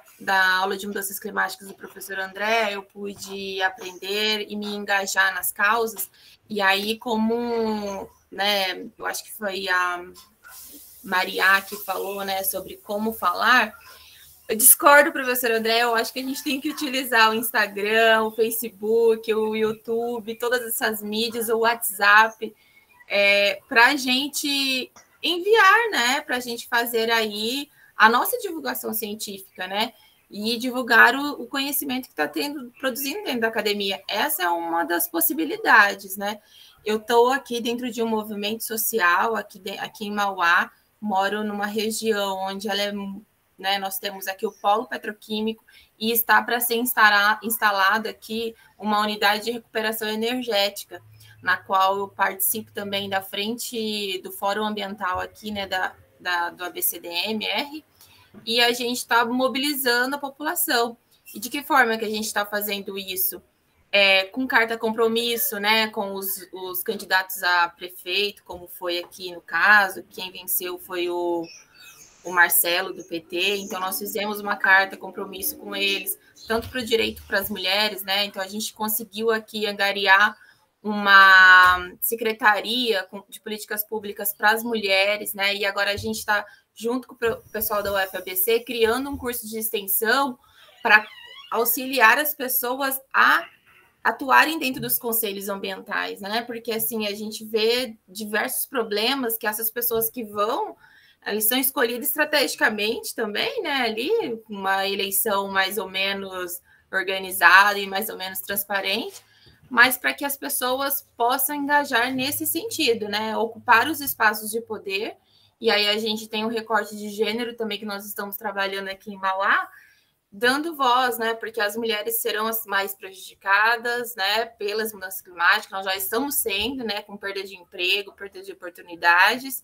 aula de mudanças climáticas do professor André, eu pude aprender e me engajar nas causas. E aí, como, né, eu acho que foi a Maria que falou, né, sobre como falar... Eu discordo, professor André, eu acho que a gente tem que utilizar o Instagram, o Facebook, o YouTube, todas essas mídias, o WhatsApp, para a gente enviar, né? Para a gente fazer aí a nossa divulgação científica, né? E divulgar o conhecimento que está produzindo dentro da academia. Essa é uma das possibilidades, né? Eu estou aqui dentro de um movimento social, aqui em Mauá, moro numa região onde ela é... Né, nós temos aqui o polo petroquímico e está para ser instalado aqui uma unidade de recuperação energética, na qual eu participo também da frente do Fórum Ambiental aqui, né, do ABCDMR, e a gente está mobilizando a população. E de que forma que a gente está fazendo isso? com carta compromisso, né, com os candidatos a prefeito, como foi aqui no caso, quem venceu foi o Marcelo, do PT, então nós fizemos uma carta compromisso com eles, tanto para o direito para as mulheres, né, então a gente conseguiu aqui angariar uma secretaria de políticas públicas para as mulheres, né, e agora a gente está, junto com o pessoal da UFABC, criando um curso de extensão para auxiliar as pessoas a atuarem dentro dos conselhos ambientais, né? Porque, assim, a gente vê diversos problemas que essas pessoas que vão, eles são escolhidas estrategicamente também, né? Ali, uma eleição mais ou menos organizada e mais ou menos transparente, mas para que as pessoas possam engajar nesse sentido, né? Ocupar os espaços de poder, e aí a gente tem um recorte de gênero também que nós estamos trabalhando aqui em Mauá, dando voz, né, porque as mulheres serão as mais prejudicadas, né, pelas mudanças climáticas, nós já estamos sendo, né, com perda de emprego, perda de oportunidades,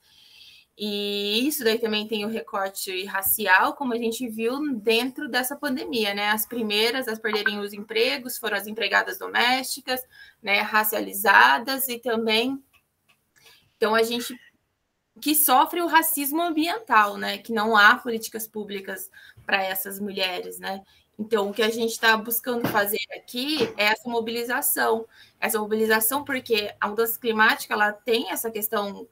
e isso daí também tem o recorte racial, como a gente viu dentro dessa pandemia, né, as primeiras a perderem os empregos foram as empregadas domésticas, né, racializadas, e também, então a gente que sofre o racismo ambiental, né? Que não há políticas públicas para essas mulheres, né? Então, o que a gente está buscando fazer aqui é essa mobilização porque a mudança climática ela tem essa questão,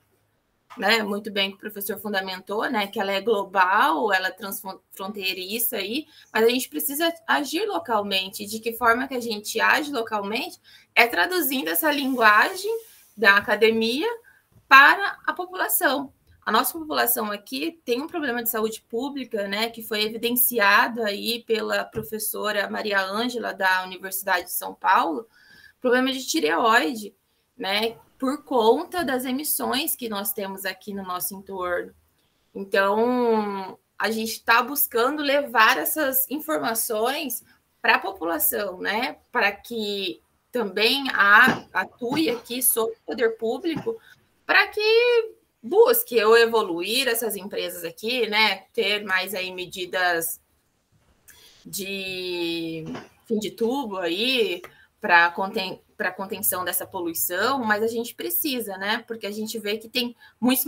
né? Muito bem que o professor fundamentou, né? Que ela é global, ela é transfronteiriça aí, mas a gente precisa agir localmente. De que forma que a gente age localmente é traduzindo essa linguagem da academia para a população. A nossa população aqui tem um problema de saúde pública, né, que foi evidenciado aí pela professora Maria Ângela, da Universidade de São Paulo, problema de tireoide, né, por conta das emissões que nós temos aqui no nosso entorno. Então, a gente está buscando levar essas informações para a população, né, para que também atue aqui sobre o poder público, para que busque ou evoluir essas empresas aqui, né? Ter mais aí medidas de fim de tubo aí para contenção dessa poluição, mas a gente precisa, né? Porque a gente vê que tem muito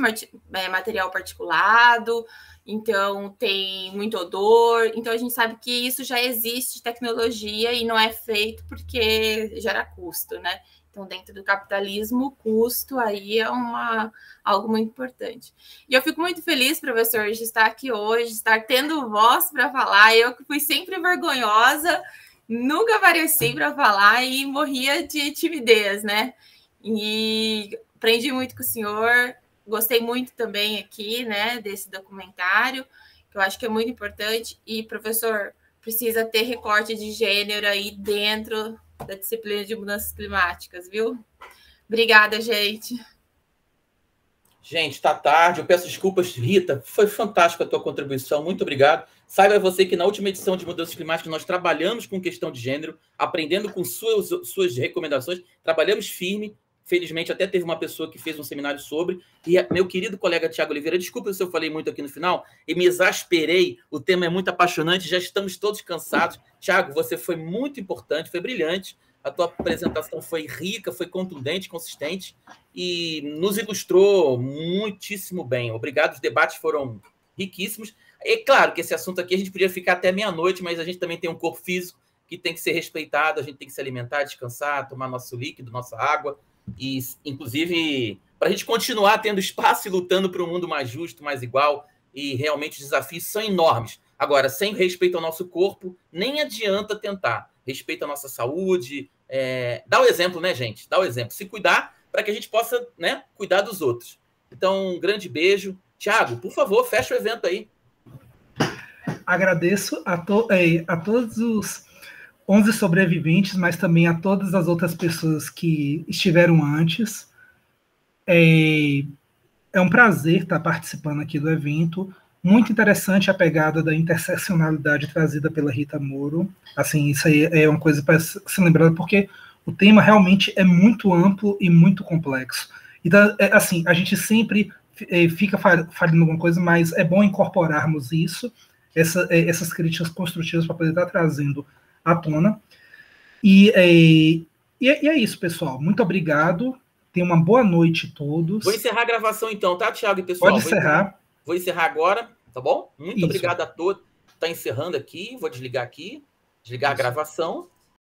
material particulado, então tem muito odor, então a gente sabe que isso já existe tecnologia e não é feito porque gera custo, né? Então, dentro do capitalismo, o custo aí é algo muito importante. E eu fico muito feliz, professor, de estar aqui hoje, estar tendo voz para falar. Eu que fui sempre vergonhosa, nunca apareci para falar e morria de timidez, né? E aprendi muito com o senhor, gostei muito também aqui, né, desse documentário, que eu acho que é muito importante. E, professor, precisa ter recorte de gênero aí dentro da disciplina de mudanças climáticas, viu? Obrigada, gente. Gente, está tarde. Eu peço desculpas, Rita. Foi fantástica a tua contribuição. Muito obrigado. Saiba você que na última edição de Mudanças Climáticas nós trabalhamos com questão de gênero, aprendendo com suas recomendações. Trabalhamos firme. Felizmente, até teve uma pessoa que fez um seminário sobre. E meu querido colega Tiago Oliveira, desculpa se eu falei muito aqui no final, e me exasperei. O tema é muito apaixonante, já estamos todos cansados. Tiago, você foi muito importante, foi brilhante. A tua apresentação foi rica, foi contundente, consistente e nos ilustrou muitíssimo bem. Obrigado, os debates foram riquíssimos. É claro que esse assunto aqui a gente podia ficar até meia-noite, mas a gente também tem um corpo físico que tem que ser respeitado, a gente tem que se alimentar, descansar, tomar nosso líquido, nossa água. E, inclusive, para a gente continuar tendo espaço e lutando para um mundo mais justo, mais igual, e realmente os desafios são enormes. Agora, sem respeito ao nosso corpo, nem adianta tentar. Respeito à nossa saúde, dá o exemplo, né, gente? Dá o exemplo. Se cuidar para que a gente possa, né, cuidar dos outros. Então, um grande beijo. Tiago, por favor, fecha o evento aí. Agradeço a todos os 11 sobreviventes, mas também a todas as outras pessoas que estiveram antes. É um prazer estar participando aqui do evento. Muito interessante a pegada da interseccionalidade trazida pela Rita Moro. Assim, isso aí é uma coisa para se lembrar, porque o tema realmente é muito amplo e muito complexo. Então, assim, a gente sempre fica falando alguma coisa, mas é bom incorporarmos isso, essas críticas construtivas para poder estar trazendo à tona. E é isso, pessoal. Muito obrigado. Tenham uma boa noite todos. Vou encerrar a gravação então, tá, Thiago e pessoal? Pode encerrar. Vou encerrar agora, tá bom? Muito Isso. obrigado a todos. Está encerrando aqui, vou desligar aqui, desligar a gravação.